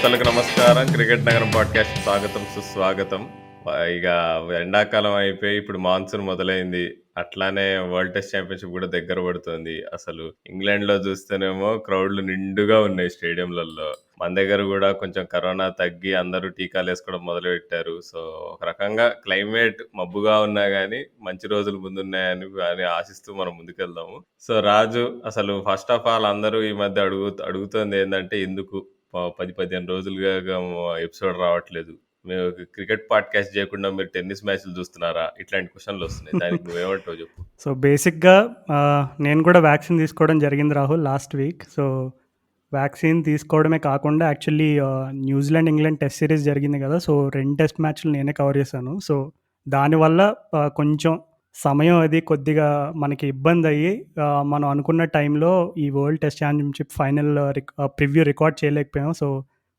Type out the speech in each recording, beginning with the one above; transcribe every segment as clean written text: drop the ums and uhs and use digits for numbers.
శ్రోతలకు నమస్కారం. క్రికెట్ నగరం పాడ్కాస్ట్ స్వాగతం, సుస్వాగతం. ఇక ఎండాకాలం అయిపోయి ఇప్పుడు మాన్సూన్ మొదలైంది. అట్లానే వరల్డ్ టెస్ట్ ఛాంపియన్షిప్ కూడా దగ్గర పడుతుంది. అసలు ఇంగ్లాండ్‌లో చూస్తేనేమో క్రౌడ్‌లు నిండుగా ఉన్నాయి స్టేడియంలలో. మన దగ్గర కూడా కొంచెం కరోనా తగ్గి అందరూ టీకాలేసుకోవడం మొదలుపెట్టారు. సో, ఒక రకంగా క్లైమేట్ మబ్బుగా ఉన్నా గానీ మంచి రోజులు ముందున్నాయని ఆశిస్తూ మనం ముందుకెళ్దాము. సో, రాజు అసలు ఫస్ట్ ఆఫ్ ఆల్ అందరూ ఈ మధ్య అడుగుతోంది ఏందంటే ఎందుకు 10, 15 రోజులుగా ఎపిసోడ్ రావట్లేదు. మేము క్రికెట్ పాడ్‌కాస్ట్ జేయకుండా మీరు టెన్నిస్ మ్యాచ్‌లు జూస్తున్నారా? ఇట్లాంటి క్వెషన్‌లొస్తున్నాయి. దానికి నువ్వేమంటావు జెప్పు? సో బేసిక్‌గా నేను కూడా వ్యాక్సిన్ తీసుకోవడం జరిగింది Rahul last week. So vaccine తీసుకోవడమే కాకుండా actually New Zealand, England test series జరిగింది కదా! సో 2 టెస్ట్ మ్యాచ్‌లు నేనే కవర్ చేశాను. సో దానివల్ల కొంచెం సమయం అది కొద్దిగా మనకి ఇబ్బందయ్యి మనం అనుకున్న టైంలో ఈ world test championship final preview record చేయలేకపోయాం. సో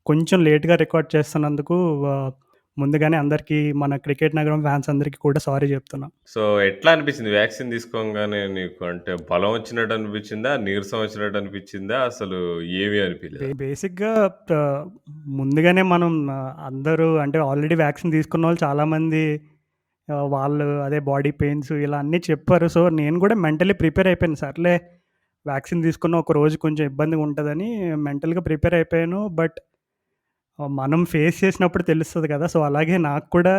కొంచెం లేట్‌గా రికార్డ్ చేస్తున్నందుకు ఆహ్, ముందుగానే అందరికీ మన క్రికెట్ నగరం ఫ్యాన్స్ అందరికీ కూడా సారీ చెప్తున్నా. సో, ఎట్లా అనిపిచ్చింది వ్యాక్సిన్ తీసుకోంగానే నీకు? అంటే బలం వచ్చినట్టు అనిపిచ్చిందా? నీరసం వచ్చినట్టు అనిపిచ్చిందా? అసలు ఏమీ అనిపియలేదా? బేసిక్‌గా ముందుగానే మనం అందరూ అంటే ఆల్రెడీ వ్యాక్సిన్ తీసుకున్నోళ్ళు చాలామంది వాళ్ళు అదే బాడీ పెయిన్స్ ఇలా అన్నీ చెప్పారు. సో, నేను కూడా మెంటల్లీ ప్రిపేర్ అయిపోయాను. సర్లే వ్యాక్సిన్ తీసుకున్న ఒక రోజు కొంచెం ఇబ్బందిగా ఉంటదని మెంటల్‌గా ప్రిపేర్ అయిపోయాను. బట్ మనం ఫేస్ చేసినప్పుడు తెలుస్తది కదా! సో, అలాగే నాకు కూడా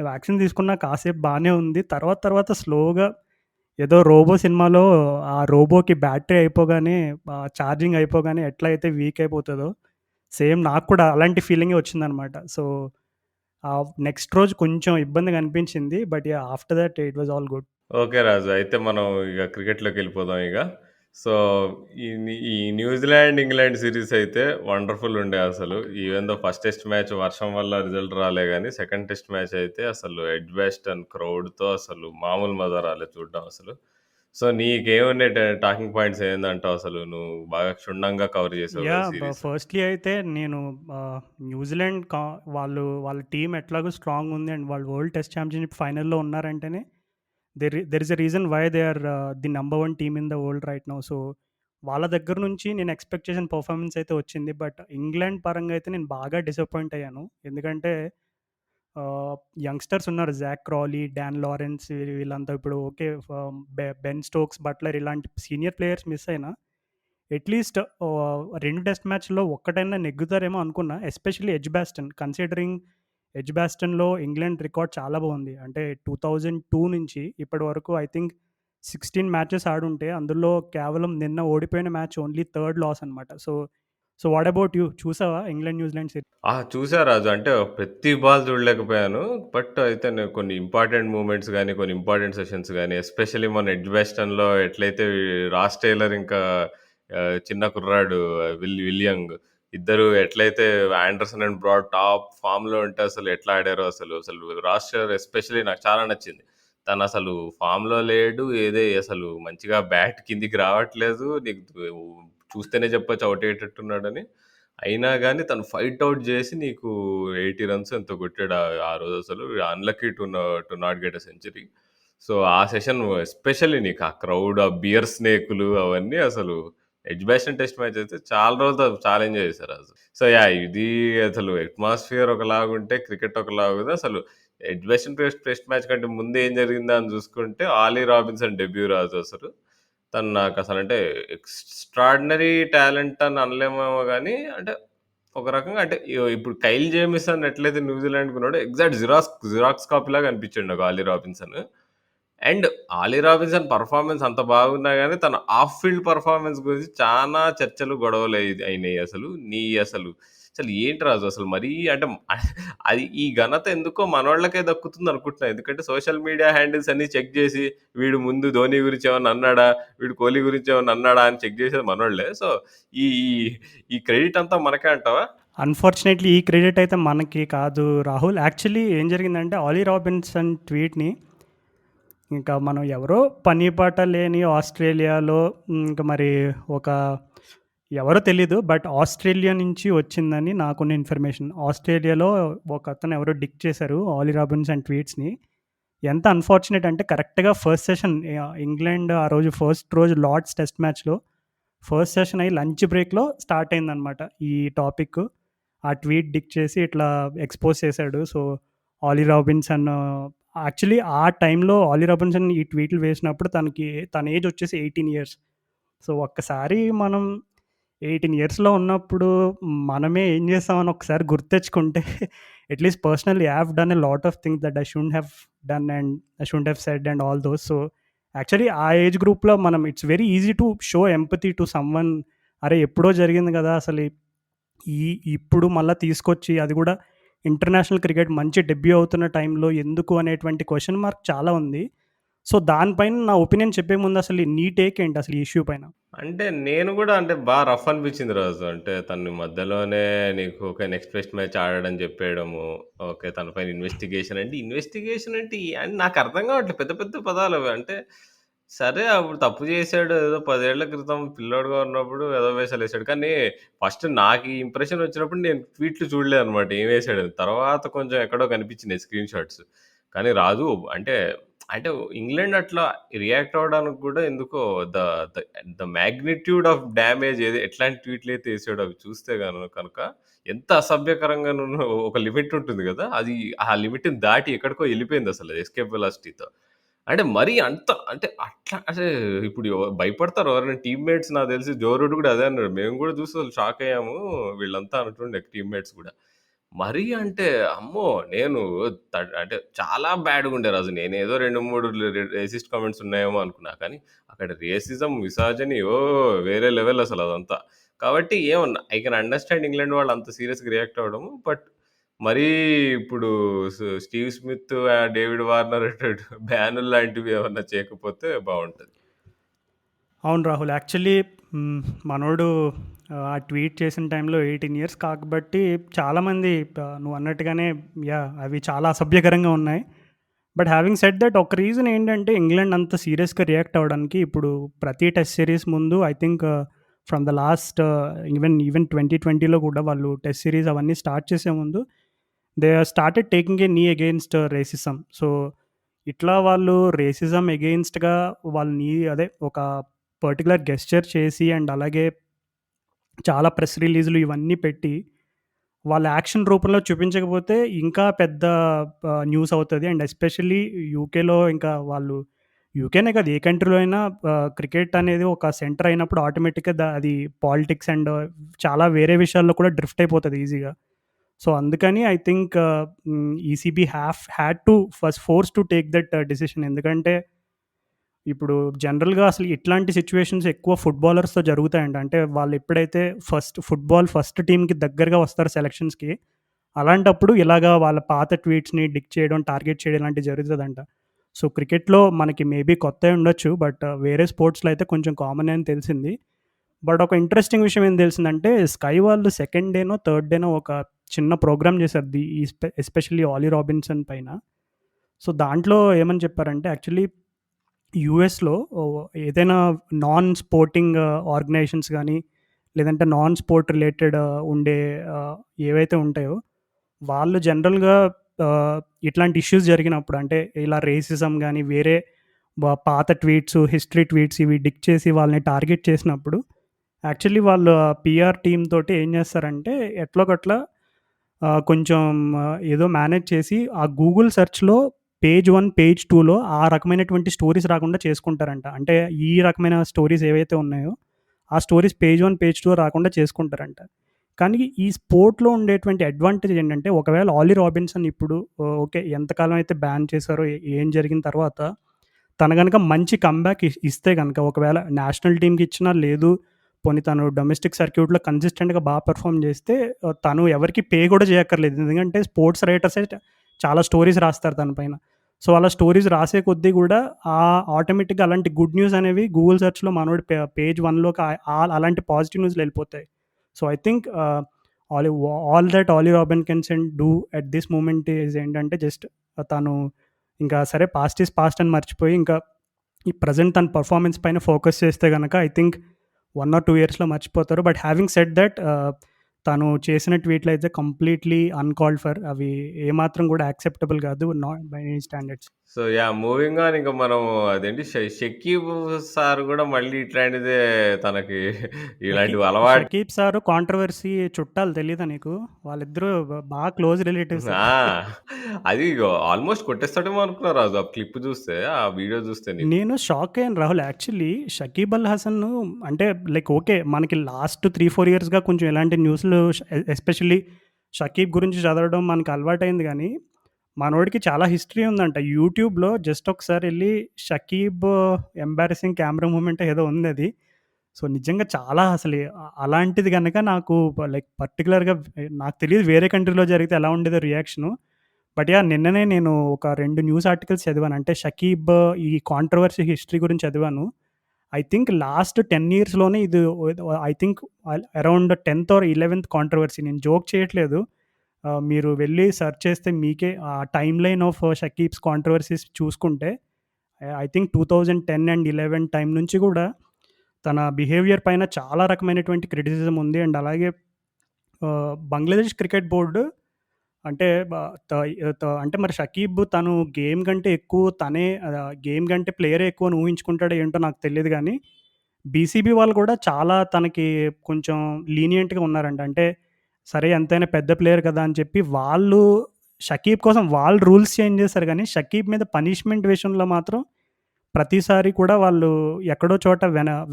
వ్యాక్సిన్ తీసుకున్న కాసేపు బానే ఉంది. తర్వాత తర్వాత స్లోగా ఏదో 'రోబో' సినిమాలో ఆ రోబోకి బ్యాటరీ అయిపోగానే ఛార్జింగ్ అయిపోగానే ఎట్లా అయితే వీక్ అయిపోతదో, సేమ్ నాకు కూడా అలాంటి ఫీలింగే వచ్చిందనమాట. సో, నెక్స్ట్ రోజు కొంచెం ఇబ్బందిగా అనిపించింది. But yeah! After that it was all good. Okay Raju. అయితే మనం ఇక క్రికెట్‌లోకెళ్ళిపోదాం ఇగ. సో, ఈ న్యూజిలాండ్, ఇంగ్లాండ్ సీరీస్ అయితే వండర్‌ఫుల్ ఉండే అసలు. Even though first test match వర్షం వల్ల రిజల్ట్ రాలే గానీ, సెకండ్ టెస్ట్ మ్యాచ్ అయితే అసలు ఎడ్జ్‌బాస్టన్ క్రౌడ్‌తో అసలు మామూలు మజా రాలే చూడడం అసలు. సో, నీకేమున్నాయి టాకింగ్ పాయింట్స్ ఏందంటావు అసలు? నువ్వు బాగా క్షుణ్ణంగా కవర్ చేసావు కదా యాహ్! సీరీస్. ఫస్ట్‌లీ అయితే నేను న్యూజిలాండ్ వాళ్ళ టీమ్ ఎట్లాగో స్ట్రాంగ్ ఉంది అండ్ వాళ్ళు వరల్డ్ టెస్ట్ ఛాంపియన్‌షిప్ ఫైనల్‌లో ఉన్నారంటేనే there is a reason why they are the number 1 team in the world right now. So, వాళ్ళ దగ్గర నుంచి నేను ఎక్స్‌పెక్ట్ చేసిన పెర్ఫార్మన్స్ అయితే వచ్చింది. బట్ ఇంగ్లాండ్ పరంగా అయితే నేను బాగా డిసప్పాయింట్ అయ్యాను. ఎందుకంటే ఆహ్, యంగ్‌స్టర్స్ ఉన్నారు. జాక్ క్రాలీ, డాన్ లారెన్స్ వీళ్ళంతా ఇప్పుడు ఓకే. బెన్ స్టోక్స్, బట్లర్ ఇలాంటి సీనియర్ ప్లేయర్స్ మిస్ అయినా అట్‌లీస్ట్ 2 టెస్ట్ మ్యాచ్‌లో ఒక్కటైనా నెగ్గుతారేమో అనుకున్నా. Especially Edgbaston. కన్సిడరింగ్ ఎడ్జ్‌బాస్టన్‌లో ఇంగ్లాండ్ రికార్డ్ చాలా బాగుంది. అంటే 2002 నుంచి ఇప్పటి వరకు ఐ థింక్ 16 మ్యాచెస్ ఆడుంటే అందులో కేవలం నిన్న ఓడిపోయిన మ్యాచ్ ఓన్లీ థర్డ్ లాస్ అనమాట. So what about you? చూసావా ఇంగ్లాండ్, న్యూజిలాండ్ సిరీస్? చూసా రాజు. అంటే ప్రతి బాల్ చూడలేకపోయాను. బట్ అయితే నేను కొన్ని ఇంపార్టెంట్ మూవ్‌మెంట్స్ గాని, కొన్ని ఇంపార్టెంట్ సెషన్స్ గాని, ఎస్పెషల్లీ మొన్న ఎడ్జ్‌బాస్టన్‌లో ఎట్లయితే రాస్ టేలర్ ఇంకా చిన్న కుర్రాడు విలియంగ్ ఇద్దరు ఎట్లయితే ఆండర్సన్ అండ్ బ్రాడ్ టాప్ ఫామ్‌లో ఉంటే అసలు ఎట్లా ఆడారో అసలు. రాస్ టేలర్ ఎస్పెషల్లీ నాకు చాలా నచ్చింది. తనసలు ఫామ్‌లో లేడు. అసలు మంచిగా బ్యాట్ కిందికి రావట్లేదు. నీకు చూస్తేనే చెప్పొచ్చు ఔట్ అయ్యేటట్టున్నాడని. అయినా గాని తను ఫైట్ ఔట్ జేసి నీకు 80 రన్స్ ఎంతో కొట్టాడు ఆ రోజసలు. Unlucky to not get a century. So, ఆ సెషన్ ఎస్పెషల్లీ నీకు ఆ క్రౌడ్, ఆ బియర్ స్నేకులు అవన్నీ అసలు ఎడ్జ్‌బాస్టన్ టెస్ట్ మ్యాచ్ అయితే చాలా రోజులు చాలా ఎంజాయ్ చేశారసలు. So, yeah! ఇది అసలు అట్మాస్ఫియర్ ఒకలాగుంటే క్రికెట్ ఒకలాగుంది. అసలు ఎడ్జ్‌బాస్టన్ టెస్ట్ మ్యాచ్ కంటే ముందు ఏం జరిగిందా అని చూసుకుంటే ఆలీ రాబిన్సన్ డెబ్యూ రాజు అసలు. తను నాకసలంటే ఎక్స్‌ట్రార్డినరీ టాలెంట్ అని అనలేమేమో గానీ, అంటే ఒక రకంగా అంటే ఇప్పుడు 'కైల్ జేమిసన్' ఎట్లయితే న్యూజిలాండ్‌కున్నాడో ఎగ్జాక్ట్ జిరాక్స్ కాపీ లాగా అనిపించిండు నాకు 'Ali Robinson.' And 'Ali Robinson' performance అంత బాగున్నా గానీ, తన ఆఫ్ ఫీల్డ్ పెర్ఫార్మన్స్ గురించి చానా చర్చలు, గొడవలు అయినాయి అసలు. అసలు ఏంటి రాజు అసలు మరీ అంటే అది ఈ ఘనత ఎందుకో మనోళ్ళకే దక్కుతుందనుకుంటున్నా. ఎందుకంటే సోషల్ మీడియా హ్యాండిల్స్ అన్నీ చెక్ జేసి, వీడు ముందు ధోని గురించి ఏమన్నా అన్నాడా? వీడు కోహ్లీ గురించి ఏమన్నా అన్నాడా? అని చెక్ జేసేది మనోళ్ళే. సో, ఈ ఈ ఈ క్రెడిట్ అంతా మనకే అంటావా? అన్‌ఫార్చునేట్‌లీ ఈ క్రెడిట్ అయితే మనకి కాదు రాహుల్. యాక్చువల్లీ ఏం జరిగిందంటే ఆలీ రాబిన్సన్ ట్వీట్‌ని ఇంకా మనం ఎవరో పని పాట లేని ఆస్ట్రేలియాలో ఇంక మరి ఒక ఎవరో తెలీదు. బట్ ఆస్ట్రేలియా నుంచి వచ్చిందని నాకున్న ఇన్ఫర్మేషన్. ఆస్ట్రేలియాలో ఒకతను ఎవరో డిక్ చేశారు ఆలీ రాబిన్సన్ ట్వీట్స్‌ని. ఎంత అన్‌ఫార్చునేట్ అంటే కరెక్ట్‌గా ఫస్ట్ సెషన్ ఇంగ్లాండ్ ఆ రోజు ఫస్ట్ రోజు లార్డ్స్ టెస్ట్ మ్యాచ్‌లో ఫస్ట్ సెషన్ అయ్యి లంచ్ బ్రేక్‌లో స్టార్ట్ అయిందనమాట ఈ టాపిక్. ఆ ట్వీట్ డిక్ చేసి ఇట్లా ఎక్స్‌పోజ్ చేశాడు. సో, ఆలీ రాబిన్సన్ యాక్చువల్లీ ఆ టైంలో ఆలీ రాబిన్సన్ ఈ ట్వీట్లు వేసినప్పుడు తన ఏజ్ వచ్చేసి 18 ఇయర్స్. సో, ఒక్కసారి మనం 18 ఇయర్స్‌లో ఉన్నప్పుడు మనమే ఏం చేసామని ఒకసారి గుర్తెచ్చుకుంటే at least personally I have done a lot of things that I shouldn't have done and I shouldn't have said and all those. So, actually ఆ ఏజ్ గ్రూప్‌లో మనం it's very easy to show empathy to someone. అరే! ఎప్పుడో జరిగింది గదా! అసలు ఈ ఇప్పుడు మళ్ళా తీసుకొచ్చి అది గూడా ఇంటర్నేషనల్ క్రికెట్ మంచి డెబ్యూ అవుతున్న టైంలో ఎందుకు అనేటువంటి క్వెషన్ మార్క్ చాలా ఉంది. సో, దానిపైన నా ఒపీనియన్ చెప్పే ముందు అసలు నీ టేక్ ఏంటి అసలు ఈ ఇష్యూ పైన? అంటే నేను గూడా అంటే రఫ్ అనిపించింది రోజు. అంటే తను మధ్యలోనే నీకు ఓకే. నెక్స్ట్ టెస్ట్ మ్యాచ్ ఆడడని జెప్పేయడము. ఓకే. తన పైన ఇన్వెస్టిగేషన్ అంటే అని నాకర్థం గావట్లేదు. పెద్ద పెద్ద పదాలవి. అంటే సరే అప్పుడు తప్పు జేశాడు. ఏదో 10 ఏళ్ల క్రితం పిల్లోడుగా ఉన్నప్పుడు ఏదో వేషాలేసాడు. కానీ ఫస్ట్ నాకు ఈ ఇంప్రెషన్ వచ్చినప్పుడు నేను ట్వీట్లు చూడలే అనమాట. ఏం వేసాడని. తర్వాత కొంచెం ఎక్కడో కనిపించినాయి స్క్రీన్ షాట్స్. కానీ రాజు అంటే అంటే ఇంగ్లాండ్ అట్లా రియాక్ట్ అవ్వడానికి గూడా ఎందుకో the the the magnitude of damage ఎట్లాంటి ట్వీట్‌లయితే ఏసాడో అవి చూస్తే కనుక ఎంత అసభ్యకరంగాను ఒక లిమిట్ ఉంటుంది గదా! అది ఆ లిమిట్‌ని దాటి ఎక్కడికో ఎళ్ళిపోయిందసలు ఎస్కేప్ వెలాసిటీతో. అంటే మరీ అంత అంటే అట్లా అంటే ఇప్పుడు భయపడతారు ఎవరైనా టీమ్‌మేట్స్ నాకు తెలిసి 'జో రూట్' గూడా అదే అన్నాడు. మేము గూడా చూసి అసలు షాక్ అయ్యాము. వీళ్ళంతా అంటుండే టీమ్‌మేట్స్ గూడా. మరీ అంటే అమ్మో! నేను అంటే చాలా బ్యాడ్‌గుండే రాజు. నేనేదో 2, 3 రేసిస్ట్ కామెంట్స్ ఉన్నాయేమో అనుకున్నా. కానీ అక్కడ రేసిజం, మిసాజినీ వేరే లెవెల్ అసలదంతా. కాబట్టి ఏమన్నా ఐ కెన్ అండర్‌స్టాండ్ ఇంగ్లాండ్ వాళ్ళు అంత సీరియస్‌గా రియాక్ట్ అవ్వడము. బట్ మరీ ఇప్పుడు స్టీవ్ స్మిత్, డేవిడ్ వార్నర్ బ్యానులు లాంటివి ఏమన్నా చేయకపోతే బావుంటది. అవును రాహుల్. యాక్చువల్లీ హ్మ్. మనోడు ఆ ట్వీట్ చేసిన టైంలో 18 ఇయర్స్ కాబట్టి చాలామంది నువ్వన్నట్టుగానే అవి చాలా అసభ్యకరంగా ఉన్నాయి. బట్ హావింగ్ సెడ్ దట్ ఒక రీజన్ ఏంటంటే ఇంగ్లాండ్ అంత సీరియస్‌గా రియాక్ట్ అవ్వడానికి ఇప్పుడు ప్రతి టెస్ట్ సిరీస్ ముందు I think from the last even 2020లో కూడా వాళ్ళు టెస్ట్ సిరీస్ అవన్నీ స్టార్ట్ చేసే ముందు దే స్టార్టెడ్ టేకింగ్ ఏ నీ అగెయిన్స్ట్ రేసిజం. సో, ఇట్లా వాళ్ళు రేసిజం అగెయిన్స్ట్‌గా వాళ్ళు అదే ఒక పర్టిక్యులర్ గెస్చర్ చేసి అండ్ అలాగే చాలా ప్రెస్ రిలీజులు ఇవన్నీ పెట్టి, వాళ్ళ యాక్షన్ రూపంలో చూపించకపోతే ఇంకా పెద్ద న్యూస్ అవుతది. అండ్ ఎస్పెషల్లీ యూకేలో ఇంకా వాళ్ళు యూకేనే కాదు ఏ కంట్రీలో అయినా క్రికెట్ అనేది ఒక సెంటర్ అయినప్పుడు ఆటోమేటిక్‌గా అది పాలిటిక్స్ అండ్ చాలా వేరే విషయాల్లో కూడా డ్రిఫ్ట్ అయిపోతది ఈజీగా. సో, అందుకని I think ECB had to force to take that decision. ఎందుకంటే ఇప్పుడు జనరల్‌గా అసలు ఇట్లాంటి సిట్యుయేషన్స్ ఎక్కువ ఫుట్బాలర్స్‌తో జరుగుతాయంట. అంటే వాళ్ళు ఎప్పుడైతే ఫస్ట్ టీమ్‌కి దగ్గరగా వస్తారో సెలక్షన్స్‌కి, అలాంటప్పుడు ఇలాగా వాళ్ళ పాత ట్వీట్స్‌ని డిక్ చేయడం, టార్గెట్ చేయడం ఇలాంటివి జరుగుతదంట. సో, క్రికెట్‌లో మనకి మేబీ కొత్తయి ఉండొచ్చు. బట్ వేరే స్పోర్ట్స్‌లో అయితే కొంచెం కామనే అని తెలిసింది. బట్ ఒక ఇంట్రెస్టింగ్ విషయం ఏం తెలిసిందంటే, స్కై వాళ్ళు సెకండ్ డేనో, థర్డ్ డేనో ఒక చిన్న ప్రోగ్రామ్ చేశారు. ఈ ఎస్పెషల్లీ ఆలీ రాబిన్సన్ పైన. సో, దాంట్లో ఏమని చెప్పారంటే యాక్చువల్లీ యూఎస్‌లో ఏదైనా నాన్ స్పోర్టింగ్ ఆర్గనైజేషన్స్ గానీ, లేదంటే నాన్ స్పోర్ట్ రిలేటెడ్ ఉండే ఆహ్, ఏవైతే ఉంటాయో, వాళ్ళు జనరల్‌గా ఇట్లాంటి ఇష్యూస్ జరిగినప్పుడు అంటే ఇలా రేసిజం గానీ, వేరే పాత ట్వీట్స్, హిస్టరీ ట్వీట్స్ ఇవి డిక్ చేసి వాళ్ళని టార్గెట్ చేసినప్పుడు, యాక్చువల్లీ వాళ్ళు పీఆర్ టీమ్ తోటి ఏం చేస్తారంటే ఎట్లోకట్ల కొంచెం ఏదో మేనేజ్ చేసి ఆ గూగుల్ సెర్చ్‌లో పేజ్ 1, పేజ్ 2లో ఆ రకమైనటువంటి స్టోరీస్ రాకుండా చేసుకుంటారంట. అంటే ఈ రకమైన స్టోరీస్ ఏవైతే ఉన్నాయో, ఆ స్టోరీస్ పేజ్ 1, పేజ్ 2 రాకుండా చేసుకుంటారంట. కానీ ఈ స్పోర్ట్‌లో ఉండేటువంటి అడ్వాంటేజ్ ఏంటంటే, ఒకవేళ ఆలీ రాబిన్సన్ ఇప్పుడు ఓకే. ఎంతకాలం అయితే బ్యాన్ చేశారో, ఏం జరిగిన తర్వాత తను గనక మంచి కమ్‌బ్యాక్ ఇస్తే గనక ఒకవేళ నేషనల్ టీమ్‌కి ఇచ్చినా లేదు, పోనీ తను డొమెస్టిక్ సర్క్యూట్‌లో కన్సిస్టెంట్‌గా చేస్తే తను ఎవరికీ పే కూడా చేయక్కర్లేదు. ఎందుకంటే స్పోర్ట్స్ రైటర్సే చాలా స్టోరీస్ రాస్తారు తన పైన. సో, అలా స్టోరీస్ రాసే కొద్దీ గూడా ఆటోమేటిక్‌గా అలాంటి గుడ్ న్యూస్ అనేవి గూగుల్ సెర్చ్‌లో మనోడి పేజ్ 1లోకి అలాంటి పాజిటివ్ న్యూస్‌లు ఎళ్ళిపోతాయి. So, I think all all that Ollie Robinson do at this moment ఏంటంటే జస్ట్ తను ఇంకా సరే పాస్ట్ ఈస్ పాస్ట్ అని మర్చిపోయి ఇంకా ఈ ప్రెజెంట్ తన పెర్ఫార్మన్స్ పైన ఫోకస్ చేస్తే గనక ఐ థింక్ 1 ఆర్ 2 ఇయర్స్‌లో మర్చిపోతారు. బట్ హావింగ్ సెడ్ దట్ తను చేసిన ట్వీట్‌లయితే కంప్లీట్‌లీ అన్‌కాల్డ్ ఫర్. అవి ఏమాత్రం కూడా యాక్సెప్టబుల్ కాదు. Not by any standards. So yeah! Moving on ఇంక మనం అదేంటి 'షకీబ్' సార్ గూడా మళ్ళీ ఇట్లాంటిదే తనకి ఇలాంటివి అలవాటు. షకీబ్ సారు కాంట్రోవర్సీ చుట్టాలు తెలీదా నీకు? వాళ్ళిద్దరూ బాగా క్లోజ్ రిలేటివ్స్. ఆ! అది ఇగో ఆల్‌మోస్ట్ కొట్టేస్తాడేమో అనుకున్నా రాజు. ఆ క్లిప్ జూస్తే, ఆ వీడియో జూస్తే నీకు. నేను షాక్ అయ్యాను రాహుల్. యాక్చువల్లీ 'షకీబ్ అల్ హసన్' అంటే లైక్ ఓకే. మనకి లాస్ట్ 3, 4 ఇయర్స్‌గా కొంచెం ఇలాంటి న్యూస్‌లు ఎస్పెషల్లీ 'షకీబ్' గురించి చదవడం మనకు అలవాటయింది గానీ, మనోడికి చాలా హిస్టరీ ఉందంట. యూట్యూబ్‌లో జస్ట్ ఒకసారెళ్లి 'షకీబ్ ఎంబారసింగ్ కెమెరా మూవ్‌మెంట్' ఏదో ఉందది. సో, నిజంగా చాలా అసలు అలాంటిది గనక నాకు లైక్ పర్టిక్యులర్‌గా నాకు తెలీదు వేరే కంట్రీలో జరిగితే ఎలా ఉండేదో రియాక్షను. But yeah! నిన్ననే నేను ఒక 2 న్యూస్ ఆర్టికల్స్ చదివాను. అంటే 'షకీబ్' ఈ కాంట్రోవర్సీ హిస్టరీ గురించి చదివాను. ఐ థింక్ లాస్ట్ 10 ఇయర్స్‌లోనే ఇది ఐ థింక్ అరౌండ్ 10థ్ ఆర్ 11థ్ కాంట్రోవర్సీ. నేను జోక్ చేయట్లేదు. మీరు వెళ్లి సెర్చ్ చేస్తే మీకే ఆ టైమ్‌లైన్ ఆఫ్ 'షకీబ్స్' కాంట్రోవర్సీస్ చూసుకుంటే ఐ థింక్ 2010 అండ్ 11 టైమ్ నుంచి గూడా తన బిహేవియర్ పైన చాలా రకమైనటువంటి క్రిటిసిజం ఉంది. అండ్ అలాగే బంగ్లాదేశ్ క్రికెట్ బోర్డ్ అంటే బ త త అంటే మరి 'షకీబ్' తను గేమ్ కంటే ఎక్కువ తనే గేమ్ కంటే ప్లేయరే ఎక్కువ అని ఊహించుకుంటాడో ఏంటో నాకు తెలీదు గానీ, బీసీబీ వాళ్ళు కూడా చాలా తనకి కొంచెం లీనియంట్‌గా ఉన్నారంట. అంటే సరే ఎంతైనా పెద్ద ప్లేయర్ కదా అని చెప్పి వాళ్ళు 'షకీబ్' కోసం వాళ్ళు రూల్స్ చేంజ్ చేశారు గానీ, 'షకీబ్' మీద పనిష్మెంట్ విషయంలో మాత్రం ప్రతిసారి కూడా వాళ్ళు ఎక్కడో చోట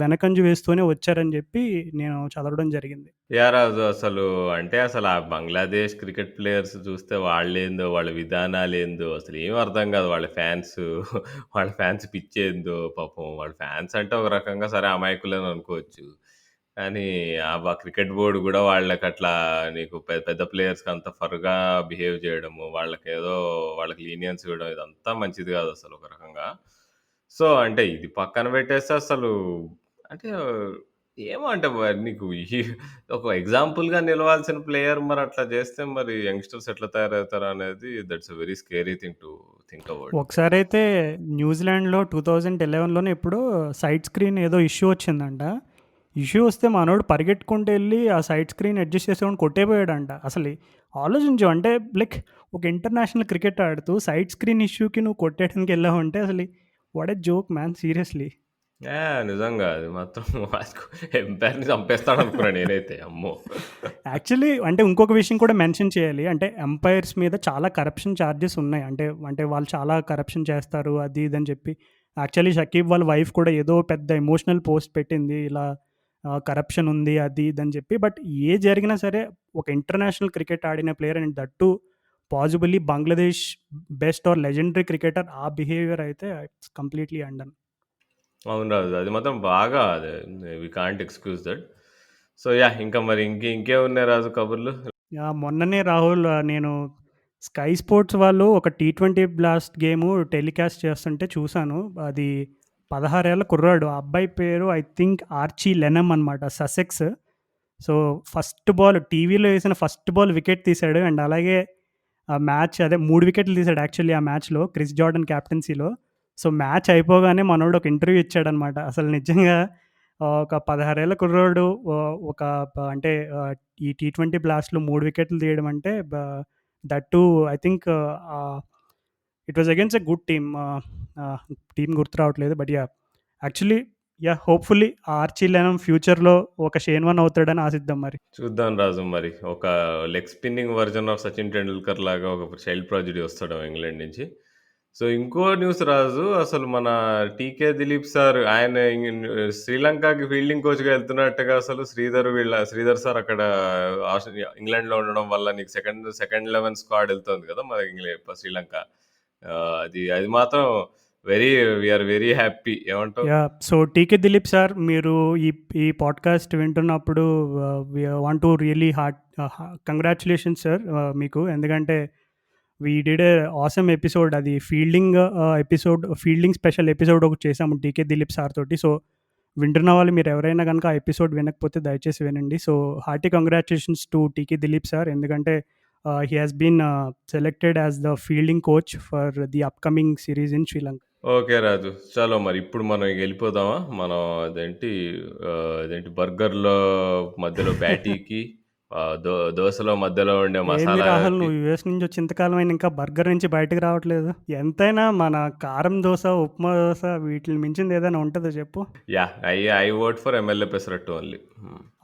వెనకంజ వేస్తూనే వచ్చారని జెప్పి నేను చదవడం జరిగింది. యాహ్! రాజు అసలు అంటే అసలు ఆ బంగ్లాదేశ్ క్రికెట్ ప్లేయర్స్ చూస్తే వాళ్ళేందో, వాళ్ళ విధానాలేందో అసలేం అర్థం గాదు. వాళ్ళ ఫ్యాన్స్ పిచ్చేందో పాపం. వాళ్ళ ఫ్యాన్స్ అంటే ఒక రకంగా సరే అమాయకులని అనుకోవచ్చు. కానీ క్రికెట్ బోర్డ్ గూడా వాళ్ళకట్లా నీకు పెద్ద ప్లేయర్స్‌కి అంత ఫర్‌గా బిహేవ్ జేయడము, వాళ్ళకి లీనియన్స్ ఇవ్వడం ఇదంతా మంచిది గాదసలు ఒక రకంగా. సో, అంటే ఇది పక్కన పెట్టేస్తే అసలు అంటే ఏమో అంటే మరి నీకు ఒక ఎగ్జాంపుల్‌గా నిలవాల్సిన ప్లేయర్ మరట్లా జేస్తే మరి యంగ్‌స్టర్స్ ఎట్లా తయారవుతారనేది that's a very scary thing to think about. ఒకసారైతే న్యూజిలాండ్‌లో 2011లోనో ఎప్పుడో సైడ్ స్క్రీన్ ఏదో ఇష్యూ వచ్చిందంట. ఇష్యూ వస్తే మనోడు పరిగెట్టుకుంటూ ఎళ్లి ఆ సైడ్ స్క్రీన్ అడ్జస్ట్ చేసేవాడిని కొట్టేపోయాడంట. అసలు ఆలోచించు అంటే లైక్ ఒక ఇంటర్నేషనల్ క్రికెట్ ఆడుతూ సైడ్ స్క్రీన్ ఇష్యూకి నువ్వు కొట్టేయడానికి ఎళ్ళావంటే అసలు what a joke man seriously. Yeah! నిజంగా అది మాత్రం ఎంపైర్‌ని చంపేస్తాడనుకున్నా నేనైతే అమ్మో! యాక్చువల్లీ అంటే ఇంకొక విషయం కూడా మెన్షన్ చేయాలి. అంటే ఎంపైర్స్ మీద చాలా కరప్షన్ చార్జెస్ ఉన్నాయి. అంటే వాళ్ళు చాలా కరప్షన్ చేస్తారు అది ఇది అని చెప్పి. యాక్చువల్లీ షకీబ్ వాళ్ళ వైఫ్ కూడా ఏదో పెద్ద ఎమోషనల్ పోస్ట్ పెట్టింది. ఇలా కరప్షన్ ఉంది అది ఇది అని చెప్పి. బట్ జరిగినా సరే ఒక ఇంటర్నేషనల్ క్రికెట్ ఆడిన player and that too possibly Bangladesh best or legendary cricketer ఆ బిహేవియర్ అయితే ఇట్స్ కంప్లీట్‌లీ అండన్. అవును రాజు. అది మాత్రం బాగా we can't excuse that. So yeah! ఇంకా మరి ఇంకేమున్నాయి రాజు కబుర్లు? యాహ్! మొన్ననే రాహుల్ నేను స్కై స్పోర్ట్స్ వాళ్ళు ఒక టీ20 బ్లాస్ట్ గేము టెలికాస్ట్ చేస్తుంటే చూసాను. అది 16 ఏళ్ల కుర్రాడు. ఆ అబ్బాయి పేరు ఐ థింక్ ఆర్చీ లెనమ్ అనమాట. ససెక్స్. సో, ఫస్ట్ బాల్ టీవీలో ఏసిన ఫస్ట్ బాల్ వికెట్ తీసాడు. అండ్ అలాగే ఆ మ్యాచ్ అదే 3 వికెట్లు తీసాడు యాక్చువల్లీ ఆ మ్యాచ్‌లో క్రిస్ జార్డన్ కెప్టెన్సీలో. సో, మ్యాచ్ అయిపోగానే మనోడు ఒక ఇంటర్వ్యూ ఇచ్చాడనమాట. అసలు నిజంగా ఒక 16 ఏళ్ల కుర్రోడు ఒక అంటే ఈ టీ20 బ్లాస్ట్‌లో 3 వికెట్లు తీయడం అంటే that too I think it was against a good team. Team గుర్తు రావట్లేదు. But yeah! Actually yeah! Hopefully Archie Lenham ఫ్యూచర్‌లో ఒక షేన్ వార్న్ అవుతాడని ఆశిద్దాం మరి. చూద్దాం రాజు మరి. ఒక leg spinning version of 'Sachin Tendulkar' లాగా ఒక చైల్డ్ ప్రాడిజీ వస్తాడేమో ఇంగ్లాండ్ నుంచి. సో, ఇంకో న్యూస్ రాజు అసలు మన 'టీకే దిలీప్' సార్ ఆయన శ్రీలంకకి ఫీల్డింగ్ కోచ్‌గా ఎళ్తున్నట్టుగా అసలు శ్రీధర్ సార్ అక్కడ ఇంగ్లాండ్‌లో ఉండడం వల్ల నీకు సెకండ్ 11 స్క్వాడ్ ఎళ్తోంది కదా! మన శ్రీలంక. అది మాత్రం వి ఆర్ వెరీ హ్యాపీ ఏమంటావు? Yeah! So, 'TK Dilip' sir మీరు ఈ ఈ పాడ్‌కాస్ట్ వింటున్నప్పుడు we want to really congratulations sir మీకు. ఎందుకంటే we did a awesome episode అది ఫీల్డింగ్ స్పెషల్ ఎపిసోడ్ ఒకటి చేసాము 'టీకే దిలీప్' సార్ తోటి. సో, వింటున్న వాళ్ళు మీరు ఎవరైనా గనుక ఆ ఎపిసోడ్ వినకపోతే దయచేసి వినండి. So, hearty congratulations to 'T K Dilip' sir. ఎందుకంటే he has been selected as the fielding coach for the upcoming series in Sri Lanka. Okay Raju. చలో మరి ఇప్పుడు మనం ఇగ ఎళ్ళిపోదామా? మనం అదేంటి బర్గర్‌లో మధ్యలో ప్యాటీకి దోసలో మధ్యలో ఉండే ఏంది రాహుల్, మసాలాకి నువ్వు యూఎస్ నుంచి వచ్చి ఇంతకాలం అయినా ఇంకా బర్గర్ నుంచి బయటకు రావట్లేదు? ఎంతైనా మన కారం దోస, ఉప్మా దోస వీటిని మించింది ఏదైనా ఉంటుందో చెప్పు? Yeah! I vote for MLA pesarattu only.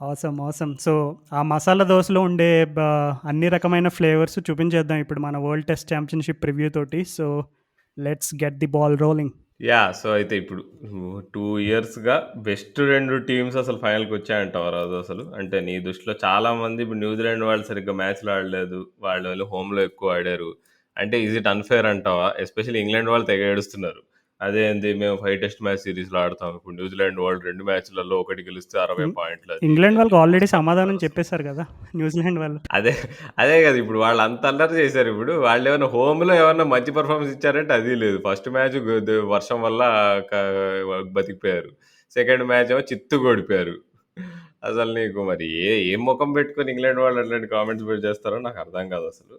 Awesome, awesome. So ఆ మసాలా దోసలో ఉండే అన్ని రకమైన ఫ్లేవర్స్ చూపించేద్దాం ఇప్పుడు మన వరల్డ్ టెస్ట్ ఛాంపియన్షిప్ రివ్యూ తోటి. So let's get the ball rolling. Yeah! So, అయితే ఇప్పుడు 2 ఇయర్స్‌గా బెస్ట్ 2 టీమ్స్ అసలు ఫైనల్‌కొచ్చాయంటావా రాజు అసలు? అంటే నీ దృష్టిలో చాలామంది ఇప్పుడు న్యూజిలాండ్ వాళ్ళు సరిగ్గా మ్యాచ్‌లు ఆడలేదు. వాళ్ళు ఓన్లీ హోమ్‌లో ఎక్కువ ఆడారు. అంటే ఈజ్ ఇట్ అన్‌ఫెయిర్ అంటావా? ఎస్పెషల్లీ ఇంగ్లాండ్ వాళ్ళు తెగ ఏడుస్తున్నారు. అదేంది మేము 5 టెస్ట్ మ్యాచ్ సిరీస్‌లో ఆడతాం. ఇప్పుడు న్యూజిలాండ్ వాళ్ళు 2 మ్యాచ్‌లలో ఒకటి గెలిస్తే 60 ఇం- పాయింట్లు అది ఇది ఇంగ్లాండ్ అని వాళ్ళకి చెప్పి ఆల్రెడీ మస్తు సమాధానం అంటున్నారు అసలు. చెప్పేశారు కదా న్యూజిలాండ్ వాళ్ళు. అదే అదే కదా ఇప్పుడు వాళ్ళు అంత అల్లరి చేశారు. ఇప్పుడు వాళ్ళు ఏమైనా హోమ్‌లో ఏమన్నా మంచి పెర్ఫార్మన్స్ ఇచ్చారంటే అది లేదు. ఫస్ట్ మ్యాచ్ వర్షం వల్ల క బతికిపోయారు. సెకండ్ మ్యాచ్ ఏమో చిత్తుగా ఓడిపోయారు. అసలు నీకు మరి ఏం మొఖం పెట్టుకొని ఇంగ్లాండ్ వాళ్ళు అట్లాంటి కామెంట్స్ చేస్తారో నాకు అర్థం కాదు అసలు.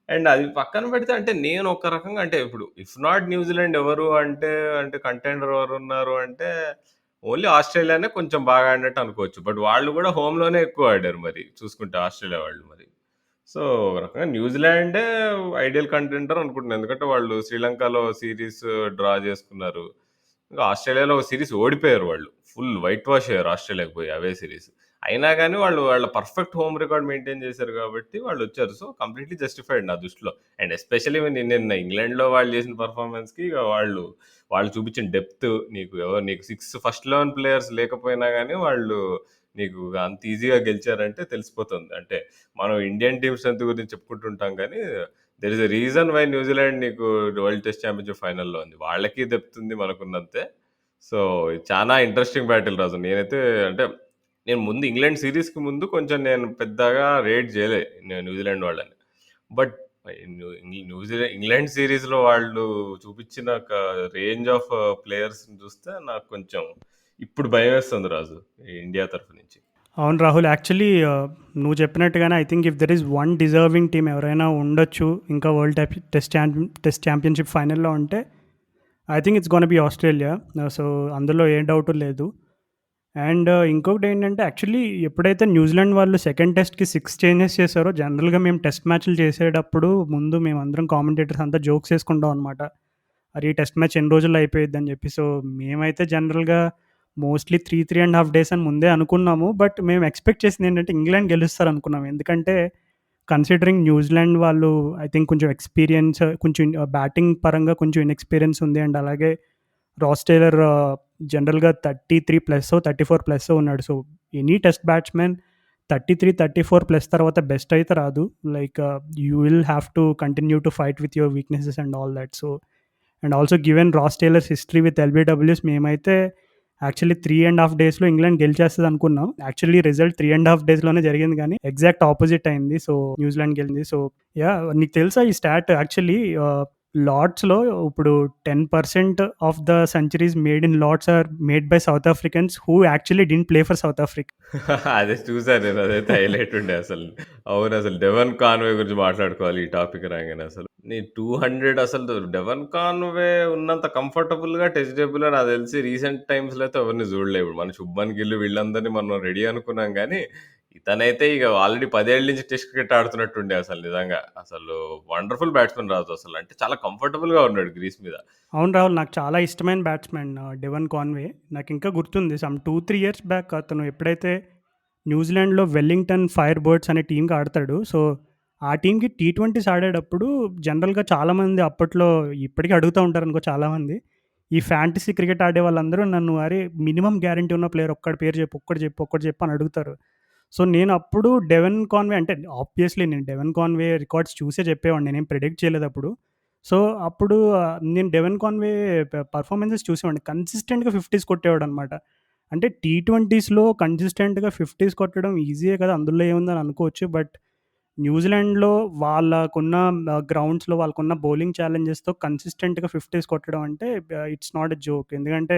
అండ్ అది పక్కన పెడితే అంటే నేను ఒక రకంగా అంటే ఇప్పుడు ఇఫ్ నాట్ న్యూజిలాండ్ ఎవరు అంటే అంటే కంటెండర్ ఎవరు ఉన్నారు అంటే ఓన్లీ ఆస్ట్రేలియానే కొంచెం బాగా ఆడినట్టు అనుకోవచ్చు. బట్ వాళ్ళు కూడా హోమ్‌లోనే ఎక్కువ ఆడారు మరి చూసుకుంటే ఆస్ట్రేలియా వాళ్ళు మరి. సో, ఒక రకంగా న్యూజిలాండే ఐడియల్ కంటెండర్ అనుకుంటున్నాను. ఎందుకంటే వాళ్ళు శ్రీలంకలో సీరీస్ డ్రా చేసుకున్నారు. ఇంకా ఆస్ట్రేలియాలో ఒక సీరీస్ ఓడిపోయారు వాళ్ళు. ఫుల్ వైట్ వాష్ అయ్యారు ఆస్ట్రేలియాకి పోయి అవే సీరీస్. అయినా గాని వాళ్ళు వాళ్ళ పర్ఫెక్ట్ హోమ్ రికార్డ్ మెయింటైన్ చేశారు కాబట్టి వాళ్ళొచ్చారు. సో, కంప్లీట్‌లీ జస్టిఫైడ్ నా దృష్టిలో. అండ్ ఎస్పెషల్లీ నిన్న ఇంగ్లాండ్‌లో వాళ్ళు చేసిన పెర్ఫార్మన్స్‌కి ఇగ వాళ్ళు చూపించిన డెప్త్ నీకు 6 ఫస్ట్ 11 ప్లేయర్స్ లేకపోయినా గాని వాళ్ళు నీకు అంత ఈజీగా గెలిచారంటే తెలిసిపోతుంది. అంటే మనం ఇండియన్ టీమ్ స్ట్రెంత్ గురించి చెప్పుకుంటుంటాం కానీ there is a reason why New Zealand నీకు వరల్డ్ టెస్ట్ ఛాంపియన్షిప్ ఫైనల్‌లో ఉంది. వాళ్ళకి డెప్త్ ఉంది మనకున్నంతే. సో, చాలా ఇంట్రెస్టింగ్ బ్యాటిల్ రాజు. నేనైతే అంటే నేను ముందు ఇంగ్లాండ్ సీరీస్‌కి ముందు కొంచెం నేను పెద్దగా రేట్ చేయలే న్యూజిలాండ్ వాళ్ళని. బట్ ఇంగ్లాండ్ సీరీస్‌లో వాళ్ళు చూపించిన రేంజ్ ఆఫ్ ప్లేయర్స్‌ని చూస్తే నాకు కొంచెం ఇప్పుడు భయమేస్తుంది రాజు. ఇండియా తరఫు నుంచి. అవును రాహుల్, యాక్చువల్లీ నువ్వు చెప్పినట్టుగానే I think if there is one deserving team ఎవరైనా ఉండొచ్చు ఇంకా వరల్డ్ టెస్ట్ ఛాంపియన్షిప్ ఫైనల్లో ఉంటే I think it's gonna be Australia. So అందులో ఏ డౌట్ లేదు. అండ్ ఇంకొకటి ఏంటంటే యాక్చువల్లీ ఎప్పుడైతే న్యూజిలాండ్ వాళ్ళు సెకండ్ టెస్ట్కి 6 చేంజెస్ చేశారో జనరల్గా మేము టెస్ట్ మ్యాచ్లు చేసేటప్పుడు ముందు మేమందరం కామెంటేటర్స్ అంతా జోక్స్ వేసుకుంటాం అనమాట. అరే ఈ టెస్ట్ మ్యాచ్ ఎన్ని రోజుల్లో అయిపోయిద్ది అని చెప్పి. సో మేమైతే జనరల్గా మోస్ట్లీ 3.5 డేస్ అని ముందే అనుకున్నాము. బట్ మేము ఎక్స్పెక్ట్ చేసింది ఏంటంటే ఇంగ్లాండ్ గెలుస్తారు అనుకున్నాం. ఎందుకంటే కన్సిడరింగ్ న్యూజిలాండ్ వాళ్ళు ఐ థింక్ కొంచెం ఎక్స్పీరియన్స్, కొంచెం బ్యాటింగ్ పరంగా కొంచెం ఇన్ఎక్స్పీరియన్స్ ఉంది. అండ్ అలాగే రాస్ టేలర్ జనరల్గా 33+ 34+ ఉన్నాడు. సో ఎనీ టెస్ట్ బ్యాట్స్మెన్ 33, 34+ తర్వాత బెస్ట్ అయితే రాదు. Like you will have to continue to fight with your weaknesses and all that. So and also given Ross Taylor's history with LBWs మేమైతే actually 3.5 డేస్లో England గెలిచేస్తుంది అనుకున్నాం. Actually result 3.5 డేస్లోనే జరిగింది కానీ exact opposite అయింది. సో న్యూజిలాండ్ గెలింది. So yeah, నీకు తెలుసా ఈ స్టాట్? యాక్చువల్లీ లార్డ్స్లో ఇప్పుడు 10% of the centuries made in Lord's are made by South Africans who actually didn't play for South Africa. అదే చూసాను నేను. అదైతే హైలైట్ ఉండే అసలు. అవును అసలు డెవన్ కాన్వే గురించి మాట్లాడుకోవాలి ఈ టాపిక్ రాగానే అసలు. నీ 200 అసలు డెవన్ కాన్వే ఉన్నంత కంఫర్టబుల్‌గా టెస్ట్ డెబ్యూలో నాకు తెలిసి రీసెంట్ టైమ్స్‌లో అయితే ఎవరిని చూడలే. ఇప్పుడు మన శుభ్మన్ గిల్ వీళ్ళందరినీ మనం రెడీ అనుకున్నాం గానీ, ఇతనైతే ఇక ఆల్రెడీ 10 ఏళ్ల నుంచి టెస్ట్ క్రికెట్ ఆడుతున్నట్టుండే అసలు నిజంగా. అసలు వండర్‌ఫుల్ బ్యాట్స్‌మన్ రాజు అసలు. అంటే చాలా కంఫర్టబుల్‌గా ఉన్నాడు గ్రీస్ మీద. అవును రాహుల్, నాకు చాలా ఇష్టమైన బ్యాట్స్మెన్ డెవన్ కాన్వే. నాకు ఇంకా గుర్తుంది సమ్ 2-3 ఇయర్స్ బ్యాక్ అతను ఎప్పుడైతే న్యూజిలాండ్లో వెల్లింగ్టన్ ఫైర్ బర్డ్స్ అనే టీంకి ఆడతాడు. సో ఆ టీంకి టీ20s ఆడేటప్పుడు జనరల్గా చాలామంది అప్పట్లో ఇప్పటికీ అడుగుతూ ఉంటారు అనుకో చాలామంది. ఈ ఫ్యాంటసీ క్రికెట్ ఆడే వాళ్ళందరూ నన్ను అరే మినిమం గ్యారంటీ ఉన్న ప్లేయర్ ఒక్కడి పేరు చెప్పు, ఒక్కటి చెప్పు అని అడుగుతారు. సో నేను అప్పుడు డెవన్ కాన్వే అంటే ఆబ్వియస్లీ నేను డెవన్ కాన్వే రికార్డ్స్ చూసే చెప్పేవాడిని. నేనేం ప్రిడిక్ట్ చేయలేదు అప్పుడు. సో అప్పుడు నేను డెవన్ కాన్వే పర్ఫార్మెన్సెస్ చూసేవాడిని. కన్సిస్టెంట్‌గా 50s కొట్టేవాడనమాట. అంటే టీ20స్‌లో కన్సిస్టెంట్‌గా 50s కొట్టడం ఈజీయే కదా! అందులో ఏముందని అనుకోవచ్చు. బట్ న్యూజిలాండ్‌లో వాళ్ళకున్న గ్రౌండ్స్‌లో వాళ్ళకున్న బౌలింగ్ ఛాలెంజెస్‌తో కన్సిస్టెంట్‌గా 50s కొట్టడం అంటే ఇట్స్ నాట్ ఎ జోక్. ఎందుకంటే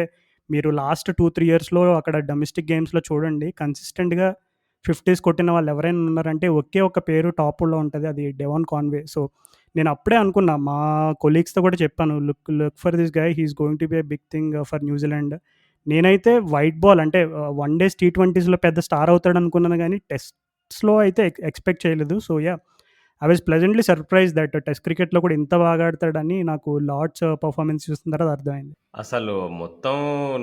మీరు లాస్ట్ 2-3 ఇయర్స్‌లో అక్కడ డొమెస్టిక్ గేమ్స్‌లో చూడండి కన్సిస్టెంట్‌గా 50s కొట్టిన వాళ్ళు ఎవరైనా ఉన్నారంటే ఒకే ఒక పేరు టాపుల్లో ఉంటది. అది డెవాన్ కాన్వే. సో నేను అప్పుడే అనుకున్నా. మా కొలీగ్స్‌తో కూడా చెప్పాను. Look for this guy. He is going to be a big thing for న్యూజిలాండ్. నేనైతే వైట్ బాల్ అంటే వన్ డేస్ టీ20స్‌లో పెద్ద స్టార్ అవుతాడనుకున్నాను గానీ స్లో అయితే ఎక్స్‌పెక్ట్ చేయలేదు. So, yeah! I was pleasantly surprised that test క్రికెట్‌లో కూడా ఇంత బాగా ఆడతాడని నాకు లార్డ్స్ పెర్ఫార్మన్స్ చూసిన తర్వాత అర్థమైంది. అసలు మొత్తం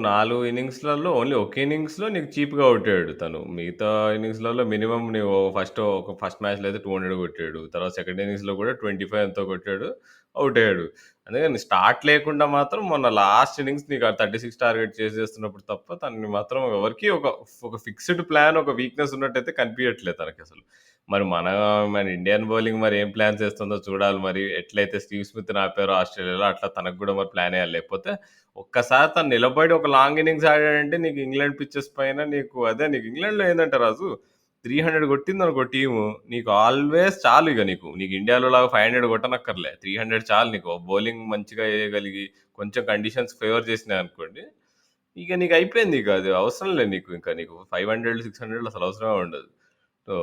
4 ఇన్నింగ్స్‌లలో ఓన్లీ ఒక ఇన్నింగ్స్‌లో నీకు చీప్‌గా ఔటయ్యాడు తను. మిగతా ఇన్నింగ్స్‌లలో మినిమమ్ నువ్వు ఫస్ట్ మ్యాచ్‌లో అయితే 200 కొట్టాడు. తర్వాత సెకండ్ ఇన్నింగ్స్‌లో కూడా 25 ఎంతో కొట్టాడు. ఔట్ అయ్యాడు. అందుకని స్టార్ట్ లేకుండా మాత్రం మొన్న లాస్ట్ ఇన్నింగ్స్ నీకు ఆ 36 టార్గెట్ చేసేస్తున్నప్పుడు తప్ప తనని మాత్రం ఎవరికీ ఒక ఫిక్స్‌డ్ ప్లాన్, ఒక వీక్‌నెస్ ఉన్నట్టయితే కనిపియట్లేదు తనకసలు. మరి మన ఇండియన్ బౌలింగ్ మరి ఏం ప్లాన్స్ ఏస్తుందో చూడాలి మరి. ఎట్లయితే స్టీవ్ స్మిత్‌ని ఆపారో ఆస్ట్రేలియాలో అట్లా తనకు గూడా మరి ప్లాన్ ఎయాలి. లేకపోతే ఒక్కసారి తను నిలబడి ఒక లాంగ్ ఇన్నింగ్స్ ఆడాడంటే నీకు ఇంగ్లాండ్ పిచెస్ పైన నీకు ఇంగ్లాండ్‌లో ఏందంటే రాజు 300 కొట్టిందనుకో టీము, నీకు ఆల్వేస్ చాలు ఇక నీకు. నీకు ఇండియాలో లాగా 500 కొట్టనక్కర్లే. 300 చాలు నీకు. బౌలింగ్ మంచిగా ఏయగలిగి, కొంచెం కండిషన్స్ ఫేవర్ చేసినాయనుకోండి, ఇక నీకు అయిపోయింది ఇక. అది అవసరం లేదు నీకు. ఇంకా నీకు 500, 600 అసలు అవసరమే ఉండదు. సో,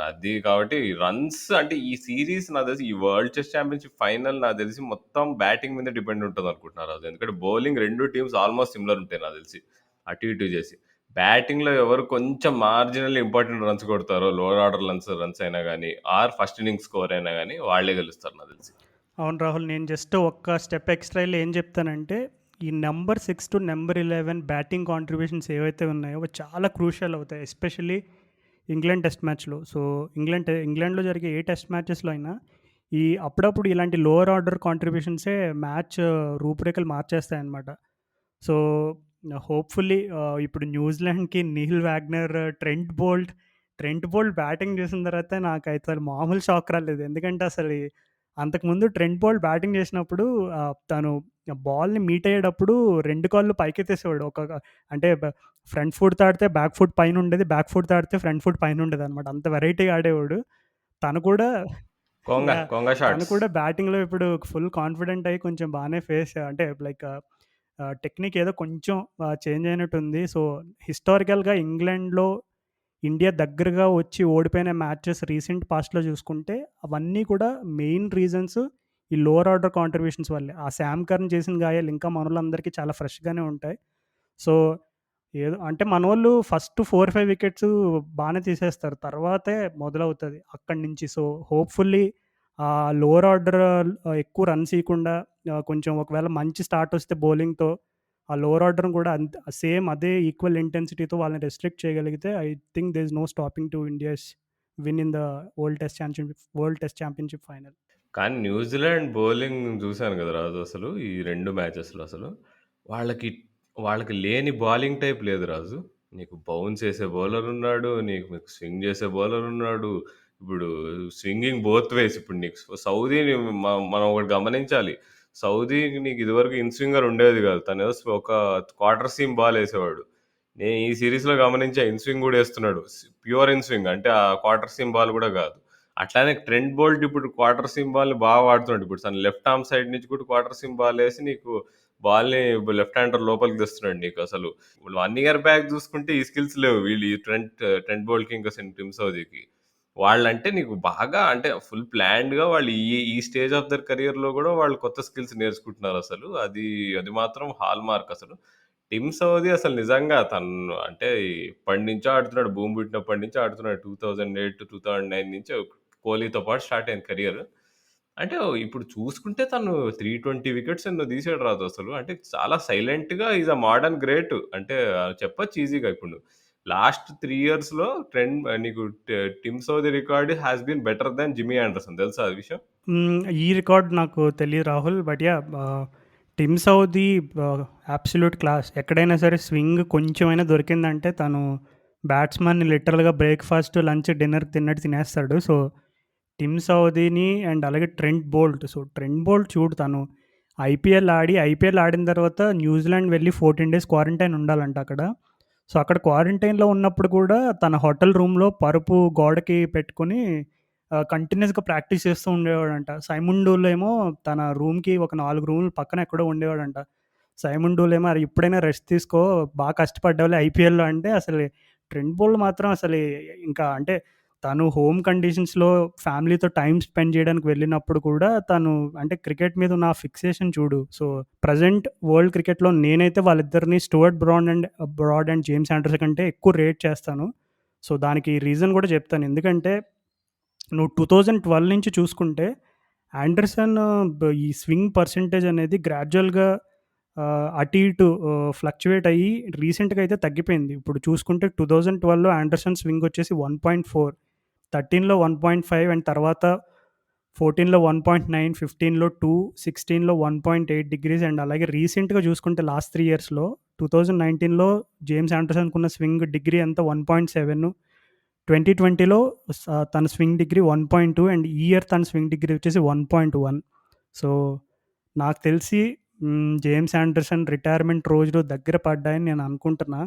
అది కాబట్టి రన్స్ అంటే ఈ సీరీస్ నాకు తెలిసి ఈ వరల్డ్ చెస్ ఛాంపియన్‌షిప్ ఫైనల్ నాకు తెలిసి మొత్తం బ్యాటింగ్ మీద డిపెండ్ ఉంటదనుకుంటున్నా రాజు. ఎందుకంటే బౌలింగ్ 2 టీమ్స్ ఆల్‌మోస్ట్ సిమిలర్ ఉంటాయి నాకు తెలిసి. అటు ఇటు చేసి. బ్యాటింగ్‌లో ఎవరు కొంచెం మార్జినల్లీ ఇంపార్టెంట్ రన్స్ కొడతారో, లోవర్ ఆర్డర్ రన్స్ అయినా గాని, ఆర్ ఫస్ట్ ఇన్నింగ్స్ స్కోర్ అయినా గాని వాళ్ళే గెలుస్తారు నాకు తెలిసి. అవును రాహుల్. నేను జస్ట్ ఒక్క స్టెప్ ఎక్స్‌ట్రా ఎళ్లి ఏం చెప్తానంటే, ఈ number 6 to number 11 batting contributions ఏవైతే ఉన్నాయో అవి చాలా క్రూషియల్ అవుతాయి. ఎస్పెషల్లీ ఇంగ్లాండ్ టెస్ట్ మ్యాచ్‌లో. సో, ఇంగ్లాండ్‌లో జరిగే ఏ టెస్ట్ మ్యాచెస్‌లో అయినా అప్పుడప్పుడు ఇలాంటి లోవర్ ఆర్డర్ కాంట్రిబ్యూషన్సే మ్యాచ్ రూపురేఖలు మార్చేస్తాయన్నమాట. సో, హోప్‌ఫుల్లీ ఇప్పుడు న్యూజిలాండ్‌కి Neil Wagner, Trent Boult batting చూసిన తర్వాత నాకైతే మామూలు షాక్ రాలేదు. ఎందుకంటే అంతకుముందు ట్రెంట్ బోల్ట్ బ్యాటింగ్ చేసినప్పుడు తను బాల్‌ని మీట్ అయ్యేటప్పుడు 2 కాళ్ళు పైకెత్తేసేవాడు. అంటే ఫ్రంట్ ఫుట్‌తో ఆడితే బ్యాక్ ఫుట్ పైనుండేది. బ్యాక్ ఫుట్‌తో ఆడితే ఫ్రంట్ ఫుట్ పైనుండేదనమాట. అంత వెరైటీగా ఆడేవాడు. తను కూడా యాహ్! కొంగ తను షాట్స్. కూడా బ్యాటింగ్‌లో ఇప్పుడు ఫుల్ కాన్ఫిడెంట్ అయ్యి కొంచెం బానే అంటే లైక్ టెక్నిక్ ఏదో కొంచెం చేంజ్ అయినట్టుంది. సో, హిస్టారికల్‌గా ఇంగ్లాండ్‌లో ఇండియా దగ్గరగా వచ్చి ఓడిపోయిన మ్యాచెస్ రీసెంట్ పాస్ట్‌లో చూసుకుంటే, అవన్నీ కూడా మెయిన్ రీజన్స్ ఈ లోవర్ ఆర్డర్ కాంట్రిబ్యూషన్స్ వల్లే. ఆ శామ్ కర్న్ చేసిన గాయాలు ఇంకా మనోళ్ళందరికీ చాలా ఫ్రెష్‌గానే ఉంటాయి. సో, ఏదో అంటే మనోళ్ళు ఫస్ట్ 4, 5 వికెట్స్ బానే తీసేస్తారు. తర్వాతే మొదలవుతది అక్కడి నుంచి. సో, హోప్‌ఫుల్లీ లోవర్ ఆర్డర్ ఎక్కువ రన్స్ ఇయకుండా కొంచెం ఒకవేళ మంచి స్టార్ట్ వస్తే బౌలింగ్‌తో ఆ లోవర్ ఆర్డర్‌ని కూడా సేమ్ అదే ఈక్వల్ ఇంటెన్సిటీతో వాళ్ళని రెస్ట్రిక్ట్ చేయగలిగితే I think there is no stopping to India's win in the world test championship final. కానీ న్యూజిలాండ్ బౌలింగ్ చూసాను కదా రాజు అసలు ఈ 2 మ్యాచెస్‌లో అసలు. వాళ్ళకి వాళ్ళకి లేని బౌలింగ్ టైప్ లేదు రాజు. నీకు బౌన్స్ చేసే బౌలర్ ఉన్నాడు. నీకు స్వింగ్ చేసే బౌలర్ ఉన్నాడు. ఇప్పుడు స్వింగింగ్ బోత్ వేస్ ఇప్పుడు నీకు సౌదీని మనం ఒకటి గమనించాలి. సౌదీకి నీకు ఇదివరకు ఇన్ స్వింగర్ ఉండేది కాదు. తనేదో ఒక క్వార్టర్ సీమ్ బాల్ ఏసేవాడు. నేను ఈ సీరీస్‌లో గమనించా ఇన్ స్వింగ్ కూడా ఏస్తున్నాడు. ప్యూర్ ఇన్ స్వింగ్ అంటే ఆ క్వార్టర్ సీమ్ బాల్ కూడా కాదు. అట్లానే ట్రెంట్ బోల్ట్ ఇప్పుడు క్వార్టర్ సీమ్ బాల్‌ని బాగా వాడుతున్నాడు. ఇప్పుడు తను లెఫ్ట్ ఆర్మ్ సైడ్ నుంచి కూడా క్వార్టర్ సీమ్ బాలేసి నీకు బాల్‌ని లెఫ్ట్ హ్యాండర్ లోపలికి తెస్తున్నాడు నీకసలు. ఇప్పుడు 1 ఇయర్ బ్యాక్ చూసుకుంటే ఈ స్కిల్స్ లేవు. వీళ్ళు ఈ ట్రెంట్ బోల్ట్‌కి ఇంకా టిమ్ సౌదీకి. వాళ్ళంటే నీకు బాగా అంటే ఫుల్ ప్లాన్డ్‌గా వాళ్ళు ఈ ఈ స్టేజ్ ఆఫ్ దర్ కెరియర్‌లో గూడా వాళ్ళు కొత్త స్కిల్స్ నేర్చుకుంటున్నారసలు. అది మాత్రం హాల్ మార్క్ అసలు. టిమ్ సౌదీ అసలు నిజంగా తను అంటే ఎప్పటినుంచో ఆడుతున్నాడు. భూమి పుట్టినప్పటి నుంచి ఆడుతున్నాడు. 2008-2009 నుంచి కోహ్లీతో పాటు స్టార్ట్ అయింది కెరియర్. అంటే ఇప్పుడు చూసుకుంటే తను 320 వికెట్స్ ఎన్నో తీసాడు రాదు అసలు. అంటే చాలా సైలెంట్‌గా ఈస్ ఎ మోడర్న్ గ్రేట్. అంటే చెప్పొచ్చు ఈజీగా ఇప్పుడు. లాస్ట్ 3 ఇయర్స్‌లో నీకు Tim Southee record has been better than Jimmy Anderson తెలుసా ఆ విషయం? ఈ రికార్డ్ నాకు తెలీదు Rahul. But yeah! Tim Southee absolute class. ఎక్కడైనా సరే స్వింగ్ కొంచెమైనా దొరికిందంటే తను బ్యాట్స్‌మన్‌ని లిటరల్‌గా బ్రేక్‌ఫాస్ట్, లంచ్, డిన్నర్ తిన్నట్టు తినేస్తాడు. సో, టిమ్ సౌదీని అండ్ అలాగే Trent Boult. So, Trent Boult చూడు తను ఐపీఎల్ ఆడిన తర్వాత న్యూజిలాండ్ వెళ్ళి 14 డేస్ క్వారంటైన్ ఉండాలంట అక్కడ. సో, అక్కడ క్వారంటైన్‌లో ఉన్నప్పుడు కూడా తన హోటల్ రూమ్‌లో పరుపు గోడకి పెట్టుకొని కంటిన్యూయస్‌గా ప్రాక్టీస్ చేస్తూ ఉండేవాడంట. సైమన్ డూల్ ఏమో తన రూమ్‌కి ఒక 4 రూములు పక్కన ఎక్కడో ఉండేవాడంట. సైమన్ డూల్ ఏమో "అరె! ఇప్పుడైనా రెస్ట్ తీసుకో. బాగా కష్టపడ్డావులే ఐపీఎల్‌లో" అంటే అసలు ట్రెంట్ బోల్ట్ మాత్రం ఇంకా అంటే తను హోమ్ కండిషన్స్‌లో ఫ్యామిలీతో టైమ్ స్పెండ్ చేయడానికి వెళ్ళినప్పుడు కూడా తను అంటే క్రికెట్ మీద ఉన్న ఆ ఫిక్సేషన్ చూడు. సో, ప్రెజెంట్ వరల్డ్ క్రికెట్‌లో నేనైతే వాళ్ళిద్దరిని Stuart Broad and James Anderson కంటే ఎక్కువ రేట్ చేస్తాను. సో, దానికి రీజన్ గూడా చెప్తాను. ఎందుకంటే నువ్వు 2012 నుంచి చూసుకుంటే ఆండర్సన్ ఈ స్వింగ్ పర్సెంటేజ్ అనేది గ్రాడ్యుయల్‌గా అటు ఇటు ఫ్లక్చుయేట్ అయ్యి రీసెంట్‌గా అయితే తగ్గిపోయింది. ఇప్పుడు చూసుకుంటే 2012లో ఆండర్సన్ స్వింగ్ వచ్చేసి 1.4, 13లో 1.5 అండ్ తర్వాత 14లో 1.9, 15లో 2, 16లో 1.8 డిగ్రీస్ అండ్ అలాగే రీసెంట్‌గా చూసుకుంటే లాస్ట్ 3 ఇయర్స్‌లో 2019లో జేమ్స్ ఆండర్సన్‌కున్న స్వింగ్ డిగ్రీ ఎంత 1.7, 2020లో తన స్వింగ్ డిగ్రీ 1.2 అండ్ ఈ ఇయర్ తన స్వింగ్ డిగ్రీ వచ్చేసి 1.1. సో, నాకు తెలిసి జేమ్స్ ఆండర్సన్ రిటైర్మెంట్ రోజులు దగ్గర పడ్డాయని నేను అనుకుంటున్నా.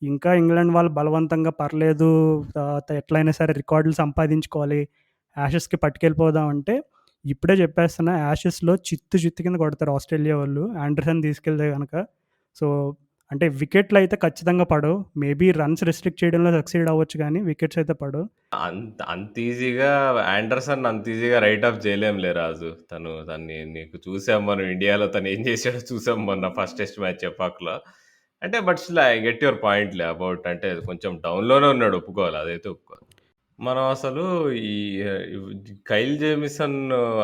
ఇంకా ఇంగ్లాండ్ వాళ్ళు బలవంతంగా పర్లేదు ఎట్లైనా సరే రికార్డులు సంపాదించుకోవాలి, యాషెస్‌కి పట్టుకెళ్ళిపోదాం అంటే ఇప్పుడే చెప్పేస్తున్నా యాషెస్‌లో చిత్తు చిత్తు కింద కొడతారు ఆస్ట్రేలియా వాళ్ళు ఆండర్సన్ తీసుకెళ్తే గనక. సో, అంటే వికెట్‌లయితే ఖచ్చితంగా పడవు. మేబీ రన్స్ రిస్ట్రిక్ట్ చేయడంలో సక్సీడ్ అవ్వచ్చు గానీ వికెట్స్ అయితే పడవు. అంత ఈజీగా ఆండర్సన్ అంత ఈజీగా రైట్ ఆఫ్ చేయలేంలే రాజు. తన్ని నీకు చూసాం మనం ఇండియాలో తను ఏం చేసాడో చూసాం మొన్న ఫస్ట్ టెస్ట్ మ్యాచ్ చెపాక్‌లో. అంటే but still I get your పాయింట్‌లే అబౌట్ అంటే కొంచెం డౌన్‌లోనే ఉన్నాడు ఒప్పుకోవాలి. అదైతే ఒప్పుకోవాలి. మనం అసలు ఈ కైల్ జేమిసన్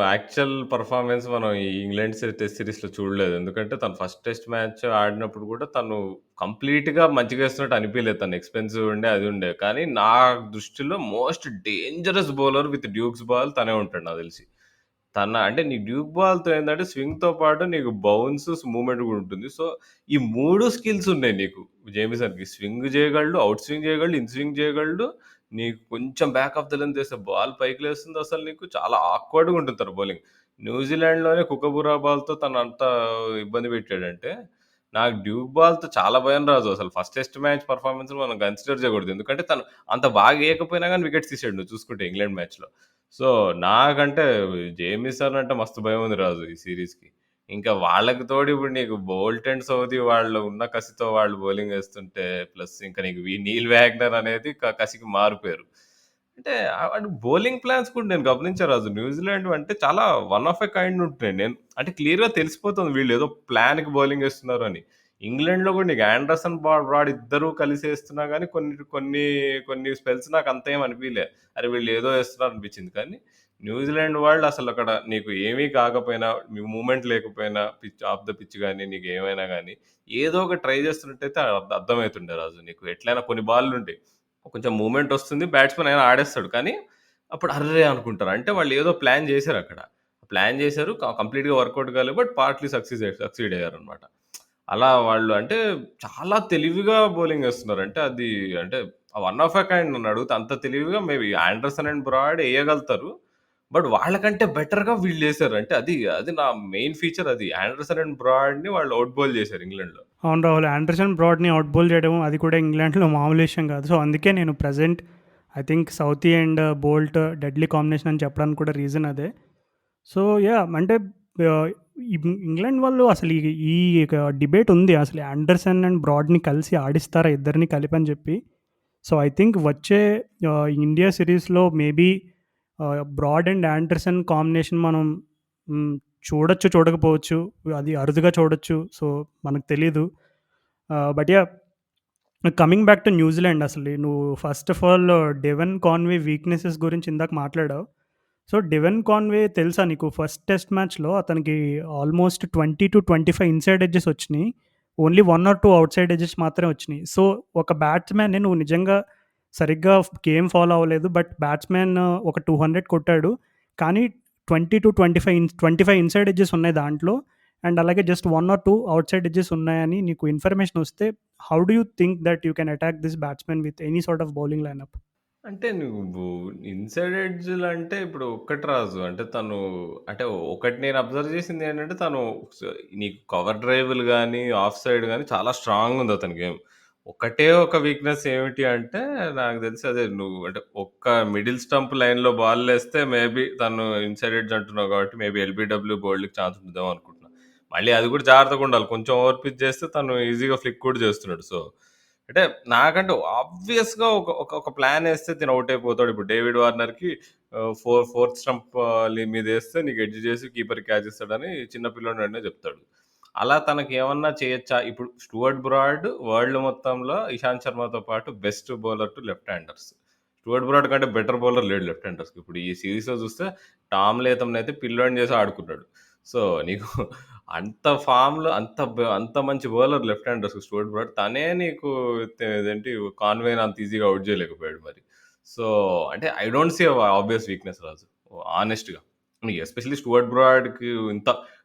యాక్చువల్ పెర్ఫార్మన్స్ మనం ఈ ఇంగ్లాండ్ టెస్ట్ సిరీస్‌లో చూడలేదు. ఎందుకంటే తను ఫస్ట్ టెస్ట్ మ్యాచ్ ఆడినప్పుడు కూడా తను కంప్లీట్‌గా మంచిగా వేస్తున్నట్టు అనిపియలేదు. తను ఎక్స్‌పెన్సివ్ ఉండే అది ఉండే. కానీ నా దృష్టిలో most dangerous bowler with Dukes ball తనే ఉంటాడు నాకు తెలిసి. అంటే నీకు డ్యూక్ బాల్‌తో ఏందంటే స్వింగ్‌తో పాటు నీకు బౌన్స్, మూవ్‌మెంట్ కూడా ఉంటుంది. సో, ఈ 3 స్కిల్స్ ఉన్నాయి నీకు జేమిసన్‌కి. స్వింగ్ చేయగలడు, ఔట్ స్వింగ్ చేయగలడు, ఇన్ స్వింగ్ చేయగలడు. నీకు కొంచెం బ్యాక్ ఆఫ్ ద లెంత్ ఏస్తే బాల్ పైకి లేస్తుంది. అసలు నీకు చాలా ఆక్వర్డ్‌గా ఉంటుంది తన బౌలింగ్. న్యూజిలాండ్‌లోనే కుకబురా బాల్‌తో తను అంత ఇబ్బంది పెట్టాడంటే, నాకు డ్యూక్ బాల్‌తో చాలా భయం రాజు. అసలు ఫస్ట్ టెస్ట్ మ్యాచ్ పెర్ఫార్మన్స్‌ని మనం కన్సిడర్ చేయకూడదు. ఎందుకంటే తను అంత బాగా ఏయకపోయినా గాని వికెట్స్ తీసాడు నువ్వు చూసుకుంటే ఇంగ్లాండ్ మ్యాచ్‌లో. సో, నాకంటే జేమిసన్ అంటే మస్తు భయముంది రాజు ఈ సీరీస్‌కి. ఇంకా వాళ్ళకి తోడు ఇప్పుడు నీకు బోల్ట్ అండ్ సౌదీ వాళ్ళు ఉన్న కసితో వాళ్ళు బౌలింగ్ ఏస్తుంటే, ప్లస్ ఇంకా నీకు నీల్ వాగ్నర్ అనేది కసికి మారిపోయారు. అంటే వాడు బౌలింగ్ ప్లాన్స్ కూడా నేను గమనించా రాజు. న్యూజిలాండ్ అంటే చాలా వన్ ఆఫ్ ఎ కైండ్ ఉంటున్నాయి. అంటే క్లియర్‌గా తెలిసిపోతుంది వీళ్ళేదో ప్లాన్‌కి బౌలింగ్ ఏస్తున్నారు అని. ఇంగ్లాండ్‌లో కూడా నీకు ఆండర్సన్, బ్రాడ్ ఇద్దరూ కలిసి ఏస్తున్నా గానీ కొన్ని కొన్ని స్పెల్స్ నాకు అంత ఏమి అనిపియలే. అరే! వీళ్ళు ఏదో ఏస్తున్నారు అనిపించింది. కానీ న్యూజిలాండ్ వాళ్ళు అసలక్కడ నీకు ఏమీ కాకపోయినా, మీ మూవ్‌మెంట్ లేకపోయినా, పిచ్ ఆఫ్ ద పిచ్ గాని, నీకు ఏమైనా గాని, ఏదో ఒకటి ట్రై చేస్తున్నట్టయితే అర్థమైతుండే రాజు నీకు. ఎట్లైనా కొన్ని బాల్లుంటాయి. కొంచెం మూవ్‌మెంట్ వస్తుంది. బ్యాట్స్‌మన్ అయినా ఆడేస్తాడు. కానీ అప్పుడు అర్రే! అనుకుంటారు. అంటే వాళ్ళు ఏదో ప్లాన్ చేశారక్కడ. ప్లాన్ చేశారు. కంప్లీట్‌గా వర్కౌట్ కాలేదు. బట్ పార్ట్‌లీ సక్సీడ్ అయ్యారన్నమాట. అలా వాళ్ళు అంటే చాలా తెలివిగా బౌలింగ్ ఏస్తున్నారు. అంటే అది అంటే వన్ ఆఫ్ ఎ కైండ్ నన్నడిగితే అంత తెలివిగా మేబీ ఆండర్సన్ అండ్ బ్రాడ్ ఎయగలుగుతారు. బట్ వాళ్ళకంటే బెటర్‌గా వీళ్ళేసారు. అంటే అది నా మెయిన్ ఫీచర్ అది. ఆండర్సన్ అండ్ బ్రాడ్‌ని వాళ్ళు ఔట్ బౌల్ చేశారు ఇంగ్లాండ్‌లో. అవును రాహుల్. ఆండర్సన్, బ్రాడ్‌ని ఔట్ బౌల్ చేయడం అది కూడా ఇంగ్లాండ్‌లో మామూలు విషయం కాదు. సో, అందుకే నేను present I think Southee and Boult deadly combination అని చెప్పడానికి కూడా రీజన్ అదే. So, yeah! అంటే ఆహ్, ఇంగ్లాండ్ వాళ్ళు అసలు ఈ డిబేట్ ఉంది. అసలు ఆండర్సన్ అండ్ బ్రాడ్‌ని కలిసి ఆడిస్తారా ఇద్దరిని కలిపి అని చెప్పి. సో, ఐ థింక్ వచ్చే ఇండియా సిరీస్‌లో maybe Broad and Anderson combination మనం హ్మ్, చూడొచ్చు, చూడకపోవచ్చు. అది అరుదుగా చూడొచ్చు. సో, మనకు తెలీదు. But yeah! Coming back to New Zealand అసలు నువ్వు first of all Devon Conway weaknesses గురించి ఇందాక మాట్లాడావు. సో, డెవెన్ కాన్వే తెలుసా నీకు ఫస్ట్ టెస్ట్ మ్యాచ్‌లో అతనికి ఆల్మోస్ట్ 20-25 ఇన్‌సైడ్ ఎడ్జెస్ వచ్చినియి. Only 1 or 2 outside edges మాత్రమే వచ్చినియి. సో, ఒక బ్యాట్స్‌మ్యాన్‌ని నువ్వు నిజంగా సరిగ్గా గేమ్ ఫాలో అవ్వలేదు. బట్ బ్యాట్స్‌మ్యాన్ ఒక 200 కొట్టాడు. కానీ 20-25 ఇన్‌సైడ్ ఎడ్జెస్ ఉన్నాయి దాంట్లో. అండ్ అలాగే just 1 or 2 outside edges ఉన్నాయని నీకు ఇన్ఫర్మేషన్ వస్తే how do you think that you can attack this batsman with any sort of bowling lineup? అంటే నువ్వు ఇన్‌సైడ్ ఎడ్జ్‌లంటే ఇప్పుడు ఒక్కటి రాజు. అంటే తను అంటే ఒకటి నేను అబ్జర్వ్ చేసిందేంటంటే తను స్ నీకు కవర్ డ్రైవ్‌లు గాని, ఆఫ్ సైడ్ గాని చాలా స్ట్రాంగుంది అతని గేమ్. ఒకటే ఒక వీక్‌నెస్ ఏమిటి అంటే నాకు తెలిసి అదే నువ్వు అంటే ఒక్క మిడిల్ స్టంప్ లైన్‌లో బాల్లేస్తే మేబీ తను ఇన్‌సైడ్ ఎడ్జ్ అంటున్నావు కాబట్టి మేబీ ఎల్‌బీడబ్ల్యూ బోల్డ్‌కి ఛాన్స్ ఉంటదేమో అనుకుంటున్నా. మళ్ళీ అది కూడా జాగ్రత్తగుండాలి. కొంచెం ఓవర్ పిచ్ చేస్తే తను ఈజీగా ఫ్లిక్ కూడా చేస్తున్నాడు. సో అంటే నాకంటే ఆబ్వియస్‌గా ఒక ఒక ఒక ప్లానేస్తే తిను ఔట్ అయిపోతాడు. ఇప్పుడు డేవిడ్ వార్నర్‌కి ఫోర్త్ స్టంప్ మీదేస్తే నీకు ఎడ్జ్ చేసి కీపర్ క్యాచ్ ఇస్తాడని చిన్న పిల్లోడు వెంటనే చెప్తాడు. అలా తనకేమన్నా చేయొచ్చా? ఇప్పుడు 'స్టూవర్ట్ బ్రాడ్' వరల్డ్ మొత్తంలో ఇషాంత్ శర్మతో పాటు best bowler to left handers. 'Stuart Broad' కంటే బెటర్ బౌలర్ లేడు లెఫ్ట్ హ్యాండర్స్‌కి. ఇప్పుడు ఈ సీరీస్‌లో చూస్తే టామ్ లేథమ్‌నయితే పిల్లోడిని చేసి ఆడుకున్నాడు. సో, నీకు అంత ఫామ్‌లో అంత మంచి బౌలర్ లెఫ్ట్ హ్యాండర్స్‌కి 'స్టూవర్ట్ బ్రాడ్.' తనే నీకు ఇదేంటి 'కాన్వేని' అంత ఈజీగా ఔట్ చేయలేకపోయాడు మరి. సో, అంటే I don't see obvious weakness Raju. హానెస్ట్‌గా. ఎస్పెషల్లీ 'స్టూవర్ట్ బ్రాడ్‌కి'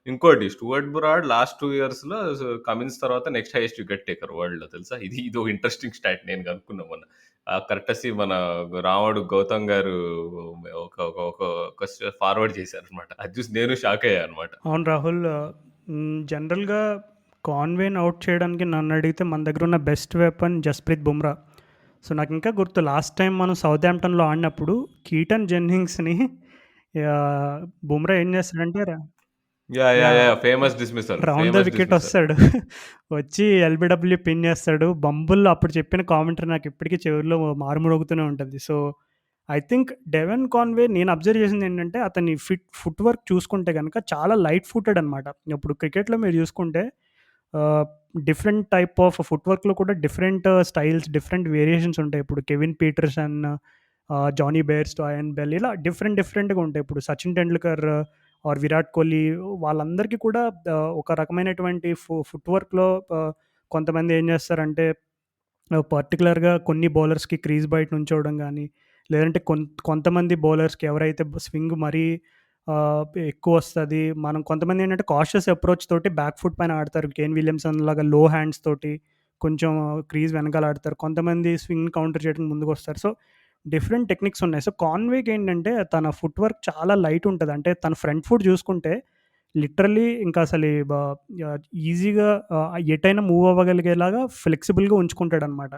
ఇంకోటి 'స్టూవర్ట్ బ్రాడ్' లాస్ట్ 2 ఇయర్స్‌లో కమిన్స్ తర్వాత నెక్స్ట్ హైయెస్ట్ వికెట్ టేకర్ వరల్డ్‌లో తెలుసా? ఇదో ఇంట్రెస్టింగ్ స్టాట్ నేను కనుక్కున్నా మొన్న. కర్టసీ మన రాముడు గౌతమ్ గారు ఒక ఒక ఒక ఒక ఫార్వర్డ్ చేశారనమాట. అది చూసి నేను షాక్ అయ్యా అనమాట. అవును రాహుల్. జనరల్‌గా కాన్వేని ఔట్ చేయడానికి నన్నడిగితే మన దగ్గరున్న best weapon Jasprit Bumrah. So, నాకింకా గుర్తు లాస్ట్ టైం మనం సౌతాంప్టన్‌లో ఆడినప్పుడు కీటన్ జెన్నింగ్స్‌ని బుమ్రా ఏం చేస్తాడంటే yeah! Famous dismissal. Round the famous wicket dismissal. వస్తాడు. వచ్చి ఎల్బీడబ్ల్యూ పిన్ చేస్తాడు. బంబుల్లో అప్పుడు చెప్పిన కామెంటరీ నాకు ఇప్పటికీ చెవుల్లో మారుమ్రోగుతూనే ఉంటది. So, I think Devon Conway నేను అబ్జర్వ్ చేసిందేంటంటే అతని ఫుట్ వర్క్ చూసుకుంటే గనక చాలా లైట్ ఫుటెడ్ అనమాట. ఇప్పుడు క్రికెట్‌లో మీరు చూసుకుంటే ఆహ్, డిఫరెంట్ టైప్ ఆఫ్ ఫుట్ వర్క్‌లో కూడా డిఫరెంట్ స్టైల్స్, డిఫరెంట్ వేరియేషన్స్ ఉంటాయి. ఇప్పుడు Kevin Pietersen, Jonny Bairstow, Ian Bell ఇలా డిఫరెంట్‌గా ఉంటాయి. ఇప్పుడు సచిన్ టెండూల్కర్ ఆర్ విరాట్ కోహ్లీ వాళ్ళందరికీ కూడా ఒక రకమైనటువంటి ఫుట్ వర్క్‌లో కొంతమంది ఏం చేస్తారంటే పర్టిక్యులర్‌గా కొన్ని బౌలర్స్‌కి క్రీజ్ బయట నుంచోవడం గానీ, లేదంటే కొంతమంది బౌలర్స్‌కి ఎవరైతే స్వింగ్ మరీ ఆహ్, ఎక్కువొస్తది. మనం కొంతమందేంటంటే కాషియస్ అప్రోచ్ తోటి బ్యాక్ ఫుట్ పైన ఆడతారు. కేన్ విలియమ్సన్ లాగా లో హ్యాండ్స్ తోటి కొంచెం క్రీజ్ వెనకాల ఆడతారు. కొంతమంది స్వింగ్‌ని కౌంటర్ చేయడానికి ముందుకొస్తారు. సో, డిఫరెంట్ టెక్నిక్స్ ఉన్నాయి. సో, కాన్వేకేంటంటే తన ఫుట్ వర్క్ చాలా లైట్ ఉంటది. అంటే తన ఫ్రంట్ ఫుట్ చూసుకుంటే లిటరల్లీ ఇంకా అసలు ఈజీగా ఎటైనా మూవ్ అవ్వగలిగేలాగా ఫ్లెక్సిబుల్‌గా ఉంచుకుంటాడనమాట.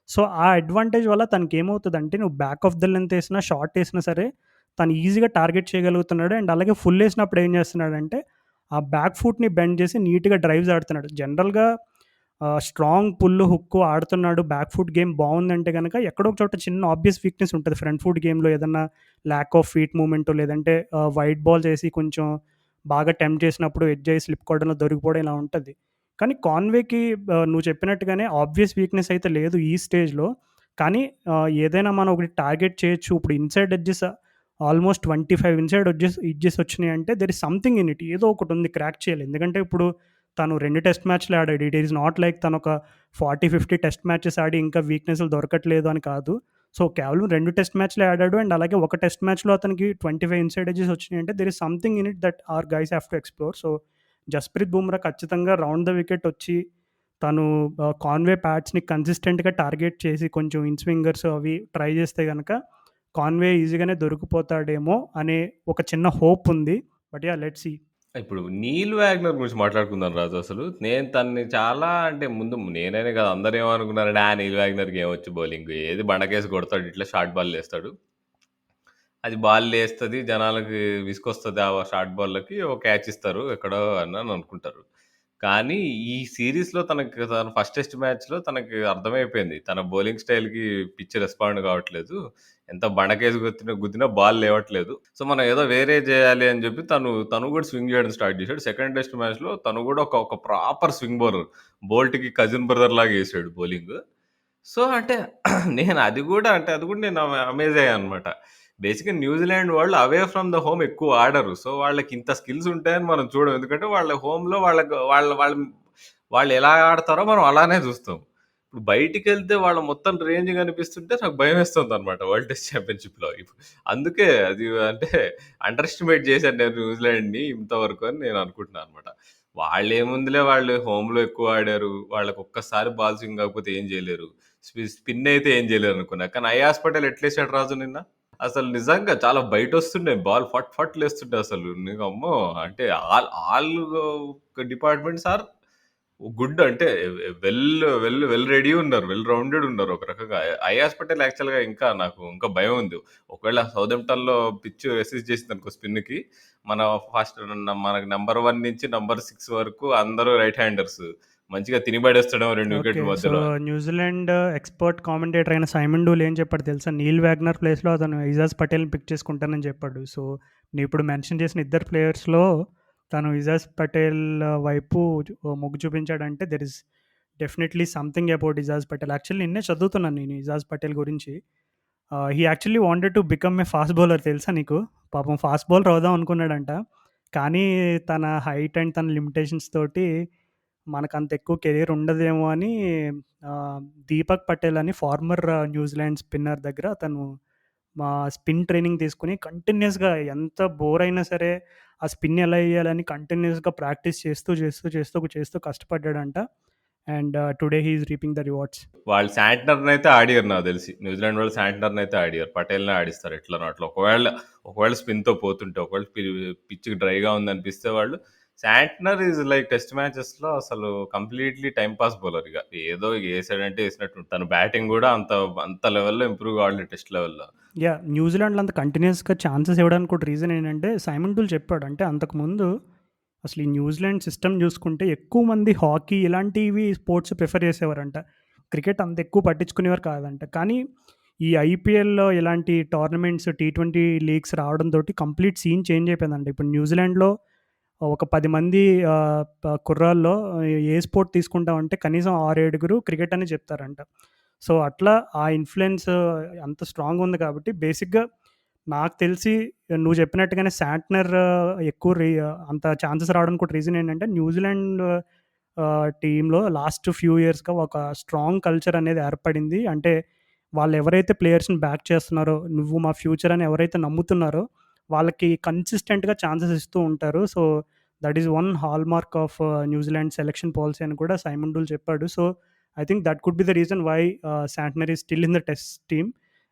సో, ఆ అడ్వాంటేజ్ వల్ల తనకేమవుతదంటే నువ్వు బ్యాక్ ఆఫ్ ద లెంత్ ఏసినా, షార్ట్ ఏసినా సరే తను ఈజీగా టార్గెట్ చేయగలుగుతున్నాడు. అండ్ అలాగే ఫుల్ ఏసినప్పుడు ఏం చేస్తున్నాడంటే, ఆ బ్యాక్ ఫుట్‌ని బెండ్ చేసి నీట్‌గా డ్రైవ్స్ ఆడుతున్నాడు. జనరల్‌గా స్ట్రాంగ్ పుల్, హుక్కు ఆడుతున్నాడు. బ్యాక్ ఫుట్ గేమ్ బావుందంటే గనక ఎక్కడో ఒక చోట చిన్న ఆబ్వియస్ వీక్‌నెస్ ఉంటది. ఫ్రంట్ ఫుట్ గేమ్‌లో ఏదన్నా ల్యాక్ ఆఫ్ ఫీట్ మూవ్‌మెంటో లేదంటే వైడ్ బాల్స్ ఏసి కొంచెం బాగా టెంప్ట్ చేసినప్పుడు ఎడ్జ్ అయ్యి స్లిప్ కొట్టడంలో దొరికిపోవడం ఇలా ఉంటది. కానీ కాన్వేకి నువ్వు చెప్పినట్టుగానే ఆబ్వియస్ వీక్‌నెస్ అయితే లేదు ఈ స్టేజ్‌లో. కానీ ఏదైనా మనం ఒకటి టార్గెట్ చేయొచ్చు. ఇప్పుడు inside edges almost 25 inside edges వచ్చినాయంటే there is something in it. ఏదో ఒకటుంది క్రాక్ చేయాలి. ఎందుకంటే ఇప్పుడు తను 2 టెస్ట్ మ్యాచ్‌లే ఆడాడు. ఇట్ ఈస్ నాట్ లైక్ తనొక 40, 50 టెస్ట్ మ్యాచెస్ ఆడి ఇంకా వీక్‌నెస్‌లు దొరకట్లేదు అని కాదు. సో, కేవలం 2 టెస్ట్ మ్యాచ్‌లే ఆడాడు. అండ్ అలాగే ఒక టెస్ట్ మ్యాచ్‌లో అతనికి 25 ఇన్‌సైడ్ ఎడ్జెస్ వచ్చినాయంటే there is something in it that our guys have to explore. So, Jasprit Bumrah ఖచ్చితంగా రౌండ్ ద వికెట్ వచ్చి తను కాన్వే ప్యాడ్స్‌ని కన్సిస్టెంట్‌గా టార్గెట్ చేసి కొంచెం ఇన్ స్వింగర్స్ అవి ట్రై చేస్తే గనక కాన్వే ఈజీగానే దొరికిపోతాడేమో అనే ఒక చిన్న హోప్ ఉంది. But yeah! Let's see. ఇప్పుడు 'నీల్ వాగ్నర్' గురించి మాట్లాడుకుందాం రాజు అసలు. నేను తనని చాలా అంటే ముందు నేననే కాదు అందరేమనుకున్నారంటే, 'నీల్ వాగ్నర్‌కి ఏమొచ్చు బౌలింగ్ ఏది బండకేసి కొడతాడు ఇట్లా షార్ట్ బాల్లేస్తాడు. అది బాల్లేస్తది జనాలకి విసుగొస్తది ఆ షార్ట్ బాల్‌లకి ఓ క్యాచ్ ఇస్తారు ఎక్కడో అని అనుకుంటారు. కానీ ఈ సీరీస్‌లో తన ఫస్ట్ టెస్ట్ మ్యాచ్‌లో తనకి అర్థమైపోయింది. తన బౌలింగ్ స్టైల్‌కి పిచ్ రెస్పాండ్ కావట్లేదు. ఎంత బండకేసి గుద్దినా బాల్ లేవట్లేదు. సో, మనం ఏదో వేరే జేయాలి అని జెప్పి తను గూడా స్వింగ్ జేయడం స్టార్ట్ జేశాడు. సెకండ్ టెస్ట్ మ్యాచ్‌లో తను గూడా ఒక ప్రాపర్ స్వింగ్ బౌలర్. బోల్ట్‌కి కజిన్ బ్రదర్ లాగా యేసాడు బౌలింగ్. సో, అంటే అది గూడా నేను అమేజ్ అయ్యానన్నమాట. బేసిక్‌గా న్యూజిలాండ్ వాళ్ళు అవే ఫ్రమ్ ద హోమ్ ఎక్కువ ఆడరు. సో, వాళ్ళకింత స్కిల్స్ ఉంటాయని మనం చూడం. ఎందుకంటే వాళ్ళ హోమ్‌లో వాళ్ళకి వాళ్ళు ఎలా ఆడతారో మనం అలానే చూస్తాం. ఇప్పుడు బయటికెళ్తే వాళ్ళ మొత్తం రేంజ్ కనిపిస్తుంటే నాకు భయమేస్తుందన్నమాట వరల్డ్ టెస్ట్ ఛాంపియన్‌షిప్‌లో. అందుకే అది అంటే అండర్ ఎస్టిమేట్ చేశాను నేను న్యూజిలాండ్‌ని ఇంతవరకు అని నేను అనుకుంటున్నాను అన్నమాట. వాళ్ళేముందిలే వాళ్ళు హోమ్‌లో ఎక్కువ ఆడారు. వాళ్ళకి ఒక్కసారి బాల్ స్వింగ్ కాకపోతే ఏం చేయలేరు. స్పిన్ అయితే ఏం చేయలేరు అనుకున్నా. కానీ అయాస్ పటేల్ ఎట్లేసాడు రాజు నిన్న? అసలు నిజంగా చాలా బయటొస్తుండే బాల్ ఫట్ ఫట్ లేస్తుండే అసలు. నీకు అమ్మో! అంటే ఆల్ డిపార్ట్‌మెంట్స్ ఆర్ గుడ్ అంటే వెల్ వెల్ రెడీ ఉన్నారు. వెల్ రౌండెడ్ ఉన్నారు ఒక రకంగా. అయాస్ పటేల్ యాక్చువల్‌గా నాకు ఇంకా భయం ఉంది. ఒకవేళ సౌథంప్టన్‌లో పిచ్ రెసిస్ట్ చేసిందనుకో స్పిన్‌కి మన మనకి నంబర్ 1 నుంచి నంబర్ 6 వరకు అందరూ రైట్ హ్యాండర్స్. మంచిగా తిని పడేస్తాడేమో 2 ఓకే. వికెట్ల సో, మధ్యలో. న్యూజిలాండ్ ఎక్స్‌పర్ట్ కామెంటేటర్ అయిన సైమన్ డూల్ ఏం చెప్పాడో తెలుసా? నీల్ వాగ్నర్ ప్లేస్‌లో అతను ఇజాజ్ పటేల్‌ని పిక్ చేసుకుంటానని చెప్పాడు. సో, నువ్విప్పుడు మెన్షన్ చేసిన ఇద్దరు ప్లేయర్స్‌లో తను ఇజాజ్ పటేల్ వైపు మొగ్గు చూపించాడంటే there is definitely something about Ajaz Patel. Actually నిన్నే చదువుతున్నాను నేను ఇజాజ్ పటేల్ గురించి. He actually wanted to become a fast bowler తెలుసా నీకు? పాపం ఫాస్ట్ బౌలర్ అవుదాం అనుకున్నాడంట. కానీ తన హైట్ అండ్ తన లిమిటేషన్స్ తోటి మనకంత ఎక్కువ కెరీర్ ఉండదేమో అని దీపక్ పటేల్ అని ఫార్మర్ న్యూజిలాండ్ స్పిన్నర్ దగ్గర తను స్పిన్ ట్రైనింగ్ తీసుకొని కంటిన్యూస్‌గా ఎంత బోర్ అయినా సరే ఆ స్పిన్ ఎలా ఎయ్యాలని కంటిన్యూస్‌గా ప్రాక్టీస్ చేస్తూ కష్టపడ్డాడంట. And today he is reaping the rewards. వాళ్ళు శాంట్నర్‌నైతే ఆడియరు నాకు తెలిసి. న్యూజిలాండ్ వాళ్ళు శాంట్నర్‌నైతే ఆడియరు. పటేల్‌నే ఆడిస్తారు ఎట్లనో అట్లా. ఒకవేళ స్పిన్‌తో పోతుంటే, ఒకవేళ పిచ్ డ్రైగా ఉందనిపిస్తే వాళ్ళు శాంట్నర్ ఈజ్ లైక్ టెస్ట్ మ్యాచెస్‌లో అసలు కంప్లీట్‌లీ టైమ్ పాస్ బౌలర్ ఇగ. ఏదో ఏసాడంటే ఏసినట్టు. తన బ్యాటింగ్ గూడా అంత లెవెల్‌లో ఇంప్రూవ్ కావట్లేదు టెస్ట్ లెవెల్‌లో. యాహ్! న్యూజిలాండ్‌లో అంత కంటిన్యూయస్‌గా ఛాన్సెస్ ఇవ్వడానికి కూడా రీజన్ ఏంటంటే సైమన్ డూల్ చెప్పాడు. అంటే అంతకుముందు అసలు ఈ న్యూజిలాండ్ సిస్టమ్ చూసుకుంటే ఎక్కువ మంది హాకీ ఇలాంటివి స్పోర్ట్స్ ప్రిఫర్ చేసేవారంట. క్రికెట్ అంత ఎక్కువ పట్టించుకునేవారు కాదంట. కానీ ఈ ఐపీఎల్‌లో ఇలాంటి టోర్నమెంట్స్, టీ20 లీగ్స్ రావడంతోటి కంప్లీట్ సీన్ చేంజ్ అయిపోయిందంట. ఇప్పుడు న్యూజిలాండ్‌లో ఒక 10 మంది కుర్రాల్లో ఏ స్పోర్ట్ తీసుకుంటామంటే కనీసం 6, 7 క్రికెట్ అని చెప్తారంట. సో, అట్లా ఆ ఇన్‌ఫ్లూయెన్స్ అంత స్ట్రాంగ్ ఉంది కాబట్టి బేసిక్‌గా నాకు తెలిసి నువ్వు చెప్పినట్టుగానే శాంట్నర్ ఎక్కువ అంత ఛాన్సెస్ రావడానికి కూడా రీజన్ ఏంటంటే న్యూజిలాండ్ టీమ్‌లో లాస్ట్ ఫ్యూ ఇయర్స్‌గా ఒక స్ట్రాంగ్ కల్చర్ అనేది ఏర్పడింది. అంటే వాళ్ళు ఎవరైతే ప్లేయర్స్‌ని బ్యాక్ చేస్తున్నారో, నువ్వు మా ఫ్యూచర్ అని ఎవరైతే నమ్ముతున్నారో వాళ్ళకి కన్సిస్టెంట్‌గా ఛాన్సెస్ ఇస్తూ ఉంటారు. So, that is one hallmark of New Zealand selection policy అని కూడా సైమన్ డూల్ చెప్పాడు. So, I think that could be the reason why Santner is still in the test team.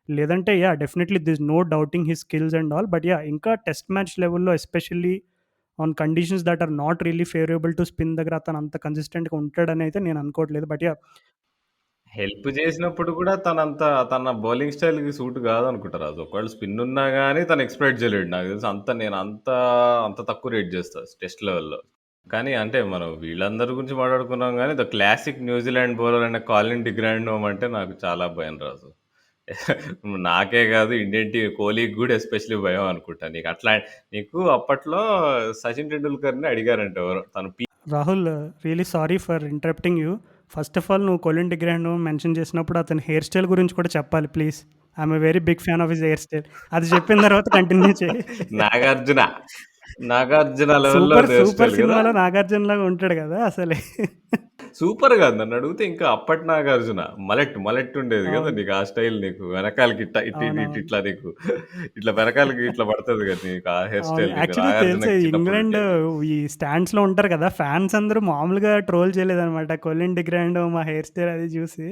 లేదంటే yeah! Definitely this no doubting his skills and all. But yeah! ఇంకా test match లెవెల్‌లో especially on conditions that are not really favourable to spin దగ్గర అతను అంత కన్సిస్టెంట్‌గా ఉంటాడని అయితే నేను అనుకోవట్లేదు. But yeah! హెల్ప్ చేసినప్పుడు కూడా తన బౌలింగ్ స్టైల్‌కి సూట్ కాదనుకుంటా రాజు. ఒకవేళ స్పిన్ ఉన్నా గాని తను ఎక్స్‌పెక్ట్ చేయలేడు. నాకు తెలిసి అంత తక్కువ రేట్ చేస్తా టెస్ట్ లెవెల్‌లో. కానీ అంటే మనం వీళ్ళందరి గురించి మాట్లాడుకున్నాం గానీ, ద క్లాసిక్ న్యూజిలాండ్ బౌలర్ అయిన కాలిన్ డిగ్రాండ్ హోమ్ అంటే నాకు చాలా భయం రాజు. నాకే కాదు ఇండియన్ టీమ్ కోహ్లీకి కూడా ఎస్పెషల్లీ భయం అనుకుంటా. నీకు అప్పట్లో సచిన్ టెండూల్కర్‌ని అడిగారంట ఎవరో. Rahul really sorry for interrupting you. First of all నువ్వు కొలిన్ డిగ్రాండ్ మెన్షన్ చేసినప్పుడు అతని హెయిర్ స్టైల్ గురించి కూడా చెప్పాలి please. I'm a very big fan of his hair style. అది చెప్పిన తర్వాత కంటిన్యూ చేయి. నాగార్జున. నాగార్జున లెవెల్‌లో సూపర్ హెయిర్ సూపర్ స్టైల్ గదా! సినిమాలో నాగార్జునలాగా ఉంటాడు కదా అసలే. సూపర్ గాదు నన్నడిగితే ఇంకా అప్పటి నాగార్జున. మలెట్ ఉండేది గదా! అవును. నీకు ఆ స్టైల్ నీకు వెనకాలకి ఇట్ట ఇటు ఇటు ఇటు అవునవును. ఇట్లా నీకు ఇట్లా వెనకాలకి ఇట్లా పడతది గదా! నీకు ఆ హెయిర్ అవును. స్టైల్ నీకు యాక్చువల్లీ తెలుసా నాగార్జునకి చిన్నప్పుడు ఇంగ్లాండ్ ఉండేది. ఈ స్టాండ్స్‌లో ఉంటారు కదా! ఫ్యాన్స్ అందరూ మామూలుగా ట్రోల్ చేయలేదనమాట. కొలిన్ డిగ్రాండ్ మా హెయిర్ స్టైల్ అది చూసి.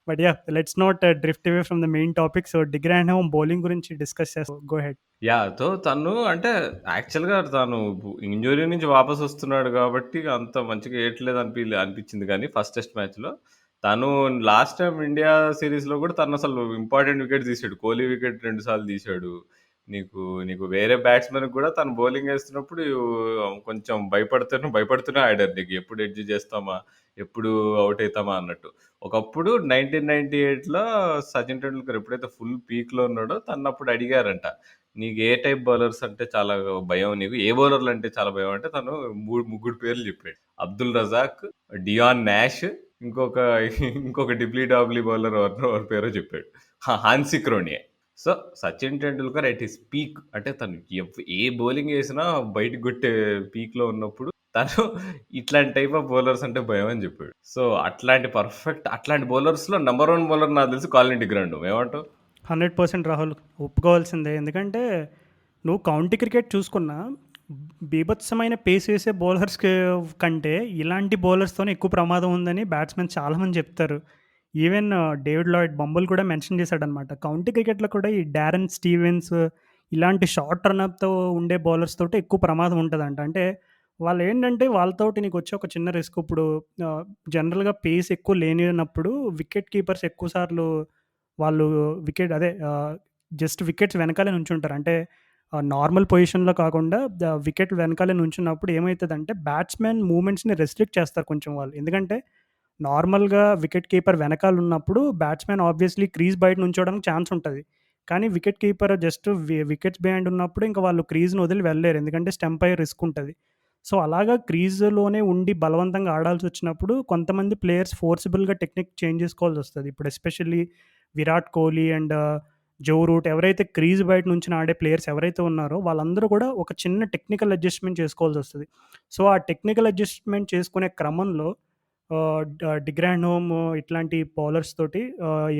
But yeah! Let's not drift away from the main topic. So, డిగ్రాండ్ home bowling గురించి డిస్కస్ చేస్తాం. Go head. యాహ్! తను అంటే యాక్చువల్‌గా తను ఇంజ్యూరీ నుంచి వాపసొస్తున్నాడు గాబట్టి అంత మంచిగా ఏయట్లేదు అనిపిచ్చింది గానీ ఫస్ట్ టెస్ట్ మ్యాచ్‌లో. తను లాస్ట్ టైమ్ ఇండియా సీరీస్‌లో గూడా తనసలు ఇంపార్టెంట్ వికెట్స్ తీసాడు. కోహ్లీ వికెట్ 2 సార్లు తీసాడు. నీకు వేరే బ్యాట్స్‌మెన్‌కి గూడా తను బౌలింగ్ ఏస్తున్నప్పుడు కొంచెం భయపడుతూనే ఆడారు. నీకు ఎప్పుడు ఎడ్జ్ చేస్తామా? ఎప్పుడు ఔట్ అయితామా అన్నట్టు. ఒకప్పుడు 1998లో సచిన్ టెండూల్కర్ ఎప్పుడైతే ఫుల్ పీక్‌లో ఉన్నాడో తనప్పుడు అడిగారంట. నీకు ఏ టైప్ బౌలర్స్ అంటే చాలా భయం నీకు? ఏ బౌలర్లు అంటే చాలా భయం అంటే తను ముగ్గురు పేర్లు చెప్పాడు. అబ్దుల్ రజాక్, డియాన్ నాష్ ఇంకొక ఇంకొక డిబ్లీ డాబ్లీ బౌలర్ ఎవరి పేరో చెప్పాడు. Hansie Cronje. So, Sachin Tendulkar at his peak అంటే తను ఏ బౌలింగ్ ఏసినా బయటికి కొట్టే పీక్‌లో ఉన్నప్పుడు తను ఇట్లాంటి టైప్ ఆఫ్ బౌలర్స్ అంటే భయం అని చెప్పాడు. సో, అట్లాంటి బౌలర్స్‌లో నంబర్ 1 బౌలర్ నాకు తెలిసి కాలిన్ డిగ్రాండ్. ఏమంటావు? 100% రాహుల్ ఒప్పుకోవాల్సిందే. ఎందుకంటే నువ్వు కౌంటీ క్రికెట్ చూసుకున్నా బీభత్సమైన పేస్ వేసే బౌలర్స్‌కి కంటే ఇలాంటి బౌలర్స్‌తోనే ఎక్కువ ప్రమాదం ఉందని బ్యాట్స్‌మెన్ చాలామంది చెప్తారు. ఈవెన్ డేవిడ్ లాయిడ్ బంబుల్ కూడా మెన్షన్ చేశాడనమాట. కౌంటీ క్రికెట్‌లో కూడా ఈ డారెన్ స్టీవెన్స్ ఇలాంటి షార్ట్ రన్‌అప్‌తో ఉండే బౌలర్స్ తోటి ఎక్కువ ప్రమాదం ఉంటదంట. అంటే వాళ్ళేంటంటే వాళ్ళతోటి నీకొచ్చే ఒక చిన్న రిస్క్ ఇప్పుడు ఆహ్, జనరల్‌గా పేస్ ఎక్కువ లేనినప్పుడు వికెట్ కీపర్స్ ఎక్కువ సార్లు వాళ్ళు జస్ట్ వికెట్స్ వెనకాలే నుంచుంటారు. అంటే నార్మల్ పొజిషన్‌లో కాకుండా వికెట్ వెనకాలే నుంచున్నప్పుడు ఏమైతదంటే బ్యాట్స్‌మెన్ మూవ్‌మెంట్స్‌ని రెస్ట్రిక్ట్ చేస్తారు కొంచెం వాళ్ళు. ఎందుకంటే నార్మల్‌గా వికెట్ కీపర్ వెనకాలున్నప్పుడు బ్యాట్స్‌మెన్ ఆబ్వియస్‌లీ క్రీజ్ బయట నుంచోవడానికి ఛాన్స్ ఉంటది. కానీ wicket keeper just wickets behind ఉన్నప్పుడు ఇంక వాళ్ళు క్రీజ్‌ని వదిలి వెళ్ళలేరు. ఎందుకంటే స్టంప్ అయ్యే రిస్క్ ఉంటది. సో, అలాగా క్రీజ్‌లోనే ఉండి బలవంతంగా ఆడాల్సొచ్చినప్పుడు కొంతమంది ప్లేయర్స్ ఫోర్సిబుల్‌గా టెక్నిక్ చేంజ్ చేసుకోవాల్సొస్తది. ఇప్పుడు especially Virat Kohli and Joe Root ఎవరైతే క్రీజ్ బయట నుంచిని ఆడే ప్లేయర్స్ ఎవరైతే ఉన్నారో వాళ్ళందరూ కూడా ఒక చిన్న టెక్నికల్ అడ్జస్ట్‌మెంట్ చేసుకోవాల్సొస్తది. సో, ఆ టెక్నికల్ అడ్జస్ట్‌మెంట్ చేసుకునే క్రమంలో డిగ్రాండ్ హోమ్ ఇట్లాంటి బౌలర్స్ తోటి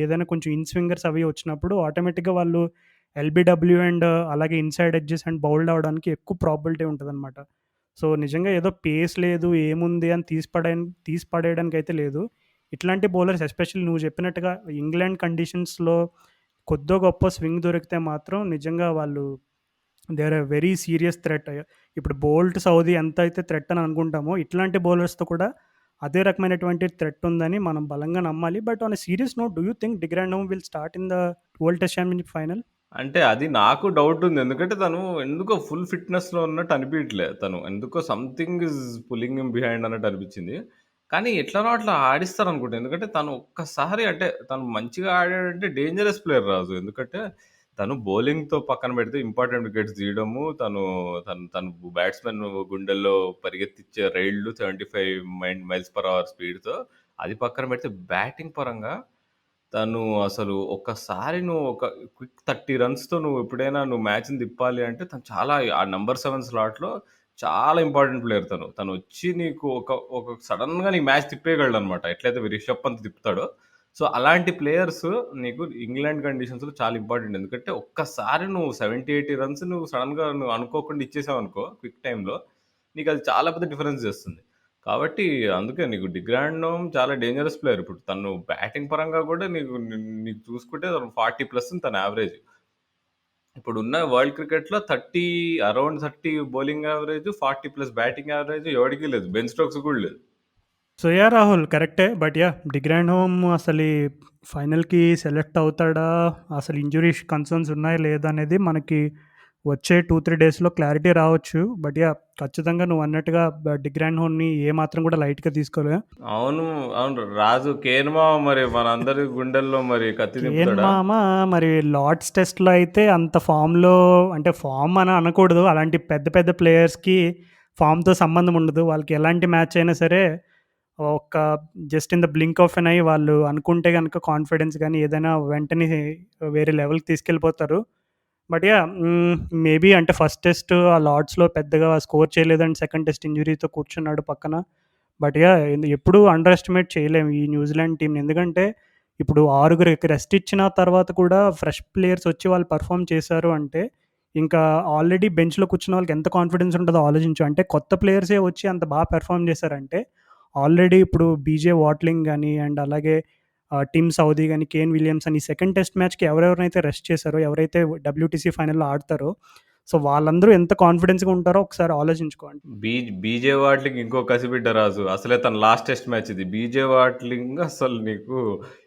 ఏదైనా కొంచెం ఇన్ స్వింగర్స్ అవి వచ్చినప్పుడు ఆటోమేటిక్‌గా వాళ్ళు ఎల్‌బిడబ్ల్యూ అండ్ అలాగే ఇన్‌సైడ్ ఎడ్జెస్ అండ్ బౌల్డ్ అవ్వడానికి ఎక్కువ ప్రాబబిలిటీ ఉంటదనమాట. సో, నిజంగా ఏదో పేస్ లేదు, ఏముంది అని తీసి పడేయడానికైతే లేదు. ఇట్లాంటి బౌలర్స్ ఎస్పెషల్లీ నువ్వు చెప్పినట్టుగా ఇంగ్లాండ్ కండిషన్స్‌లో కొద్దో గొప్పో స్వింగ్ దొరికితే మాత్రం నిజంగా వాళ్ళు they are a very serious threat. ఇప్పుడు బోల్ట్, సౌదీ ఎంతైతే థ్రెట్ అని అనుకుంటామో, ఇట్లాంటి బౌలర్స్‌తో కూడా అదే రకమైనటువంటి థ్రెట్ ఉందని మనం బలంగా నమ్మాలి. But on a serious note do you think డిగ్రాండ్ home will start in the world test championship final? అంటే అది నాకు డౌటుంది. ఎందుకంటే తను ఎందుకో ఫుల్ ఫిట్‌నెస్‌లో ఉన్నట్టు అనిపియట్లే. తను ఎందుకో something is pulling him behind అన్నట్టు అనిపిచ్చింది. కానీ ఎట్లనో అట్లా ఆడిస్తారనుకుంటా. ఎందుకంటే తను ఒక్కసారి అంటే తను మంచిగా ఆడాడంటే డేంజరస్ ప్లేయర్ రాజు. ఎందుకంటే తను బౌలింగ్‌తో పక్కన పెడితే ఇంపార్టెంట్ వికెట్స్ తీయడము, తను తను బ్యాట్స్‌మెన్ గుండెల్లో పరిగెత్తిచ్చే రైడ్‌లు 75 మైల్స్ పర్ అవర్ స్పీడ్‌తో అది పక్కన పెడితే బ్యాటింగ్ పరంగా తను అసలు ఒక్కసారి నువ్వు ఒక క్విక్ 30 రన్స్‌తో నువ్వు ఎప్పుడైనా మ్యాచ్‌ని తిప్పాలి అంటే తను చాలా ఆ నంబర్ 7 స్లాట్‌లో చాలా ఇంపార్టెంట్ ప్లేయర్ తను. తనొచ్చి నీకు ఒక సడెన్‌గా నీకు మ్యాచ్ తిప్పేయగలడనమాట. ఎట్లయితే రిషబ్ పంత్ తిప్పుతాడో. సో, అలాంటి ప్లేయర్స్ నీకు ఇంగ్లాండ్ కండిషన్స్‌లో చాలా ఇంపార్టెంట్. ఎందుకంటే ఒక్కసారి నువ్వు 70, 80 రన్స్ నువ్వు సడెన్‌గా నువ్వు అనుకోకుండా ఇచ్చేసావనుకో క్విక్ టైమ్‌లో నీకది చాలా పెద్ద డిఫరెన్స్ చేస్తుంది. కాబట్టి అందుకే నీకు డిగ్రాండోమ్ చాలా డేంజరస్ ప్లేయర్. ఇప్పుడు తను బ్యాటింగ్ పరంగా కూడా నీకు చూసుకుంటే 40+ ఉంది తన యావరేజ్. ఇప్పుడున్న వరల్డ్ క్రికెట్‌లో 30 బౌలింగ్ యావరేజ్, 40+ బ్యాటింగ్ యావరేజ్ ఎవడికి లేదు. బెన్ స్టోక్స్ కూడా లేదు. So, yeah! రాహుల్ కరెక్టే. But yeah! డిగ్రాండ్ హోమ్ అసలీ ఫైనల్‌కి సెలెక్ట్ అవుతాడా? అసలు ఇంజ్యూరీస్ కన్సర్న్స్ ఉన్నాయా లేదా అనేది మనకి వచ్చే 2, 3 డేస్‌లో క్లారిటీ రావచ్చు. But yeah! ఖచ్చితంగా నువ్వన్నట్టుగా డిగ్రాండ్ హోమ్‌ని ఏమాత్రం కూడా లైట్‌గా తీసుకోలే. అవును. అవును. రాజు కేన్ మామ మరి మనందరి గుండెల్లో మరి కత్తి కేన్ దింపుతాడా? మామ మరి లార్డ్స్ టెస్ట్‌లో అయితే అంత ఫామ్‌లో అంటే ఫామ్ అని అనకూడదు. అలాంటి పెద్ద పెద్ద ప్లేయర్స్‌కి ఫామ్‌తో సంబంధం ఉండదు. వాళ్ళకి ఎలాంటి మ్యాచ్ అయినా సరే ఒక just in the blink of an eye వాళ్ళు అనుకుంటే గనక కాన్ఫిడెన్స్ గాని ఏదైనా వెంటనే వేరే లెవెల్‌కి తీసుకెళ్ళిపోతారు. But yeah! మేబీ అంటే ఫస్ట్ టెస్ట్ ఆ లార్డ్స్‌లో పెద్దగా స్కోర్ చేయలేదు అండ్ సెకండ్ టెస్ట్ ఇంజ్యూరీతో కూర్చున్నాడు పక్కన. But yeah! ఎప్పుడూ అండర్ ఎస్టిమేట్ చేయలేము ఈ న్యూజిలాండ్ టీమ్‌ని. ఎందుకంటే ఇప్పుడు ఆరుగురికి రెస్ట్ ఇచ్చిన తర్వాత కూడా ఫ్రెష్ ప్లేయర్స్ వచ్చి వాళ్ళు పెర్ఫార్మ్ చేశారు అంటే, ఇంకా ఆల్రెడీ బెంచ్‌లో కూర్చున్న వాళ్ళకి ఎంత కాన్ఫిడెన్స్ ఉంటదో ఆలోచించు. అంటే కొత్త ప్లేయర్సే వచ్చి అంత పెర్ఫార్మ్ చేశారంటే, ఆల్రెడీ ఇప్పుడు బీజే వాట్లింగ్ గాని అండ్ అలాగే టిమ్ సౌదీ గాని, కేన్ విలియమ్సన్ ఈ సెకండ్ టెస్ట్ మ్యాచ్‌కి ఎవరెవరినైతే రెస్ట్ చేశారో, ఎవరైతే డబ్ల్యూటీసీ ఫైనల్‌లో ఆడతారో, సో వాళ్ళందరూ ఎంత కాన్ఫిడెన్స్‌గా ఉంటారో ఒకసారి ఆలోచించుకోండి. బీ బీజే వాట్లింగ్ ఇంకో కసిబిడ్డ రాజు. అసలే తన లాస్ట్ టెస్ట్ మ్యాచ్ ఇది. బీజే వాట్లింగ్ అసలు నీకు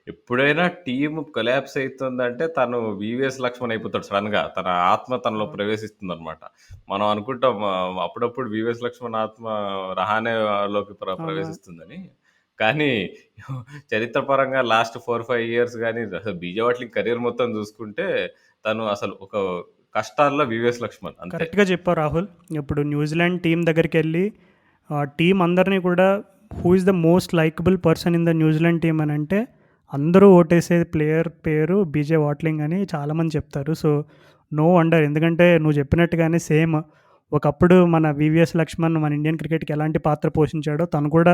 ఎప్పుడైనా టీమ్ కొలాప్స్ అయితుందంటే తను వీవీఎస్ లక్ష్మణ్ అయిపోతాడు సడన్‌గా. తన ఆత్మ తనలో అవును. ప్రవేశిస్తుందనమాట. మనం అనుకుంటాం అప్పుడప్పుడు వీవీఎస్ లక్ష్మణ్ ఆత్మ రహానేలోకి అవును. ప్రవేశిస్తుందని. కానీ చరిత్ర పరంగా లాస్ట్ 4, 5 ఇయర్స్ గాని అసలు బీజే వాట్లింగ్ కెరియర్ మొత్తం చూసుకుంటే తను అసలు ఒక కష్టాల్లో వీవీఎస్ లక్ష్మణ్ అంతే. కరెక్ట్‌గా చెప్పావు రాహుల్. ఇప్పుడు న్యూజిలాండ్ టీమ్ దగ్గరికెళ్ళి టీమ్ అందరిని కూడా who is the most likeable person in the New Zealand team అనంటే, అందరూ ఓటేసే ప్లేయర్ పేరు బీజే వాట్లింగ్ అని చాలామంది చెప్తారు. సో, నో వండర్ ఎందుకంటే నువ్వు చెప్పినట్టుగానే సేమ్ ఒకప్పుడు మన వీవీఎస్ లక్ష్మణ్ మన ఇండియన్ క్రికెట్‌కి ఎలాంటి పాత్ర పోషించాడో, తను కూడా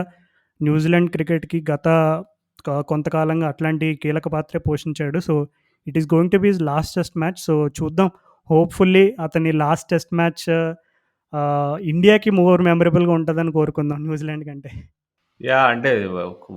న్యూజిలాండ్ క్రికెట్‌కి గత కొంతకాలంగా అట్లాంటి కీలక పాత్రే పోషించాడు. So, it is going to B his last test match. So, చూద్దాం. హోప్‌ఫుల్లీ అతని లాస్ట్ టెస్ట్ మ్యాచ్ ఇండియాకి మోర్ మెమరబుల్‌గా ఉంటదని కోరుకుందాం న్యూజిలాండ్ కంటే. అంటే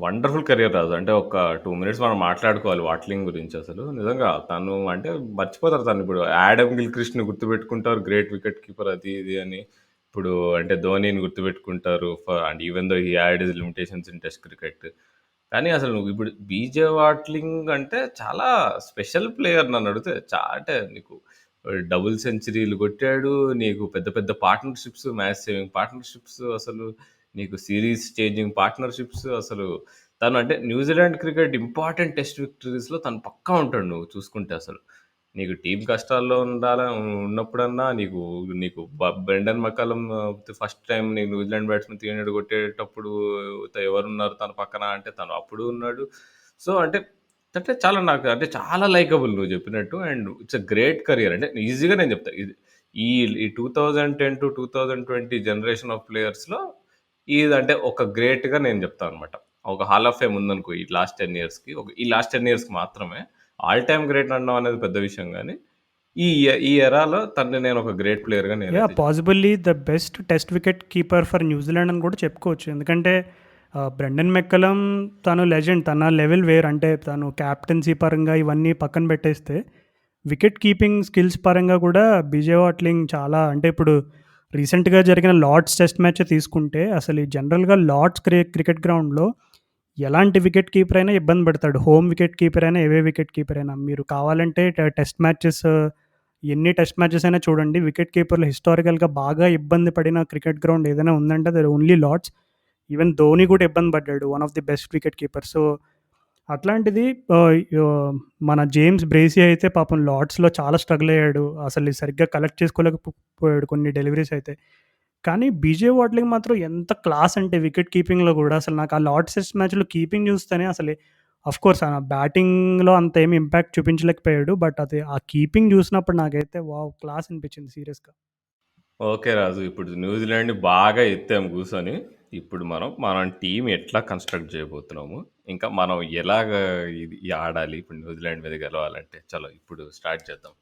వండర్‌ఫుల్ కెరియర్ రాజు. అంటే ఒక 2 మినిట్స్ మనం మాట్లాడుకోవాలి వాట్లింగ్ గురించి అసలు. నిజంగా తను అంటే మర్చిపోతారు తనిప్పుడు. ఆడమ్ గిల్‌క్రిస్ట్‌ని గుర్తుపెట్టుకుంటారు. గ్రేట్ వికెట్ కీపర్ అది ఇది అని. ఇప్పుడు అంటే ధోనిని గుర్తుపెట్టుకుంటారు. And even though he had his limitations in test cricket. కానీ అసలు నువ్వు ఇప్పుడు బీజే వాట్లింగ్ అంటే చాలా స్పెషల్ ప్లేయర్ నన్నడిగితే. అంటే నీకు డబుల్ సెంచరీలు కొట్టాడు. నీకు పెద్ద పెద్ద పార్ట్నర్‌షిప్స్, మ్యాచ్ సేవింగ్ పార్ట్నర్‌షిప్స్ అసలు నీకు సీరీస్ చేంజింగ్ పార్ట్నర్‌షిప్స్ అసలు తను అంటే న్యూజిలాండ్ క్రికెట్ ఇంపార్టెంట్ టెస్ట్ విక్టరీస్‌లో తను పక్కా ఉంటాడు నువ్వు చూసుకుంటే అసలు. నీకు టీమ్ కష్టాల్లో ఉన్నప్పుడన్నా నీకు నీకు బ్రెండన్ మక్కలం ఫస్ట్ టైం నీ న్యూజిలాండ్ బ్యాట్స్మెన్ 300 కొట్టేటప్పుడు ఎవరున్నారు తన పక్కన అంటే తను అప్పుడు ఉన్నాడు. సో అంటే అంటే చాలా నాకు అంటే చాలా లైకబుల్ నువ్వు చెప్పినట్టు. And it's a great career. అంటే ఈజీగా నేను చెప్తా ఇది ఈ ఈ 2010-2020 జనరేషన్ ఆఫ్ ప్లేయర్స్‌లో ఇదంటే ఒక గ్రేట్‌గా నేను చెప్తాను అనమాట. ఒక హాల్ ఆఫ్ ఫేమ్ ఉందనుకో ఈ లాస్ట్ 10 ఇయర్స్‌కి. ఈ లాస్ట్ 10 ఇయర్స్‌కి మాత్రమే. ఆల్ టైమ్ గ్రేట్ అనడం అనేది పెద్ద విషయం గానీ, ఈ ఎరాలో తనని నేను ఒక గ్రేట్ ప్లేయర్‌గా నేనైతే చెప్తాను. Possibly the best test wicket keeper for New Zealand అని కూడా చెప్పుకోవచ్చు. ఎందుకంటే బ్రెండన్ మెక్కలం తను లెజెండ్. తన లెవెల్ వేరు. అంటే తను క్యాప్టెన్సీ పరంగా ఇవన్నీ పక్కన పెట్టేస్తే వికెట్ కీపింగ్ స్కిల్స్ పరంగా కూడా బీజే వాట్లింగ్ చాలా అంటే ఇప్పుడు రీసెంట్‌గా జరిగిన లార్డ్స్ టెస్ట్ మ్యాచ్ తీసుకుంటే అసలు ఈ జనరల్‌గా లార్డ్స్ క్రికెట్ గ్రౌండ్‌లో ఎలాంటి వికెట్ కీపర్ అయినా ఇబ్బంది పెడతాడు. హోమ్ వికెట్ కీపర్ అయినా, అవే వికెట్ కీపర్ అయినా. మీరు కావాలంటే టెస్ట్ మ్యాచెస్ ఎన్ని టెస్ట్ మ్యాచెస్ అయినా చూడండి. వికెట్ కీపర్‌లు హిస్టారికల్‌గా బాగా ఇబ్బంది పడిన క్రికెట్ గ్రౌండ్ ఏదైనా ఉందంటే అది ఓన్లీ లార్డ్స్. ఈవెన్ ధోని కూడా ఇబ్బంది పడ్డాడు. One of the best wicket keeper. So, అట్లాంటిది ఆహ్, యొ మన జేమ్స్ బ్రేసీ అయితే పాపం లార్డ్స్‌లో చాలా స్ట్రగుల్ అయ్యాడు. అసలు సరిగ్గా కలెక్ట్ చేసుకోలేకపోయాడు కొన్ని డెలివరీస్ అయితే. కానీ బీజే వాట్లింగ్ మాత్రం ఎంత క్లాస్ అంటే వికెట్ కీపింగ్‌లో గూడా అసలు నాకు ఆ లార్డ్స్ టెస్ట్ మ్యాచ్‌లో కీపింగ్ చూస్తేనే అసలు ఆఫ్‌కోర్స్ బ్యాటింగ్‌లో అంత ఏమి ఇంపాక్ట్ చూపించలేకపోయాడు. బట్ అది ఆ కీపింగ్ చూసినప్పుడు నాకైతే వావ్! క్లాస్ అనిపించింది సీరియస్‌గా. ఓకే రాజు. ఇప్పుడు న్యూజిలాండ్‌ని బాగా ఎత్తాం కూర్చొని. ఇప్పుడు మనం టీమ్ ఎట్లా కన్‌స్ట్రక్ట్ చేయబోతున్నాము. ఇంకా మనం ఎలాగా ఇది ఆడాలి ఇప్పుడు న్యూజిలాండ్ మీద గెలవాలంటే. చలో ఇప్పుడు స్టార్ట్ చేద్దాం.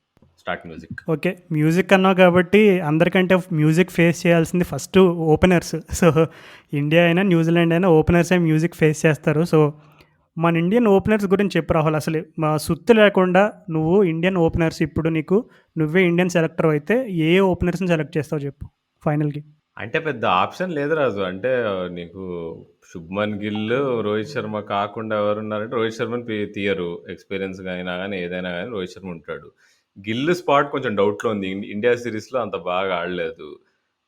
Start music. ఓకే. మ్యూజిక్ అన్నావు కాబట్టి అందరికంటే మ్యూజిక్ ఫేస్ చేయాల్సింది ఫస్టు ఓపెనర్స్. సో, ఇండియా అయినా, న్యూజిలాండ్ అయినా ఓపెనర్సే మ్యూజిక్ ఫేస్ చేస్తారు. సో, మన ఇండియన్ ఓపెనర్స్ గురించి చెప్పు రాహుల్. అసలు సుత్తి లేకుండా నువ్వు ఇండియన్ ఓపెనర్స్ ఇప్పుడు నువ్వే ఇండియన్ సెలెక్టర్ అయితే ఏ ఓపెనర్స్‌ని సెలెక్ట్ చేస్తావో చెప్పు ఫైనల్‌కి? అంటే పెద్ద ఆప్షన్ లేదు రాజు. అంటే నీకు 'శుభ్మన్ గిల్', 'రోహిత్ శర్మ' కాకుండా ఎవరున్నారంటే రోహిత్ శర్మని తీయరు. ఎక్స్‌పీరియన్స్‌గా అయినా గానీ, ఏదైనా గానీ రోహిత్ శర్మ ఉంటాడు. గిల్ స్పాట్ కొంచెం డౌట్‌లో ఉంది. ఇండియా సీరీస్‌లో అంత బాగా ఆడలేదు.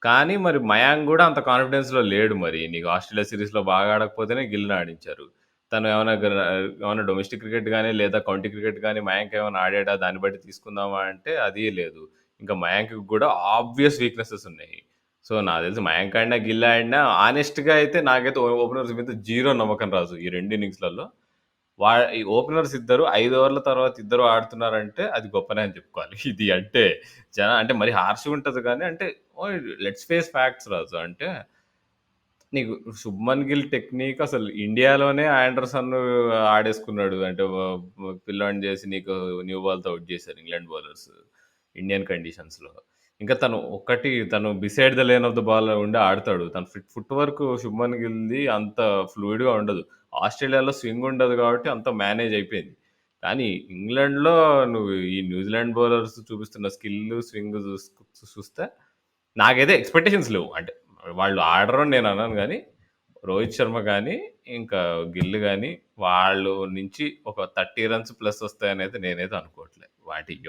కానీ మరి మయాంక్ గూడా అంత కాన్ఫిడెన్స్‌లో లేడు మరి. నీకు ఆస్ట్రేలియా సీరీస్‌లో బాగా ఆడకపోతేనే గిల్‌ని ఆడించారు. తను ఏమన్నా డొమెస్టిక్ క్రికెట్ గానీ, లేదా కౌంటీ క్రికెట్ గానీ మయాంక్ ఏమైనా ఆడాడా? దాన్ని బట్టి తీసుకుందామా అంటే అది లేదు. ఇంకా మయాంక్‌కి గూడా ఆబ్వియస్ వీక్‌నెసెస్ ఉన్నాయి. సో, నాకు తెలిసి మయాంక్ ఆడినా, గిల్ ఆడినా హానెస్ట్‌గా అయితే నాకైతే ఓపెనర్స్ మీద జీరో నమ్మకం రాజు ఈ 2 ఇన్నింగ్స్‌లలో. ఈ ఓపెనర్స్ ఇద్దరు 5 ఓవర్ల తర్వాత ఇద్దరు ఆడుతున్నారంటే అది గొప్పనే అని చెప్పుకోవాలి. ఇది అంటే అంటే మరి హార్ష్‌గా ఉంటది గానీ అంటే లెట్స్ ఫేస్ ఫ్యాక్ట్స్ రాజు. అంటే నీకు 'శుభ్మన్ గిల్' టెక్నిక్ అసలు ఇండియాలోనే ఆండర్సన్ ఆడేసుకున్నాడు. అంటే పిల్లోడిని చేసి నీకు న్యూ బాల్‌తో ఔట్ చేశారు ఇంగ్లాండ్ బౌలర్స్ ఇండియన్ కండిషన్స్‌లో. ఇంకా తను beside the lane of the ball ఉండి ఆడతాడు. తన ఫుట్ వర్క్ 'శుభ్మన్ గిల్‌ది' అంత ఫ్లూయిడ్‌గా ఉండదు. ఆస్ట్రేలియాలో స్వింగ్ ఉండదు కాబట్టి అంత మేనేజ్ అయిపోయింది. కానీ ఇంగ్లాండ్‌లో నువ్వు ఈ న్యూజిలాండ్ బౌలర్స్ చూపిస్తున్న స్కిల్, స్వింగ్ చూస్తే నాకైతే ఎక్స్‌పెక్టేషన్స్ లేవు. అంటే వాళ్ళు ఆడరు అని నేను అనను గానీ, రోహిత్ శర్మ గానీ, ఇంకా గిల్ గానీ, వాళ్ళు నుంచి ఒక 30 రన్స్ ప్లస్ వస్తాయనైతే నేనైతే అనుకోవట్లే.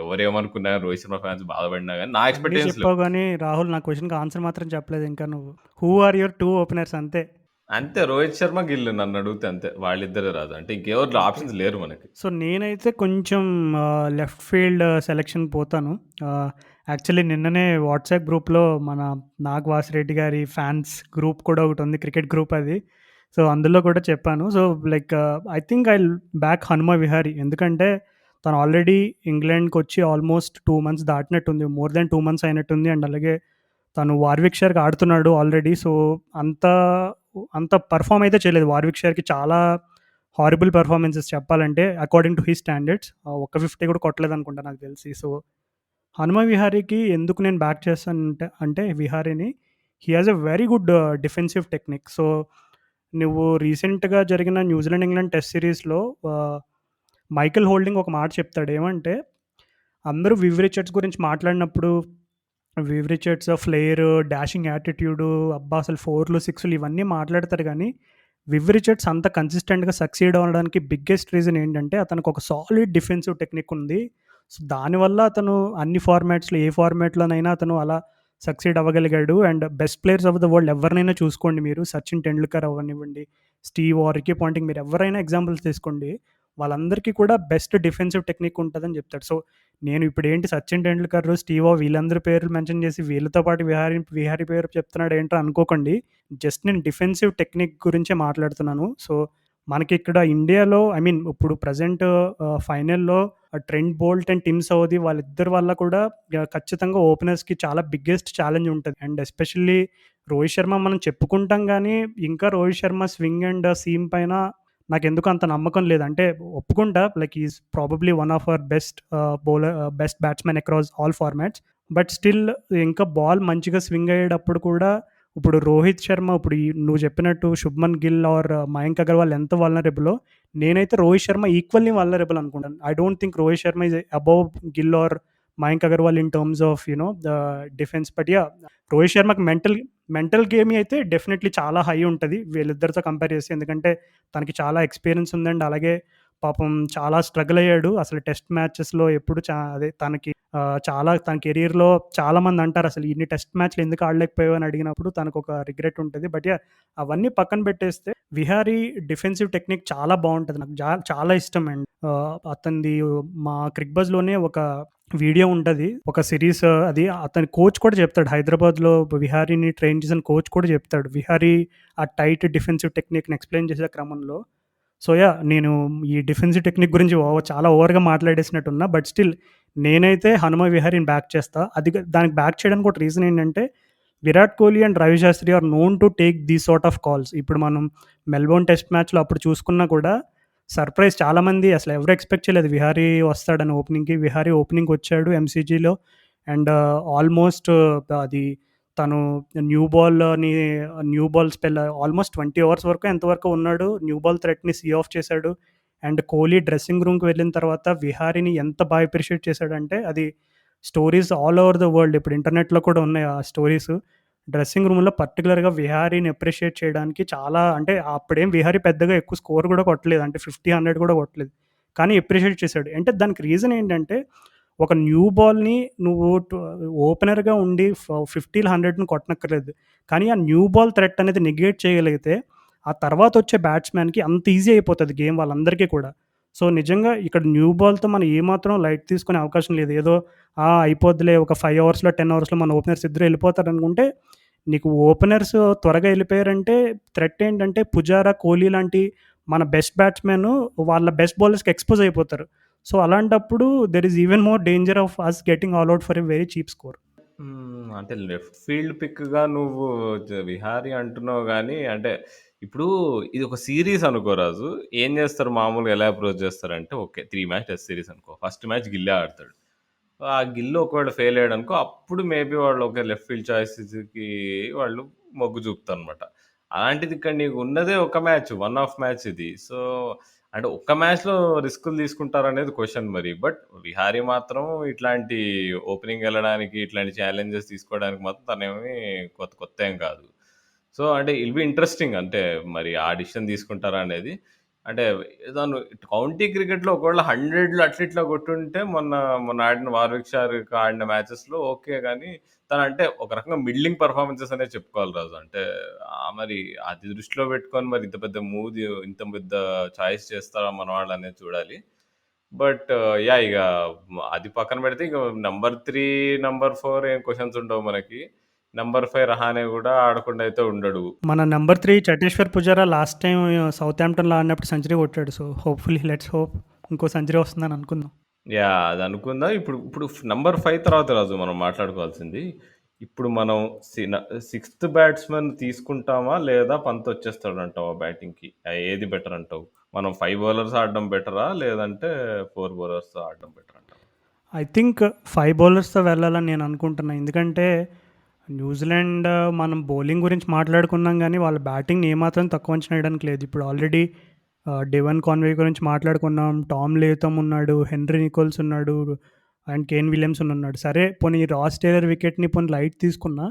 ఎవరేమనుకున్నా గానీ, రోహిత్ శర్మ ఫ్యాన్స్ బాధపడినా గానీ, నా అన్నీ ఎక్స్‌పెక్టేషన్స్ లేవు. చెప్పావు గానీ రాహుల్, నా క్వెషన్‌కి ఆన్సర్ మాత్రం చెప్పలేదు ఇంకా నువ్వు. హూ ఆర్ యువర్ 2 ఓపెనర్స్ అంతే. అంతే రోహిత్ శర్మ, గిల్ నన్నడిగితే అంతే. వాళ్ళిద్దరే రాదు. అంటే ఇంకెవరు ఓకే. ఆప్షన్స్ లేరు మనకి. సో, నేనైతే కొంచెం లెఫ్ట్ ఫీల్డ్ సెలక్షన్ పోతాను. యాక్చువల్లీ నిన్ననే వాట్సాప్ గ్రూప్‌లో మన నాగ్ వాసిరెడ్డి గారి ఫ్యాన్స్ గ్రూప్ కూడా ఒకటుంది. క్రికెట్ గ్రూప్ అది. సో, అందులో కూడా చెప్పాను. So, like I think back Hanuma Vihari. ఎందుకంటే తను ఆల్రెడీ ఇంగ్లాండ్‌కొచ్చి ఆల్మోస్ట్ 2 మంత్స్ దాటినట్టుంది. మోర్ దాన్ 2 మంత్స్ అయినట్టుంది. అండ్ అలాగే తను వార్విక్ షైర్‌కి ఆడుతున్నాడు ఆల్రెడీ. సో, అంత అంత పెర్ఫార్మ్ అయితే చేయలేదు. వార్విక్ షైర్‌కి చాలా హారిబుల్ పెర్ఫార్మెన్సెస్ చెప్పాలంటే అకార్డింగ్ టు హిస్ స్టాండర్డ్స్. ఒక్క 50 కూడా కొట్టలేదనుకుంటా నాకు తెలిసి. సో, హనుమ విహారీకి ఎందుకు నేను బ్యాక్ చేస్తానంటే విహారీని he has a very good defensive technique. So, నువ్వు రీసెంట్‌గా జరిగిన న్యూజిలాండ్, ఇంగ్లాండ్ టెస్ట్ సిరీస్‌లో ఆహ్, మైకెల్ హోల్డింగ్ ఒక మాట చెప్తాడు. ఏమంటే అందరూ వివ్ రిచర్డ్స్ గురించి మాట్లాడినప్పుడు వివ్ రిచర్డ్స్ ఫ్లేర్, డాషింగ్ యాటిట్యూడు, అబ్బా! అసలు 4లు, 6లు ఇవన్నీ మాట్లాడతారు గానీ, వివ్ రిచర్డ్స్ అంత కన్సిస్టెంట్‌గా సక్సీడ్ అవ్వడానికి బిగ్గెస్ట్ రీజన్ ఏంటంటే, అతనికి ఒక సాలిడ్ డిఫెన్సివ్ టెక్నిక్ ఉంది. సో, దానివల్ల అతను అన్ని ఫార్మాట్స్‌లో ఏ ఫార్మాట్‌లోనైనా అతను అలా సక్సీడ్ అవ్వగలిగాడు. And best players of the world ఎవరినైనా చూసుకోండి మీరు. సచిన్ టెండూల్కర్ అవ్వనివ్వండి, స్టీవ్ వార్, రికీ పాంటింగ్ మీరు ఎవరైనా ఎగ్జాంపుల్స్ తీసుకోండి. వాళ్ళందరికీ కూడా బెస్ట్ డిఫెన్సివ్ టెక్నిక్ ఉంటదని చెప్తాడు. సో, నేను ఇప్పుడేంటి 'సచిన్ టెండూల్కర్', 'స్టీవ్' వీళ్ళందరి పేర్లు మెన్షన్ చేసి వీళ్ళతో పాటు విహారీ పేరు చెప్తున్నాడేంట్రా అనుకోకండి. జస్ట్ నేను డిఫెన్సివ్ టెక్నిక్ గురించే మాట్లాడుతున్నాను. సో, మనకిక్కడ ఇండియాలో ఐ మీన్ ఇప్పుడు ప్రెజెంట్ ఫైనల్‌లో 'Trent Boult' and 'Tim Southee' వాళ్ళిద్దరి వల్ల కూడా ఖచ్చితంగా ఓపెనర్స్‌కి చాలా బిగ్గెస్ట్ ఛాలెంజ్ ఉంటది. అండ్ ఎస్పెషల్లీ రోహిత్ శర్మ మనం చెప్పుకుంటాం గానీ, ఇంకా Rohit Sharma swing and seam పైన నాకెందుకో అంత నమ్మకం లేదు. అంటే ఒప్పుకుంటా like he is probably one of our best batsmen across all formats. But still ఇంకా బాల్ మంచిగా స్వింగ్ అయ్యేటప్పుడు కూడా ఇప్పుడు రోహిత్ శర్మ ఇప్పుడు నువ్వు చెప్పినట్టు 'శుభ్మన్ గిల్' ఆర్ 'మయాంక్ అగర్వాల్' ఎంత వల్నరబులో నేనైతే రోహిత్ శర్మ ఈక్వల్లీ వల్నరబుల్ అనుకుంటాను. I don't think Rohit Sharma is above Gill or Mayank Agarwal in terms of the defence. But yeah! Rohit శర్మకి మెంటల్ గేమ్ అయితే డెఫినెట్‌లీ చాలా హై ఉంటది. వీళ్ళిద్దరితో కంపేర్ చేస్తే. ఎందుకంటే తనకి చాలా ఎక్స్‌పీరియన్స్ ఉందండి. అలాగే పాపం చాలా స్ట్రగుల్ అయ్యాడు. అసలు టెస్ట్ మ్యాచెస్‌లో ఎప్పుడు అదే తనకి చాలా తన కెరియర్‌లో చాలామంది అంటారు అసలు ఇన్ని టెస్ట్ మ్యాచ్‌లు ఎందుకు ఆడలేకపోయావు అని అడిగినప్పుడు తనకొక రిగ్రెట్ ఉంటది. But yeah! అవన్నీ పక్కన పెట్టేస్తే విహారీ డిఫెన్సివ్ టెక్నిక్ చాలా బావుంటది. నాకు చాలా ఇష్టమండి. అతనిది మా క్రిక్బజ్‌లోనే ఒక వీడియో ఉంటది. ఒక సీరీస్ అది అతని కోచ్ కూడా చెప్తాడు. హైదరాబాద్‌లో విహారీని ట్రైన్ చేసిన కోచ్ కూడా చెప్తాడు. విహారీ ఆ టైట్ డిఫెన్సివ్ టెక్నిక్‌ని ఎక్స్‌ప్లెయిన్ చేసే క్రమంలో. So, yeah! నేను ఈ డిఫెన్సివ్ టెక్నిక్ గురించి చాలా ఓవర్‌గా మాట్లాడేసినట్టున్నా. బట్ స్టిల్ నేనైతే హనుమ విహారీని బ్యాక్ చేస్తా. దానికి బ్యాక్ చేయడానికి ఒక రీజన్ ఏంటంటే, Virat Kohli and Ravi Shastri are known to take these sort of calls. ఇప్పుడు మనం మెల్బోర్న్ టెస్ట్ మ్యాచ్‌లో అప్పుడు చూసుకున్నా కూడా సర్ప్రైజ్ చాలామంది అసలు ఎవరు ఎక్స్‌పెక్ట్ చేయలేదు విహారీ వస్తాడని ఓపెనింగ్‌కి. విహారీ ఓపెనింగ్‌కొచ్చాడు ఎంసీజీలో అండ్ ఆల్మోస్ట్ అది తను new ball spell almost 20 overs వరకు ఎంతవరకు ఉన్నాడు. న్యూ బాల్ థ్రెట్‌ని సీ ఆఫ్ చేశాడు. అండ్ కోహ్లీ డ్రెస్సింగ్ రూమ్‌కి వెళ్ళిన తర్వాత విహారీని ఎంత బాగా అప్రిషియేట్ చేశాడంటే అది stories all over the world ఇప్పుడు ఇంటర్నెట్‌లో కూడా ఉన్నాయి ఆ స్టోరీస్. డ్రెస్సింగ్ రూమ్‌లో పర్టిక్యులర్‌గా విహారీని అప్రిషియేట్ చేయడానికి చాలా అంటే అప్పుడేం విహారీ పెద్దగా ఎక్కువ స్కోర్ కూడా కొట్టలేదు. అంటే 50, 100 కూడా కొట్టలేదు. కానీ అప్రిషియేట్ చేశాడు. అంటే దానికి రీజన్ ఏంటంటే ఒక న్యూ బాల్‌ని నువ్వు ఓపెనర్‌గా ఉండి 50, 100ని కొట్టనక్కర్లేదు. కానీ ఆ న్యూ బాల్ థ్రెట్ అనేది నెగ్లెక్ట్ చేయగలిగితే ఆ తర్వాతొచ్చే బ్యాట్స్‌మ్యాన్‌కి అంత ఈజీ అయిపోతది గేమ్ వాళ్ళందరికీ కూడా. సో, నిజంగా ఇక్కడ న్యూ బాల్‌తో మనం ఏమాత్రం లైట్ తీసుకునే అవకాశం లేదు. ఏదో అయిపోద్దిలే ఒక 5 అవర్స్‌లో, 10 అవర్స్‌లో మన ఓపెనర్స్ ఇద్దరు ఎళ్ళిపోతారనుకుంటే, నీకు ఓపెనర్స్ త్వరగా ఎళ్ళిపోయారంటే థ్రెట్ ఏంటంటే పుజారా, కోహ్లీ లాంటి మన బెస్ట్ బ్యాట్స్‌మెన్ వాళ్ళ బెస్ట్ బౌలర్స్‌కి ఎక్స్‌పోజ్ అయిపోతారు. సో, అలాంటప్పుడు there is even more danger of us getting all out for a very cheap score. అంటే లెఫ్ట్ ఫీల్డ్ పిక్‌గా నువ్వు 'విహారీ' అంటున్నావు గానీ, అంటే ఇప్పుడు ఇది ఒక సీరీస్ అనుకో రాజు. ఏం చేస్తారు మామూలుగా ఎలా అప్రోచ్ చేస్తారంటే, ఓకే. 3 మ్యాచ్ టెస్ట్ సీరీస్ అనుకో. ఫస్ట్ మ్యాచ్ గిల్లే ఆడతాడు. ఆ గిల్ ఒకవేళ ఫెయిల్ అయ్యాడనుకో, అప్పుడు మేబీ వాళ్ళు ఒక లెఫ్ట్ ఫీల్డ్ చాయిసెస్‌కి వాళ్ళు మొగ్గు చూపుతారనమాట. అలాంటిది ఇక్కడ నీకు ఉన్నదే ఒక మ్యాచ్. వన్ ఆఫ్ మ్యాచ్ ఇది. సో, అంటే ఒక్క మ్యాచ్‌లో రిస్కులు తీసుకుంటారనేది క్వెషన్ మరి. బట్ విహారీ మాత్రం ఇట్లాంటి ఓపెనింగ్ ఎళ్ళడానికి, ఇట్లాంటి ఛాలెంజెస్ తీసుకోవడానికి మాత్రం తనేమి కొత్త ఏం కాదు. సో, అంటే ఇల్ బి ఇంట్రెస్టింగ్. అంటే మరి ఆ డిసిషన్ తీసుకుంటారా అనేది. అంటే తను కౌంటీ క్రికెట్‌లో ఒకవేళ 100లు అట్లా ఇట్లా కొట్టుంటే మొన్న ఆడిన వార్విక్ షార్‌కి ఆడిన మ్యాచెస్‌లో ఓకే. గానీ తనంటే ఒక రకంగా మిడ్లింగ్ పెర్ఫార్మన్సెస్ అనే చెప్పుకోవాలి రాజు. అంటే మరి అది దృష్టిలో పెట్టుకొని మరి ఇంత పెద్ద చాయిస్ చేస్తారా మన వాళ్ళనేది చూడాలి. But yeah! ఇగ అది పక్కన పెడితే ఇక నంబర్ 3, నంబర్ 4 ఏం క్వెషన్స్ ఉండవు మనకి. నంబర్ 5 రహానే గూడా ఆడకుండా అయితే ఉండడు. మన number 3 Cheteshwar Pujara last time సౌతాంప్టన్‌లో ఆడినప్పుడు సెంచరీ కొట్టాడు. సో, హోప్‌ఫుల్లీ లెట్స్ హోప్ ఇంకో సెంచరీ వస్తుందని అనుకుందాం. యాహ్! అదనుకుందాం. ఇప్పుడు నంబర్ 5 తర్వాత రాజు మనం మాట్లాడుకోవాల్సింది. ఇప్పుడు మనం సిక్స్త్ బ్యాట్స్‌మన్ తీసుకుంటామా? లేదా పంత్ వచ్చేస్తాడంటావా బ్యాటింగ్‌కి? ఏది బెటర్ అంటావు? మనం 5 బౌలర్స్ ఆడడం బెటరా? లేదంటే 4 బౌలర్స్‌తో ఆడడం బెటర్ అంటావా? ఐ థింక్ 5 బౌలర్స్‌తో వెళ్ళాలని నేను అనుకుంటున్నా. ఎందుకంటే న్యూజిలాండ్ మనం బౌలింగ్ గురించి మాట్లాడుకున్నాం గానీ, వాళ్ళ బ్యాటింగ్‌ని ఏమాత్రం తక్కువ అంచనా వేయడానికి లేదు. ఇప్పుడు ఆల్రెడీ డెవన్ కాన్వే గురించి మాట్లాడుకున్నాం. టామ్ లేథమ్ ఉన్నాడు. హెన్రీ నికోల్స్ ఉన్నాడు. అండ్ కేన్ విలియమ్సన్ ఉన్నాడు. సరే పోనీ రాస్ టేలర్ వికెట్‌ని పోనీ లైట్ తీసుకున్నా,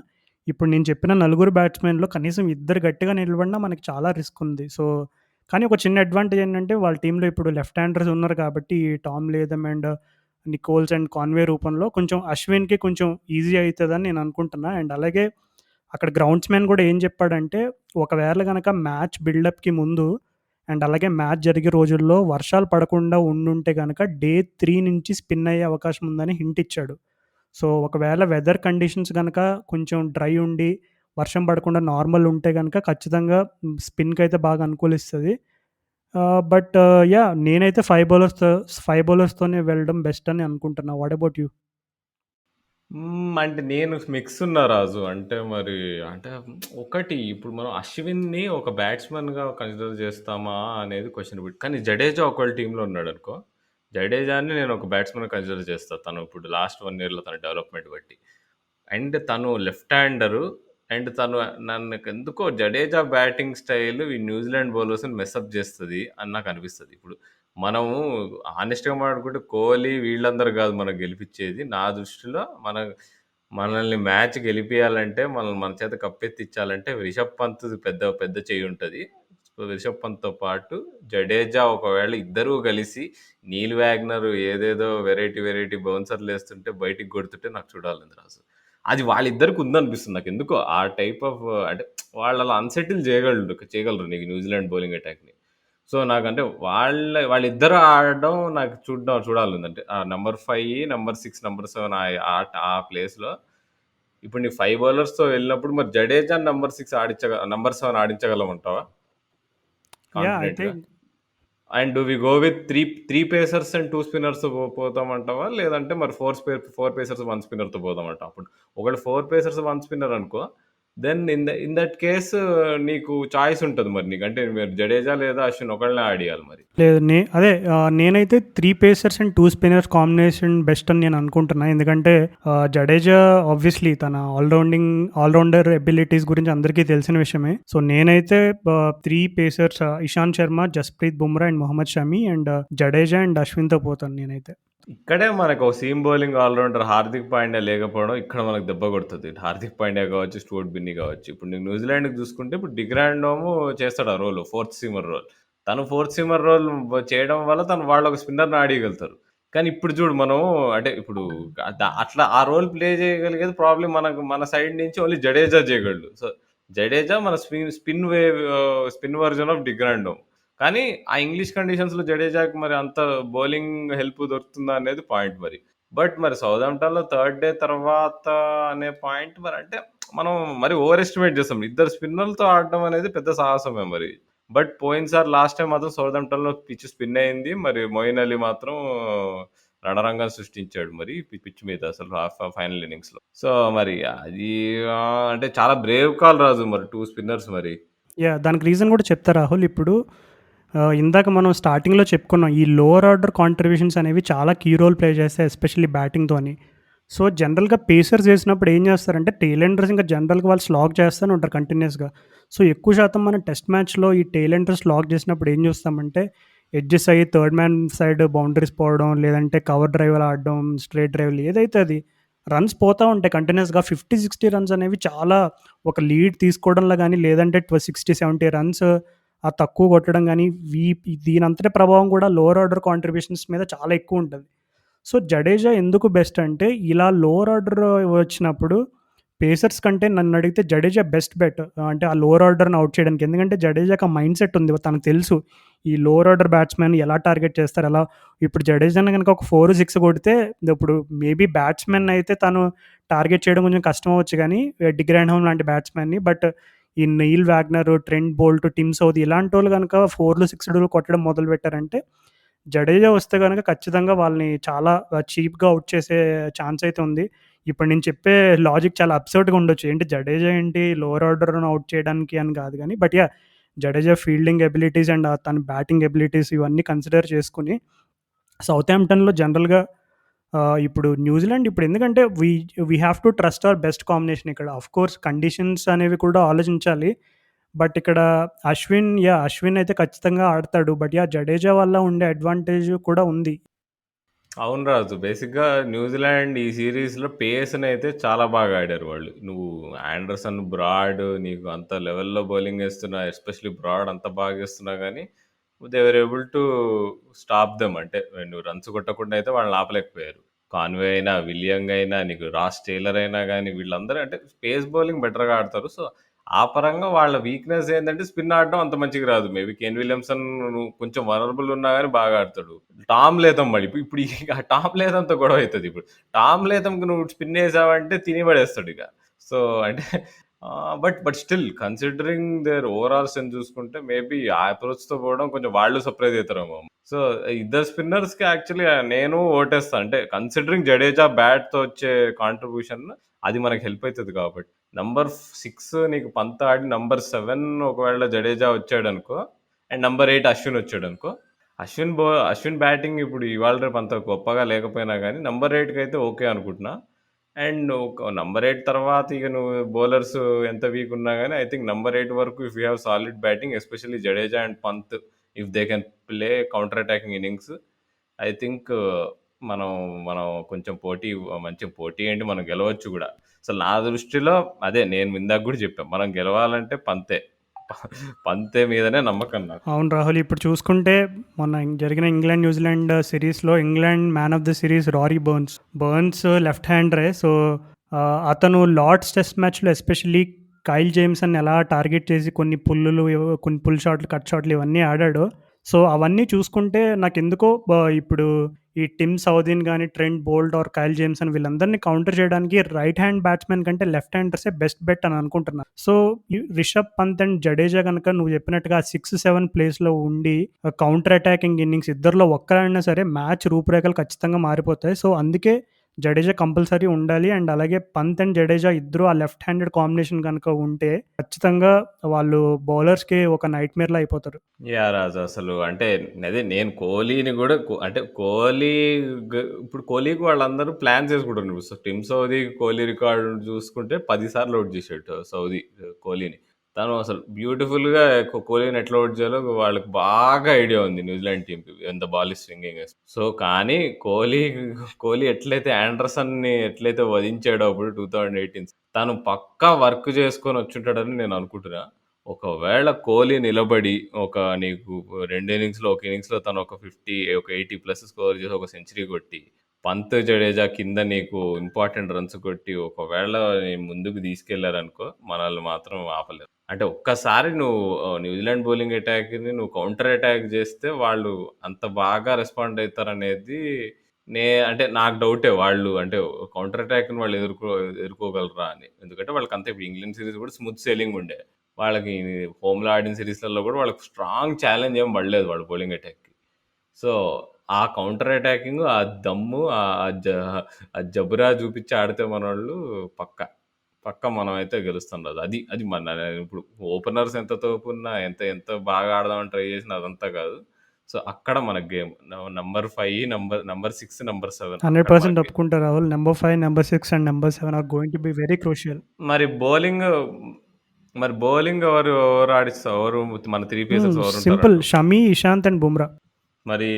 ఇప్పుడు నేను చెప్పిన నలుగురు బ్యాట్స్‌మెన్‌లో కనీసం ఇద్దరు గట్టిగా నిలబడినా మనకి చాలా రిస్క్ ఉంది. సో, కానీ ఒక చిన్న అడ్వాంటేజ్ ఏంటంటే వాళ్ళ టీమ్‌లో ఇప్పుడు లెఫ్ట్ హ్యాండర్స్ ఉన్నారు కాబట్టి Tom Latham and Nicholls and Conway రూపంలో కొంచెం అశ్విన్‌కి కొంచెం ఈజీ అయితదని నేను అనుకుంటున్నా. అండ్ అలాగే అక్కడ గ్రౌండ్స్‌మ్యాన్ కూడా ఏం చెప్పాడంటే, ఒకవేళ గనక మ్యాచ్ బిల్డప్‌కి ముందు అండ్ అలాగే మ్యాచ్ జరిగే రోజుల్లో వర్షాలు పడకుండా ఉండుంటే గనక డే 3 నుంచి స్పిన్ అయ్యే అవకాశం ఉందని హింట్ ఇచ్చాడు. సో, ఒకవేళ వెదర్ కండిషన్స్ గనక కొంచెం డ్రై ఉండి, వర్షం పడకుండా నార్మల్ ఉంటే గనక ఖచ్చితంగా స్పిన్‌కయితే బాగా అనుకూలిస్తది. యాహ్! నేనైతే 5 బౌలర్స్‌తోనే వెళ్ళడం బెస్ట్ అని అనుకుంటున్నా. What about you? అంటే నేను మిక్స్ ఉన్నా రాజు. అంటే మరి అంటే ఒకటి ఇప్పుడు మనం అశ్విన్‌ని ఒక బ్యాట్స్‌మన్‌గా కన్సిడర్ చేస్తామా అనేది క్వెషన్ కానీ జడేజా ఒకవేళ టీమ్‌లో ఉన్నాడనుకో, జడేజాని నేను ఒక బ్యాట్స్‌మన్‌గా కన్సిడర్ చేస్తా. తను ఇప్పుడు లాస్ట్ 1 ఇయర్‌లో తన డెవలప్‌మెంట్ బట్టి. అండ్ తను లెఫ్ట్ హ్యాండరు. అండ్ తను నన్నకెందుకో జడేజా బ్యాటింగ్ స్టైల్ ఈ న్యూజిలాండ్ బౌలర్స్‌ని మెసప్ చేస్తది అని నాకనిపిస్తది. ఇప్పుడు మనము హానెస్ట్‌గా మాట్లాడుకుంటే కోహ్లీ వీళ్ళందరూ గాదు మనకు గెలిపిచ్చేది. నా దృష్టిలో మనల్ని మ్యాచ్ గెలిపియాలంటే, మనల్ని మన చేత కప్పెత్తిచ్చాలంటే రిషబ్ పంత్‌ది పెద్ద పెద్ద చెయ్యుంటది. సో, రిషబ్ పంత్‌తో పాటు జడేజా ఒకవేళ ఇద్దరూ కలిసి నీల్ వాగ్నర్ ఏదేదో వెరైటీ బౌన్సర్‌లేస్తుంటే బయటికి కొడుతుంటే నాకు చూడాలుంది రాజు. అది వాళ్ళిద్దరికి ఉందనిపిస్తుంది నాకెందుకో. ఆ టైప్ ఆఫ్ అంటే వాళ్ళలా అన్‌సెటిల్ చేయగలరు నీకు న్యూజిలాండ్ బౌలింగ్ అటాక్‌ని. సో, నాకంటే వాళ్ళిద్దరు ఆడడం నాకు చూడాలుంది. అంటే నంబర్ 5, నంబర్ 6, నంబర్ 7 ఆ ప్లేస్‌లో ఇప్పుడు నీ 5 బౌలర్స్‌తో వెళ్ళినప్పుడు మరి జడేజాని నంబర్ 7 ఆడించగలమంటావా యాహ్! ఐ కాన్ఫిడెంట్‌గా? Think and do we go with 3 pacers and 2 స్పిన్నర్స్‌తో పోతామంటావా? లేదంటే మరి 4 పేసర్స్, 1 స్పిన్నర్‌తో పోదామంటావా? అప్పుడు ఒకవేళ 4 పేసర్స్, 1 స్పిన్నర్ అనుకో, దెన్ ఇన్ దట్ కేస్ నీకు చాయిస్ ఉంటది మరి నీకు. అంటే మీరు జడేజా లేదా అశ్విన్ ఒకళ్ళనే ఆడియాలి మరి. లేదు. నేనైతే 3 pacers and 2 spinners combination best అని నేను అనుకుంటున్నా. ఎందుకంటే జడేజా ఆబ్వియస్లీ తన ఆల్రౌండర్ ఎబిలిటీస్ గురించి అందరికీ తెలిసిన విషయమే. సో, నేనైతే 3 pacers Ishant Sharma, Jasprit Bumrah and Mohammed Shami and Jadeja and అశ్విన్‌తో పోతాను నేనైతే. ఇక్కడే మనకు ఒక seam bowling allrounder Hardik Pandya లేకపోవడం ఇక్కడ మనకు దెబ్బ కొడుతుంది. హార్దిక్ పాండ్యా కావచ్చు, స్టూవర్ట్ బిన్నీ కావచ్చు. ఇప్పుడు నీకు న్యూజిలాండ్‌కి చూసుకుంటే ఇప్పుడు డిగ్రాండోము చేస్తాడు ఆ రోల్, ఫోర్త్ సీమర్ రోల్. తను ఫోర్త్ సీమర్ రోల్ చేయడం వల్ల వాళ్ళు ఒక స్పిన్నర్‌ని ఆడియగలుగుతారు. కానీ ఇప్పుడు చూడు మనం అంటే ఇప్పుడు అట్లా ఆ రోల్ ప్లే చేయగలిగేది ప్రాబ్లమ్ మన సైడ్ నుంచి ఓన్లీ జడేజా చేయగలడు. సో, జడేజా మన స్పిన్ వెర్షన్ ఆఫ్ డిగ్రాండోమ్. కానీ ఆ ఇంగ్లీష్ కండిషన్స్‌లో జడేజాకి మరి అంత బౌలింగ్ హెల్ప్ దొరుకుతుందా అనేది పాయింట్ మరి. బట్ మరి సౌథాంప్టన్‌లో థర్డ్ డే తర్వాత అనే పాయింట్ మరి అంటే మనం మరి ఓవర్ ఎస్టిమేట్ చేస్తాం. ఇద్దరు స్పిన్నర్‌లతో ఆడడం అనేది పెద్ద సాహసమే మరి. బట్ పోయినసారి లాస్ట్ టైమ్ మాత్రం సౌథాంప్టన్‌లో పిచ్ స్పిన్ అయింది. మరి మొయిన్ అలీ మాత్రం రణరంగం సృష్టించాడు మరి పిచ్ మీద అసలు ఫైనల్ ఇన్నింగ్స్‌లో. సో మరి అది అంటే చాలా బ్రేవ్ కాల్ రాజు మరి 2 స్పిన్నర్స్ మరి. యాహ్! దానికి రీజన్ కూడా చెప్తా రాహుల్. ఇప్పుడు ఇందాక మనం స్టార్టింగ్‌లో చెప్పుకున్నాం. ఈ లోవర్ ఆర్డర్ కాంట్రిబ్యూషన్స్ అనేవి చాలా కీ రోల్ ప్లే చేస్తాయి. ఎస్పెషల్లీ బ్యాటింగ్‌తో అని. సో, జనరల్‌గా పేసర్స్ ఏసినప్పుడు ఏం చేస్తారంటే టెయిల్ ఎండర్స్ ఇంకా జనరల్‌గా వాళ్ళు స్లాగ్ చేస్తూనే ఉంటారు కంటిన్యూయస్‌గా. సో, ఎక్కువ శాతం మనం టెస్ట్ మ్యాచ్‌లో ఈ టెయిల్ ఎండర్స్ స్లాగ్ చేసినప్పుడు ఏం చూస్తామంటే ఎడ్జెస్ అయ్యి థర్డ్ మ్యాన్ సైడ్ బౌండరీస్ పోవడం, లేదంటే కవర్ డ్రైవ్‌లు ఆడడం, స్ట్రెయిట్ డ్రైవ్‌లు ఏదైతే అది రన్స్ పోతా ఉంటాయి కంటిన్యూయస్‌గా 50, 60 రన్స్ అనేవి చాలా ఒక లీడ్ తీసుకోవడంలో గానీ, లేదంటే 60, 70 రన్స్ తక్కువ కొట్టడం గానీ, దీనంతటి ప్రభావం కూడా లోవర్ ఆర్డర్ కాంట్రిబ్యూషన్స్ మీద చాలా ఎక్కువుంటది. సో, జడేజా ఎందుకు బెస్ట్ అంటే, ఇలా లోవర్ ఆర్డర్ వచ్చినప్పుడు పేసర్స్ కంటే నన్నడిగితే జడేజా బెస్ట్ బెట్. అంటే ఆ లోవర్ ఆర్డర్‌ని ఔట్ చేయడానికి. ఎందుకంటే జడేజాకి ఆ మైండ్ సెట్ ఉంది. తనకు తెలుసు. ఈ లోవర్ ఆర్డర్ బ్యాట్స్‌మెన్ ఎలా టార్గెట్ చేస్తారు. ఇప్పుడు జడేజాని గనుక ఒక 4, 6 కొడితే ఇప్పుడు మేబీ బ్యాట్స్‌మెన్ అయితే తను టార్గెట్ చేయడం కొంచెం కష్టం అవ్వచ్చు గానీ, డిగ్రాండ్ లాంటి బ్యాట్స్‌మెన్‌ని. బట్ ఈ Neil Wagner, Trent Boult, Tim Southee ఇలాంటోళ్ళు గనక 4లు, 6లు కొట్టడం మొదలుపెట్టారంటే జడేజా వస్తే గనక ఖచ్చితంగా వాళ్ళని చాలా చీప్‌గా ఔట్ చేసే ఛాన్స్ అయితే ఉంది. ఇప్పుడు నేను చెప్పే లాజిక్ చాలా అబ్సర్డ్‌గా ఉండొచ్చు. ఏంటి జడేజా ఏంటి లోవర్ ఆర్డర్‌ని ఔట్ చేయడానికి అని కాదు గానీ, yeah! Jadeja fielding abilities and తన బ్యాటింగ్ ఎబిలిటీస్ ఇవన్నీ కన్సిడర్ చేసుకొని సౌతాంప్టన్‌లో జనరల్‌గా ఇప్పుడు న్యూజిలాండ్ ఇప్పుడు ఎందుకంటే we have to trust our best combination ఇక్కడ. ఆఫ్‌కోర్స్ కండిషన్స్ అనేవి కూడా ఆలోచించాలి. ఇక్కడ అశ్విన్ అయితే ఖచ్చితంగా ఆడతాడు. జడేజా వల్ల ఉండే అడ్వాంటేజ్ కూడా ఉంది. అవును రాజు. బేసిక్‌గా న్యూజిలాండ్ ఈ సీరీస్‌లో పేస్‌నైతే చాలా బాగా ఆడారు వాళ్ళు. నువ్వు ఆండర్సన్, బ్రాడ్ నీకు అంత లెవెల్‌లో బౌలింగ్ ఏస్తున్నా, ఎస్పెషల్లీ బ్రాడ్ అంత బాగేస్తున్నా గానీ, they were able to stop them. అంటే నువ్వు రన్స్ కొట్టకుండా అయితే వాళ్ళని ఆపలేకపోయారు. కాన్వే అయినా, విలియంగ్ అయినా, నీకు రాస్ టేలర్ అయినా గానీ, వీళ్ళందరూ అంటే పేస్ బౌలింగ్ బెటర్‌గా ఆడతారు. సో, ఆ పరంగా వాళ్ళ వీక్‌నెస్ ఏందంటే స్పిన్ ఆడడం అంత మంచిగా రాదు. మేబీ కేన్ విలియమ్సన్ కొంచెం వలనరబుల్ ఉన్నా గాని బాగా ఆడతాడు. టామ్ లేథమ్ మళ్ళీ ఇప్పుడు ఇక టామ్ లేథమ్‌తో గొడవ అయితదిప్పుడు. టామ్ లేథమ్‌కి నువ్వు స్పిన్ ఏసావంటే తిని పడేస్తాడిక. సో, అంటే but still considering their overall strength చూసుకుంటే మేబీ ఆ అప్రోచ్‌తో పోవడం కొంచెం వాళ్ళు సర్ప్రైజ్ అయితారేమో. సో, ఇద్దరు స్పిన్నర్స్‌కి యాక్చువల్లీ నేను ఓటేస్తా. అంటే కన్సిడరింగ్ జడేజా బ్యాట్‌తో వచ్చే కాంట్రిబ్యూషన్ అది మనకు హెల్ప్ అయితది కాబట్టి. నంబర్ 6 నీకు పంత్ ఆడి నంబర్ 7 ఒకవేళ జడేజా వచ్చాడనుకో అండ్ నంబర్ 8 అశ్విన్ వచ్చాడనుకో, అశ్విన్ బ్యాటింగ్ ఇప్పుడు ఇవాళ రేపు అంత గొప్పగా లేకపోయినా గానీ నంబర్ 8 అయితే ఓకే అనుకుంటున్నా. అండ్ ఒక నంబర్ 8 తర్వాత ఇక నువ్వు బౌలర్స్ ఎంత వీక్ ఉన్నా గానీ ఐ థింక్ నంబర్ 8 వరకు if you have solid batting especially Jadeja and Pant if they can play counter attacking innings I think మనం మనం కొంచెం మంచి పోటీ ఏంటి మనం గెలవచ్చు కూడా. అసలు నా దృష్టిలో అదే నేను ఇందాక కూడా చెప్పాను, మనం గెలవాలంటే పంతే మీదనే నమ్మకం నాకు. అవును రాహుల్, ఇప్పుడు చూసుకుంటే మొన్న జరిగిన ఇంగ్లాండ్ న్యూజిలాండ్ Zealand England man of the series Rory Burns left హ్యాండరే. సో అతను లార్డ్స్ టెస్ట్ మ్యాచ్లో ఎస్పెషల్లీ కైల్ జేమ్సన్ ఎలా టార్గెట్ చేసి కొన్ని కొన్ని పుల్ షాట్లు, కట్ షాట్లు ఇవన్నీ ఆడాడు. సో అవన్నీ చూసుకుంటే నాకు ఎందుకో ఇప్పుడు ఈ టిమ్ సౌదీన్ కానీ, Trent Boult or Kyle Jameson వీళ్ళందరినీ కౌంటర్ చేయడానికి రైట్ హ్యాండ్ బ్యాట్స్మెన్ కంటే లెఫ్ట్ హ్యాండర్సే బెస్ట్ బెట్ అని అనుకుంటున్నాను. సో ఈ రిషబ్ పంత్ అండ్ జడేజా కనుక నువ్వు చెప్పినట్టుగా 6-7 ప్లేస్లో ఉండి కౌంటర్ అటాకింగ్ ఇన్నింగ్స్ ఇద్దరిలో ఒక్కరైనా సరే మ్యాచ్ రూపురేఖలు ఖచ్చితంగా మారిపోతాయి. సో అందుకే జడేజా కంపల్సరీ ఉండాలి. అండ్ అలాగే పంత్ అండ్ జడేజా ఇద్దరు ఆ లెఫ్ట్ హ్యాండెడ్ కాంబినేషన్ కనుక ఉంటే ఖచ్చితంగా వాళ్ళు బౌలర్స్కి ఒక నైట్ మేర్లా అయిపోతారు. రాజు అసలు అంటే అదే నేను కోహ్లీని కూడా అంటే కోహ్లీ ఇప్పుడు కోహ్లీకి వాళ్ళందరూ ప్లాన్స్ చేసుకుంటారు. So Tim Southee Kohli record చూసుకుంటే 10 సార్లు అవుట్ చేసాడు సౌదీ కోహ్లీని. తను అసలు బ్యూటిఫుల్గా కోహ్లీని ఎట్లా అవుట్ చేయాలో వాళ్ళకి బాగా ఐడియా ఉంది న్యూజిలాండ్ టీంకి ఎంత బాల్ స్వింగింగ్. సో కానీ కోహ్లీ ఎట్లయితే ఆండర్సన్ని ఎట్లయితే వధించాడో అప్పుడు 2018 తను పక్కా వర్క్ చేసుకొని వచ్చుంటాడని నేను అనుకుంటున్నా. ఒకవేళ కోహ్లీ నిలబడి నీకు 2 ఇన్నింగ్స్‌లో, ఒక ఇన్నింగ్స్‌లో తను ఒక 50, ఒక 80 ప్లస్ స్కోర్ చేసి ఒక సెంచరీ కొట్టి, పంత్, జడేజా కింద నీకు ఇంపార్టెంట్ రన్స్ కొట్టి ఒకవేళ ముందుకు తీసుకెళ్లారనుకో మనల్ని మాత్రం ఆపలేరు. అంటే ఒక్కసారి నువ్వు న్యూజిలాండ్ బౌలింగ్ అటాక్‌ని నువ్వు కౌంటర్ అటాక్ చేస్తే వాళ్ళు అంత బాగా రెస్పాండ్ అయితారనేది అంటే నాకు డౌటే. వాళ్ళు అంటే కౌంటర్ అటాక్‌ని వాళ్ళు ఎదుర్కోగలరా అని. ఎందుకంటే వాళ్ళకంతా ఇప్పుడు ఇంగ్లాండ్ సీరీస్ కూడా స్మూత్ సేలింగ్ ఉండే. వాళ్ళకి హోమ్‌లో ఆడిన సీరీస్‌లలో కూడా వాళ్ళకి స్ట్రాంగ్ ఛాలెంజ్ ఏం పడలేదు వాళ్ళ బౌలింగ్ అటాక్‌కి. సో, ఆ కౌంటర్ అటాకింగ్, ఆ దమ్ము, ఆ జబురా చూపిచ్చి ఆడితే మనోళ్ళు పక్కా, పక్కా మనమైతే గెలుస్తాం రాజు. అది అది ఇప్పుడు ఓపెనర్స్ ఎంత తోపున్నా, ఎంత ఎంత బాగా ఆడదామని ట్రై చేసినా అదంతా కాదు. సో, అక్కడ మన గేమ్. నంబర్ 5, నంబర్ 6, నంబర్ 7 అక్కడ మన 100% గేమ్. ఒప్పుకుంటారు Rahul. Number 5, number 6 and number 7 are going to be very crucial. మరి బౌలింగ్ మరి బౌలింగ్ ఎవరు ఆడిస్తారు? మన 3 పేసర్స్ సింపుల్ ఎవరుంటారంటావు? షమి, ఇషాంత్ అండ్ బుమ్రా. మరి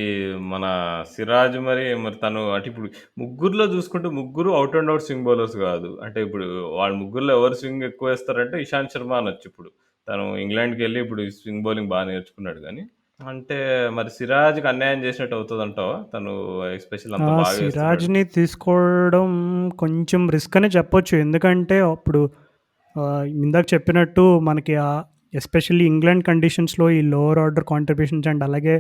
మన సిరాజ్ మరి తను అంటే ఇప్పుడు ముగ్గురులో చూసుకుంటే ముగ్గురు out and out swing bowlers కాదు. అంటే ఇప్పుడు వాళ్ళ ముగ్గురులో ఎవరు స్వింగ్ ఎక్కువ వేస్తారంటే ఇషాంత్ శర్మ అనొచ్చు ఇప్పుడు. తను ఇంగ్లాండ్‌కి వెళ్ళి ఇప్పుడు స్వింగ్ బౌలింగ్ బాగా నేర్చుకున్నాడు కానీ. అంటే మరి సిరాజ్‌కి అన్యాయం చేసినట్టు అవుతదంటావా? తను ఎస్పెషల్ అంత బాగా వేస్తున్నాడు. సిరాజ్ని తీసుకోవడం కొంచెం రిస్క్ అనే చెప్పొచ్చు. ఎందుకంటే అప్పుడు ఇందాక చెప్పినట్టు మనకి ఎస్పెషల్లీ ఇంగ్లాండ్ కండిషన్స్లో ఈ లోవర్ ఆర్డర్ కాంట్రిబ్యూషన్స్ అండ్ అలాగే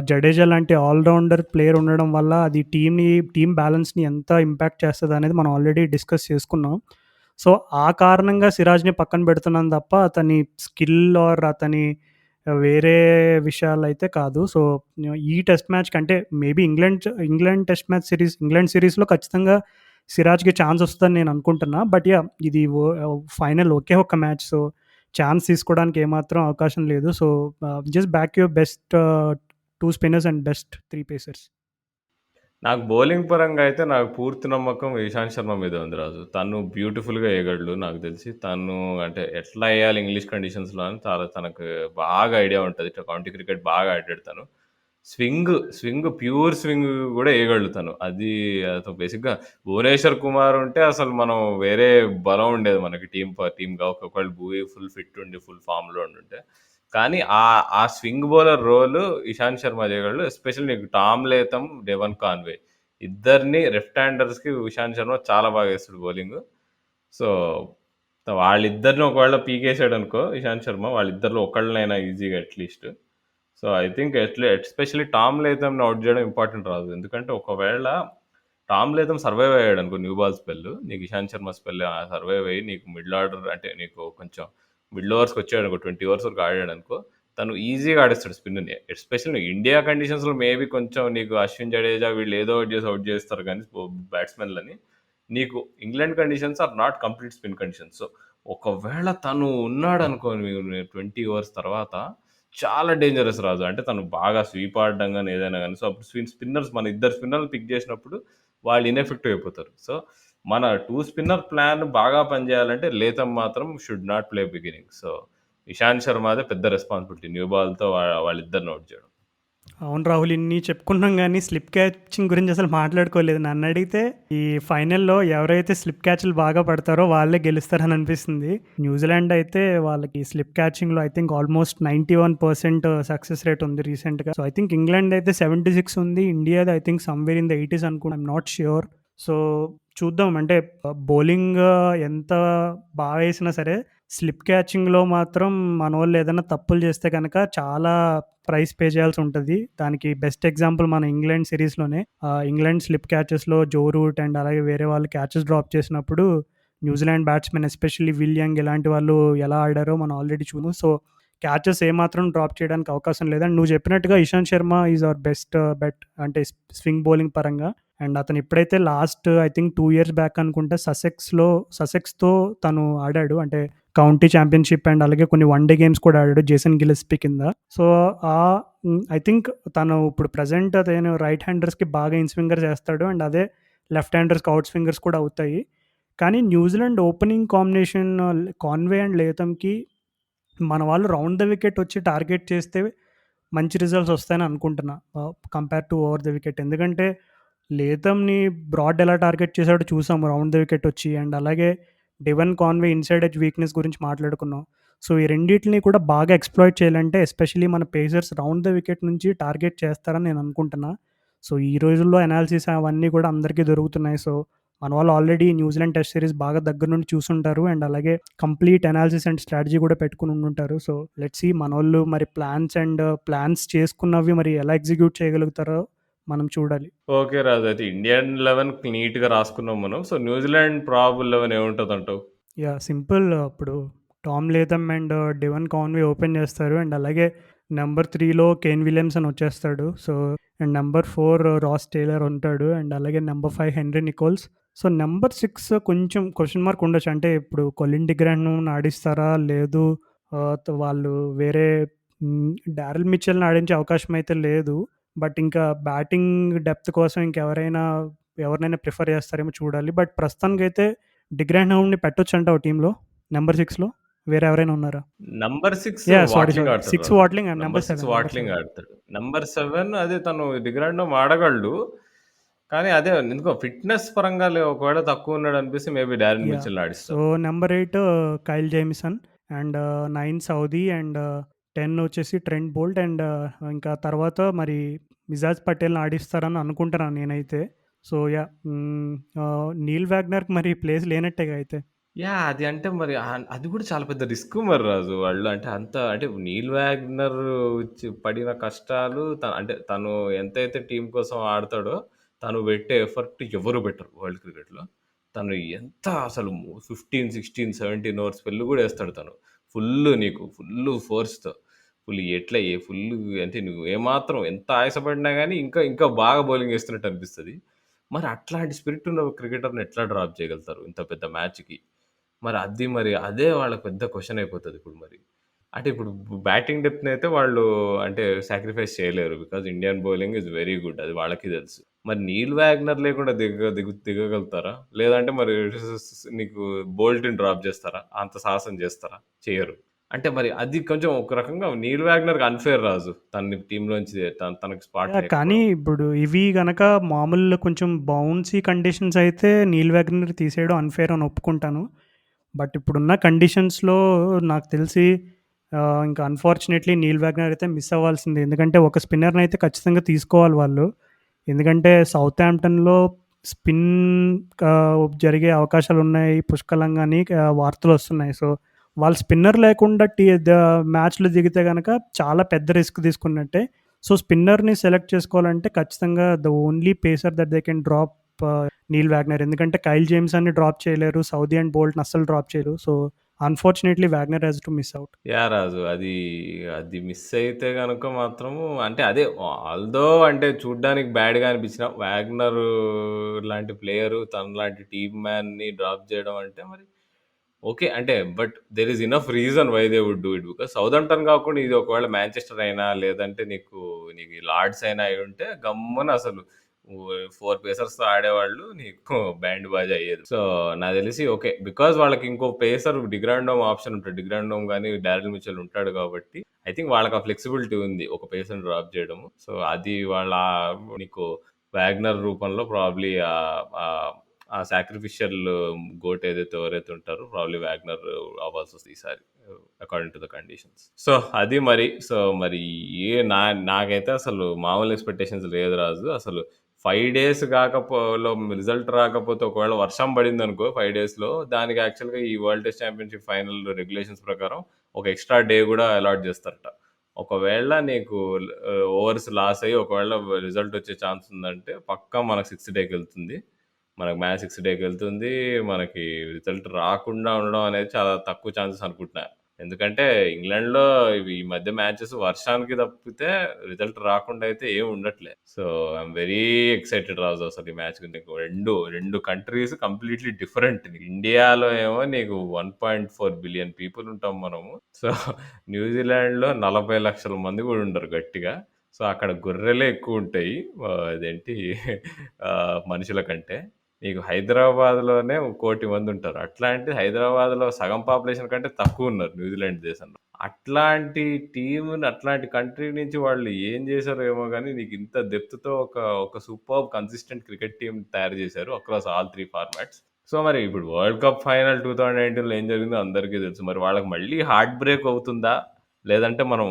జడేజా లాంటి ఆల్రౌండర్ ప్లేయర్ ఉండడం వల్ల అది టీమ్ బ్యాలెన్స్ని ఎంత ఇంపాక్ట్ చేస్తుంది అనేది మనం ఆల్రెడీ డిస్కస్ చేసుకున్నాం. సో ఆ కారణంగా సిరాజ్ని పక్కన పెడుతున్నాను తప్ప అతని స్కిల్ ఆర్ అతని వేరే విషయాలు అయితే కాదు. సో ఈ టెస్ట్ మ్యాచ్ కంటే maybe England test match England సిరీస్లో ఖచ్చితంగా సిరాజ్కి ఛాన్స్ వస్తుందని నేను అనుకుంటున్నా. బట్ ఇది ఫైనల్ ఒకే ఒక్క మ్యాచ్. సో ఛాన్స్ తీసుకోవడానికి ఏమాత్రం అవకాశం లేదు. So just back your best 2 spinners and best 3 pacers. నాకు బౌలింగ్ పరంగా అయితే నాకు పూర్తి నమ్మకం ఇషాంత్ శర్మ మీద ఉంది రాజు. తను బ్యూటిఫుల్‌గా ఎయగలడు నాకు తెలిసి. తను అంటే ఎట్లా ఎయాలి ఇంగ్లీష్ కండిషన్స్‌లో అని తనకు బాగా ఐడియా ఉంటది. కౌంటీ క్రికెట్ బాగా ఆడాడు తను. ప్యూర్ స్వింగ్ కూడా ఎయగలడు తను. అది బేసిక్‌గా భువనేశ్వర్ కుమార్ ఉంటే అసలు మనం వేరే బలం ఉండేది మనకి టీమ్‌గా ఒకవేళ భువీ ఫుల్ ఫిట్ ఉండి, ఫుల్ ఫామ్‌లో ఉండుంటే. కానీ ఆ swing bowler role Ishant Sharma చేయగలడు. ఎస్పెషల్లీ నీకు టామ్ లేథమ్, డెవన్ కాన్వే ఇద్దరిని లెఫ్ట్ హ్యాండర్స్‌కి ఇషాంత్ శర్మ చాలా బాగా వేస్తాడు బౌలింగ్. సో వాళ్ళిద్దరిని ఒకవేళ పీకేసాడనుకో ఇషాంత్ శర్మ, వాళ్ళిద్దరిలో ఒకళ్ళనైనా ఈజీగా at least. So, I think especially Tom లేథమ్‌ని ఔట్ జేయడం ఇంపార్టెంట్ రాదు. ఎందుకంటే ఒకవేళ టామ్ లేథమ్ సర్వైవ్ అయ్యాడనుకో న్యూ బాల్ స్పెల్, నీకు ఇషాంత్ శర్మ స్పెల్ సర్వైవ్ అయ్యి నీకు మిడిల్ ఆర్డర్ అంటే నీకు కొంచెం మిడిల్ ఓవర్స్‌కి వచ్చాడనుకో 20 ఓవర్స్ వరకు ఆడాడనుకో, తను ఈజీగా ఆడేస్తాడు స్పిన్‌ని. ఎస్పెషల్లీ ఇండియా కండిషన్స్‌లో మేబీ కొంచెం నీకు అశ్విన్ జడేజా వీళ్ళు ఏదో ఒకటి చేసి ఔట్ చేస్తారు గానీ బ్యాట్స్‌మెన్‌లని. నీకు England conditions are not complete spin conditions. So, ఒకవేళ తను ఉన్నాడనుకో 20 ఓవర్స్ తర్వాత చాలా డేంజరస్ రాజు. అంటే తను బాగా స్వీప్ ఆడడం గాని, ఏదైనా గాని. సో, అప్పుడు స్పిన్నర్స్ మన ఇద్దరు స్పిన్నర్‌లు పిక్ చేసినప్పుడు వాళ్ళు ఇనెఫెక్టివ్ అయిపోతారు. సో, మన 2 స్పిన్నర్ ప్లాన్ బాగా పనిచేయాలంటే లేథమ్ మాత్రం should not play beginning. So, Ishant శర్మదే పెద్ద రెస్పాన్సిబిలిటీ న్యూ బాల్‌తో వాళ్ళిద్దరిని ఔట్ చేయడం. అవును రాహుల్, ఇన్ని చెప్పుకున్నాం గానీ స్లిప్ క్యాచింగ్ గురించి అసలు మాట్లాడుకోలేదు. నన్నడిగితే ఈ ఫైనల్‌లో ఎవరైతే స్లిప్ క్యాచ్‌లు బాగా పడతారో వాళ్ళే గెలుస్తారని అనిపిస్తుంది. న్యూజిలాండ్ అయితే వాళ్ళకి స్లిప్ క్యాచింగ్‌లో I think almost 91% success rate ఉంది రీసెంట్‌గా. సో, ఐ థింక్ ఇంగ్లాండ్ అయితే 76 ఉంది. ఇండియాది I think somewhere in the 80s అనుకుంటా. I'm not sure. సో, చూద్దాం. అంటే బౌలింగ్ ఎంత బాగా ఏసినా సరే స్లిప్ క్యాచింగ్‌లో మాత్రం మనోళ్ళు ఏదైనా తప్పులు చేస్తే గనక చాలా ప్రైస్ పే చేయాల్సి ఉంటది. దానికి బెస్ట్ ఎగ్జాంపుల్ మన ఇంగ్లాండ్ సిరీస్‌లోనే. ఇంగ్లాండ్ స్లిప్ క్యాచెస్‌లో జో రూట్ అండ్ అలాగే వేరే వాళ్ళు క్యాచెస్ డ్రాప్ చేసినప్పుడు New Zealand batsmen especially Will Young ఇలాంటి వాళ్ళు ఎలా ఆడారో మనం ఆల్రెడీ చూసాము. సో, క్యాచెస్ ఏమాత్రం డ్రాప్ చేయడానికి అవకాశం లేదు. అండ్ నువ్వు చెప్పినట్టుగా Ishant Sharma is our best bet అంటే స్వింగ్ బౌలింగ్ పరంగా. అండ్ అతను ఎప్పుడైతే last I think 2 years back అనుకుంటా ససెక్స్‌తో తను ఆడాడు. అంటే కౌంటీ ఛాంపియన్‌షిప్ అండ్ అలాగే కొన్ని వన్ డే గేమ్స్ కూడా ఆడాడు జేసన్ గిల్లెస్పీ కింద. సో, ఐ థింక్ తను ఇప్పుడు ప్రెజెంట్ అతను రైట్ హ్యాండర్స్‌కి బాగా ఇన్ స్వింగర్ చేస్తాడు. అండ్ అదే లెఫ్ట్ హ్యాండర్స్‌కి అవుట్ స్వింగర్స్ కూడా అవుతాయి. కానీ New Zealand opening combination Conway and లేథమ్‌కి మన వాళ్ళు రౌండ్ ద వికెట్ వచ్చి టార్గెట్ చేస్తే మంచి రిజల్ట్స్ వస్తాయని అనుకుంటున్నా. Compare to over the wicket. ఎందుకంటే లేథమ్‌ని బ్రాడ్ ఎలా టార్గెట్ చేసాడో చూసాము రౌండ్ ద వికెట్ వచ్చి. అండ్ అలాగే Devon Conway inside edge weakness గురించి మాట్లాడుకున్నాం. సో, ఈ రెండిటిని కూడా బాగా ఎక్స్‌ప్లాయిట్ చేయాలంటే ఎస్పెషల్లీ మన పేసర్స్ రౌండ్ ద వికెట్ నుంచి టార్గెట్ చేస్తారని నేను అనుకుంటున్నా. సో, ఈ రోజుల్లో అనాలిసిస్ అవన్నీ కూడా అందరికీ దొరుకుతున్నాయి. సో, మన వాళ్ళు ఆల్రెడీ న్యూజిలాండ్ టెస్ట్ సిరీస్ బాగా దగ్గర నుండి చూసుంటారు. అండ్ అలాగే కంప్లీట్ అనాలిసిస్ అండ్ స్ట్రాటజీ కూడా పెట్టుకొని ఉండుంటారు. సో, లెట్స్ సీ మనోళ్ళు మరి ప్లాన్స్ చేసుకున్నవి మరి ఎలా ఎగ్జిక్యూట్ చేయగలుగుతారో మనం చూడాలి. ఓకే రాజు. అయితే ఇండియన్ 11 నీట్‌గా రాసుకున్నాం మనం. సో, న్యూజిలాండ్ ప్రాబబుల్ 11 ఏముంటదంటావు? యాహ్! సింపుల్. అప్పుడు Tom Latham and Devon Conway open చేస్తారు. అండ్ అలాగే నంబర్ 3లో కేన్ విలియమ్సన్ వచ్చేస్తాడు. So, and number 4 Ross Taylor ఉంటాడు. అండ్ అలాగే number 5 Henry Nicholls. So, number 6 కొంచెం క్వెషన్ మార్క్ ఉండొచ్చు. అంటే ఇప్పుడు కొలిన్ డిగ్రాండ్‌ను ఆడిస్తారా? లేదు వాళ్ళు వేరే డారెల్ మిచెల్‌ని ఆడించే అవకాశం అయితే లేదు. బట్ ఇంకా బ్యాటింగ్ డెప్త్ కోసం ఎవరినైనా ప్రిఫర్ చేస్తారేమో చూడాలి. బట్ ప్రస్తుతానికైతే డిగ్రాండ్‌హౌమ్‌ని పెట్టొచ్చంటావా టీమ్‌లో నంబర్ 6లో? వేరే ఎవరైనా ఉన్నారా? Number 6 yeah! సారీ. వాట్లింగ్ ఆడతాడు 6 Raju. Watling and number number 6 7 Watling ఆడతాడు. నంబర్ 7 అదే తను డిగ్రాండ్‌హోమ్ ఆడగలడు. కానీ అదే ఎందుకో ఫిట్‌నెస్ పరంగా ఒకవేళ తక్కువున్నాడనిపిస్తే మేబీ డారెన్ యాహ్! మిచెల్‌ని సో, ఆడిస్తారు. Number 8 Kyle Jamieson and 9 Southee and 10 వచ్చేసి ట్రెంట్ బోల్ట్ అండ్ ఇంకా తర్వాత మరి మిజాజ్ పటేల్‌ని ఆడిస్తారని అనుకుంటున్నాను నేనైతే. So, yeah! నీల్ వాగ్నర్‌కి మరి ప్లేస్ లేనట్టేగా అయితే. యాహ్! అది అంటే మరి అది కూడా చాలా పెద్ద రిస్క్ మరి రాజు. వాళ్ళు అంటే అంత అంటే నీల్ వాగ్నర్ పడిన కష్టాలు అంటే తను ఎంతైతే టీమ్ కోసం ఆడతాడో, తను పెట్టే ఎఫర్ట్ ఎవరు పెట్టరు వరల్డ్ క్రికెట్‌లో. తను ఎంత అసలు 15, 16, 17 ఓవర్ స్పెల్ కూడా ఏస్తాడు తను. ఫుల్లు ఫోర్స్‌తో. ఫుల్లు అంటే నువ్వు ఏమాత్రం ఎంత ఆయాసపడినా గాని ఇంకా ఇంకా బాగా బౌలింగ్ ఏస్తున్నట్టు అనిపిస్తది. మరి అట్లాంటి స్పిరిట్ ఉన్న క్రికెటర్‌ని ఎట్లా డ్రాప్ చేయగలుగుతారు ఇంత పెద్ద మ్యాచ్‌కి? మరి అదే వాళ్ళకి పెద్ద క్వెషన్ అయిపోతది ఇప్పుడు మరి. అంటే ఇప్పుడు బ్యాటింగ్ డెప్త్‌నయితే వాళ్ళు అంటే సాక్రిఫైస్ చేయలేరు. Because Indian bowling is very good. అది వాళ్ళకి తెలుసు. మరి నీల్ వాగ్నర్ లేకుండా దిగగలుగుతారా? లేదంటే మరి నీకు బోల్ట్‌ని డ్రాప్ చేస్తారా? అంత సాహసం చేస్తారా? చెయ్యరు. అంటే మరి అది కొంచెం ఒక రకంగా నీల్ వాగ్నర్‌కి అన్‌ఫెయిర్ రాజు. తనని టీమ్‌లోంచి తనకి స్పాట్ యాహ్! కానీ లేకపోవడం. ఇప్పుడు ఇవి గనక మామూలు కొంచెం బౌన్సీ కండిషన్స్ అయితే నీల్ వాగ్నర్ తీసేయడం అన్‌ఫెయిర్ అని ఒప్పుకుంటాను. బట్ ఇప్పుడున్న కండిషన్స్‌లో నాకు తెలిసి ఇంకా అన్‌ఫార్చునేట్‌లీ నీల్ వాగ్నర్ అయితే మిస్ అవ్వాల్సిందే. ఎందుకంటే ఒక స్పిన్నర్‌నయితే ఖచ్చితంగా తీసుకోవాలి వాళ్ళు. ఎందుకంటే సౌతాంప్టన్‌లో స్పిన్ జరిగే అవకాశాలున్నాయి పుష్కలంగా అని వార్తలొస్తున్నాయి. సో, వాళ్ళు స్పిన్నర్ లేకుండా మ్యాచ్‌లో దిగితే గనక చాలా పెద్ద రిస్క్ తీసుకున్నట్టే. సో, స్పిన్నర్‌ని సెలెక్ట్ చేసుకోవాలంటే ఖచ్చితంగా only pacer that they can drop Neil Wagner. ఎందుకంటే కైల్ జేమ్సన్‌ని డ్రాప్ చేయలేరు. సౌదీ అండ్ బోల్ట్‌ని అస్సలు డ్రాప్ చేయరు. So, unfortunately Wagner has to miss out. Yeah! Raju. అది మిస్ అయితే గనుక మాత్రము అంటే అదే ఆల్‌దో అంటే చూడ్డానికి బ్యాడ్‌గా అనిపించిన 'వాగ్నర్' లాంటి ప్లేయరు తనలాంటి టీమ్ మ్యాన్‌ని డ్రాప్ జేయడం అంటే మరి ఓకే. అంటే but there is enough reason why they would do it. Because Southampton గాకుండా ఇది ఒకవేళ మాంచెస్టర్ అయినా, లేదంటే నీకు ఈ లార్డ్స్ అయినా అయ్యుంటే గమ్మున అసలు 4 పేసర్స్‌తో ఆడేవాళ్ళు. నీకు బ్యాండ్ బాజా అయ్యేది. సో, నాకు తెలిసి ఓకే. బికాజ్ వాళ్ళకి ఇంకో పేసర్ డిగ్రాండోమ్ ఆప్షన్ ఉంటాడు. డిగ్రాండోమ్ గాని, డారెల్ మిచెల్ ఉంటాడు కాబట్టి ఐ థింక్ వాళ్ళకి ఆ ఫ్లెక్సిబిలిటీ ఉంది. ఒక పేసర్‌ని డ్రాప్ చేయడము. సో, అది వాళ్ళ నీకు వాగ్నర్ రూపంలో ప్రాబబ్లీ ఆ సాక్రిఫిషియల్ గోట్ ఎవరైతే ఉంటారో ప్రాబ్లీ వాగ్నర్ అవ్వాల్సి వస్తుంది ఈసారి according to the conditions. So అది మరి సో మరి నాకైతే అసలు మామూలు ఎక్స్పెక్టేషన్స్ లేదు రాజు. అసలు 5 days రిజల్ట్ రాకపోతే ఒకవేళ వర్షం పడింది అనుకో 5 daysలో దానికి యాక్చువల్గా ఈ world test championship final regulations ప్రకారం ఒక ఎక్స్ట్రా డే కూడా అలాట్ చేస్తారట. ఒకవేళ నీకు ఓవర్స్ లాస్ అయ్యి ఒకవేళ రిజల్ట్ వచ్చే ఛాన్స్ ఉందంటే పక్కా మనకు 6th dayకి వెళ్తుంది. మనకు మ్యాచ్ 6th dayకి వెళ్తుంది. మనకి రిజల్ట్ రాకుండా ఉండడం అనేది చాలా తక్కువ ఛాన్సెస్ అనుకుంటున్నా. ఎందుకంటే ఇంగ్లాండ్‌లో ఈ మధ్య మ్యాచెస్ వర్షానికి తప్పితే రిజల్ట్ రాకుండా అయితే ఏమి ఉండట్లే. సో, ఐయామ్ వెరీ ఎక్సైటెడ్ రాజు అసలు ఈ మ్యాచ్ నీకు 2 కంట్రీస్ కంప్లీట్‌లీ డిఫరెంట్. ఇండియాలో ఏమో నీకు 1.4 బిలియన్ పీపుల్ ఉంటాం మనము. సో, న్యూజిలాండ్‌లో 40 లక్షల మంది కూడా ఉండరు గట్టిగా. సో, అక్కడ గొర్రెలే ఎక్కువుంటాయి. అదేంటి మనుషుల కంటే. నీకు హైదరాబాద్‌లోనే 1,00,00,000 మందుంటారు. అట్లాంటిది హైదరాబాద్‌లో సగం పాపులేషన్ కంటే తక్కువున్నారు న్యూజిలాండ్ దేశంలో. అట్లాంటి టీమ్‌ని, అట్లాంటి కంట్రీ నుంచి వాళ్ళు ఏం చేశారో ఏమో గానీ, నీకింత డెప్త్‌తో ఒక సూపర్బ్ కన్సిస్టెంట్ క్రికెట్ టీమ్ తయారు చేశారు అక్రాస్ ఆల్ 3 ఫార్మాట్స్. సో, మరి ఇప్పుడు వరల్డ్ కప్ ఫైనల్ 2019లో ఏం జరిగిందో అందరికీ తెలుసు. మరి వాళ్ళకి మళ్ళీ హార్ట్ బ్రేక్ అవుతుందా? లేదంటే మనం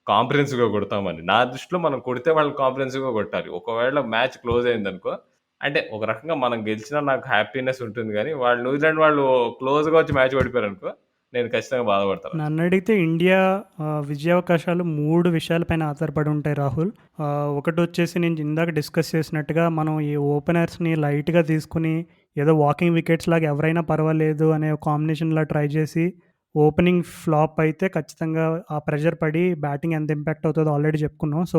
కాంప్రహెన్సివ్‌గా కొడతామని. నా దృష్టిలో మనం కొడితే వాళ్ళని కాంప్రహెన్సివ్‌గా కొట్టాలి. ఒకవేళ మ్యాచ్ క్లోజ్ అయిందనుకో అంటే ఒక రకంగా మనం గెలిచినా నాకు హ్యాపీనెస్ ఉంటుంది గానీ, న్యూజిలాండ్ వాళ్ళు క్లోజ్‌గా వచ్చి మ్యాచ్ ఓడిపోయారనుకో, నేను ఖచ్చితంగా బాధపడతా. నన్నడిగితే ఇండియా విజయావకాశాలు 3 విషయాలపైన ఆధారపడి ఉంటాయి రాహుల్. ఒకటొచ్చేసి నేను ఇందాక డిస్కస్ చేసినట్టుగా మనం ఈ ఓపెనర్స్‌ని లైట్‌గా తీసుకొని ఏదో వాకింగ్ వికెట్స్ లాగా ఎవరైనా పర్వాలేదు అనే కాంబినేషన్‌లా ట్రై చేసి ఓపెనింగ్ ఫ్లాప్ అయితే ఖచ్చితంగా ఆ ప్రెషర్ పడి బ్యాటింగ్ ఎంత ఇంపాక్ట్ అవుతుందో ఆల్రెడీ చెప్పుకున్నాం. So,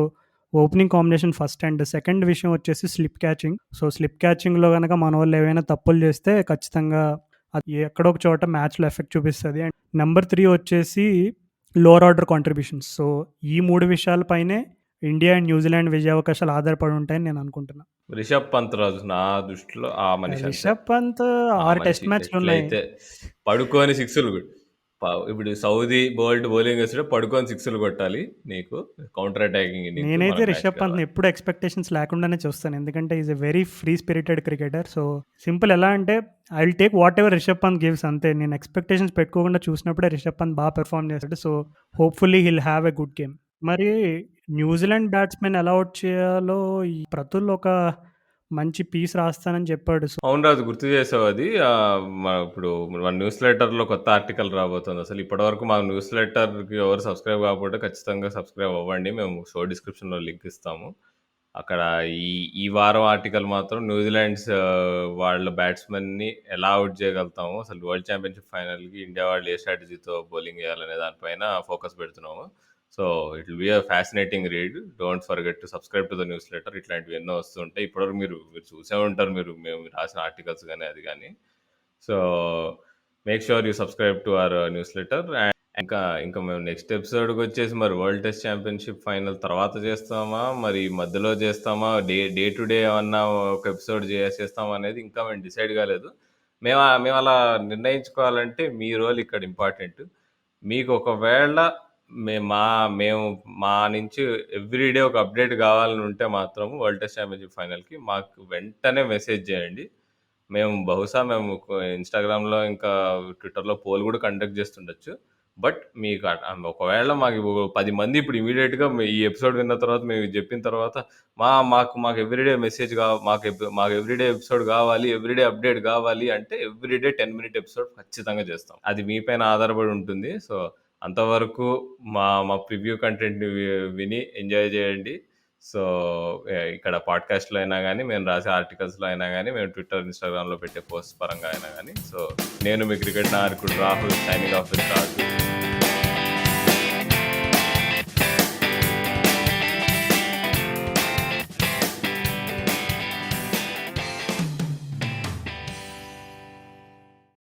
opening combination first and second విషయం వచ్చేసి స్లిప్ క్యాచింగ్. సో, స్లిప్ క్యాచింగ్‌లో గనక మనోళ్ళు ఏవైనా తప్పులు చేస్తే ఖచ్చితంగా అది ఎక్కడో ఒక చోట మ్యాచ్‌లో ఎఫెక్ట్ చూపిస్తది. అండ్ నంబర్ 3 వచ్చేసి లోవర్ ఆర్డర్ కాంట్రిబ్యూషన్స్. సో, ఈ 3 విషయాలపైనే ఇండియా అండ్ న్యూజిలాండ్ విజయావకాశాలు ఆధారపడి ఉంటాయని నేను అనుకుంటున్నా. రిషబ్ పంత్ రాజు నా దృష్టిలో ఆ మనిషి అంతే. రిషబ్ పంత్ ఆ 6 మనిషి టెస్ట్ మ్యాచ్‌లున్నాయి. ఎట్లయితే పడుకొని సిక్సులు ఇప్పుడు సౌదీ బోల్ట్ బౌలింగ్ వేస్తుంటే పడుకొని సిక్సులు కొట్టాలి నీకు. కౌంటర్ అటాకింగ్ ఇన్నింగ్స్ నేనైతే మనకు మ్యాచ్ రిషబ్ గెలవాలి. పంత్‌ని ఎప్పుడు ఎక్స్‌పెక్టేషన్స్ లేకుండానే చూస్తాను. ఎందుకంటే is a very free spirited cricketer. So, simple ఎలా అంటే I will take whatever Rishabh Pant gives అంతే. నేను ఎక్స్‌పెక్టేషన్స్ పెట్టుకోకుండా చూసినప్పుడే రిషబ్ పంత్ పెర్ఫార్మ్ చేస్తాడు. So, hopefully he'll have a good game. మరి న్యూజిలాండ్ బ్యాట్స్‌మెన్ ఎలా ఔట్ చేయాలో ఈ ప్రతుల్ ఒక మంచి పీస్ రాస్తానని చెప్పాడు. సో, అవును రాజు, గుర్తు చేసావు అది. ఇప్పుడు మన న్యూస్ లెటర్‌లో కొత్త ఆర్టికల్ రాబోతుంది. అసలు ఇప్పటివరకు మా న్యూస్ లెటర్‌కి ఎవరు సబ్స్క్రైబ్ కాకపోతే ఖచ్చితంగా సబ్స్క్రైబ్ అవ్వండి. మేము షో డిస్క్రిప్షన్‌లో లింక్ ఇస్తాము. అక్కడ ఈ ఈ వారం ఆర్టికల్ మాత్రం న్యూజిలాండ్స్ వాళ్ళ బ్యాట్స్‌మెన్‌ని ఎలా ఔట్ చేయగలుగుతాము, అసలు వరల్డ్ ఛాంపియన్‌షిప్ ఫైనల్‌కి ఇండియా వాళ్ళు ఏ స్ట్రాటజీతో బౌలింగ్ చేయాలనే దానిపైన ఫోకస్ పెడుతున్నాము. So, it will be a fascinating read. Don't forget to subscribe to the news letter. ఇట్లాంటివి ఎన్నో వస్తుంటాయి. ఇప్పటివరకు మీరు మీరు చూసే ఉంటారు. మేము రాసిన ఆర్టికల్స్ గానీ, అది గానీ. So, make sure you subscribe to our news letter. ఇంకా మేము నెక్స్ట్ ఎపిసోడ్‌కొచ్చేసి మరి వరల్డ్ టెస్ట్ ఛాంపియన్‌షిప్ ఫైనల్ తర్వాత చేస్తామా? మరి మధ్యలో చేస్తామా? డే టు డే ఏమన్నా ఒక ఎపిసోడ్ చేస్తామా అనేది ఇంకా మేము డిసైడ్ కాలేదు. మేము అలా నిర్ణయించుకోవాలంటే మీ రోల్ ఇక్కడ ఇంపార్టెంట్. మీకు ఒకవేళ మే మా మేము మా నుంచి ఎవ్రీ డే ఒక అప్డేట్ కావాలని ఉంటే మాత్రం వరల్డ్ టెస్ట్ ఛాంపియన్‌షిప్ ఫైనల్‌కి మాకు వెంటనే మెసేజ్ చేయండి. మేము బహుశా మేము ఇన్‌స్టాగ్రామ్‌లో ఇంకా ట్విట్టర్‌లో పోల్ కూడా కండక్ట్ చేస్తుండొచ్చు. బట్ మీకు ఒకవేళ మాకు 10 మంది ఇప్పుడు ఇమీడియట్‌గా ఈ ఎపిసోడ్ విన్న తర్వాత మేము ఇది చెప్పిన తర్వాత మాకు ఎవ్రీడే మెసేజ్ మాకు ఎవ్రీడే ఎపిసోడ్ కావాలి, ఎవ్రీడే అప్డేట్ కావాలి అంటే ఎవ్రీడే 10 మినిట్ ఎపిసోడ్ ఖచ్చితంగా చేస్తాం. అది మీ పైన ఆధారపడి ఉంటుంది. సో అంతవరకు మా ప్రివ్యూ కంటెంట్‌ని విని ఎంజాయ్ చేయండి. సో ఇక్కడ పాడ్కాస్ట్‌లో అయినా కానీ, మేము రాసే ఆర్టికల్స్‌లో అయినా కానీ, మేము ట్విట్టర్, ఇన్‌స్టాగ్రామ్‌లో పెట్టే పోస్ట్ పరంగా అయినా కానీ. సో నేను మీ క్రికెట్ నాయకుడు Rahul, signing off with Raju.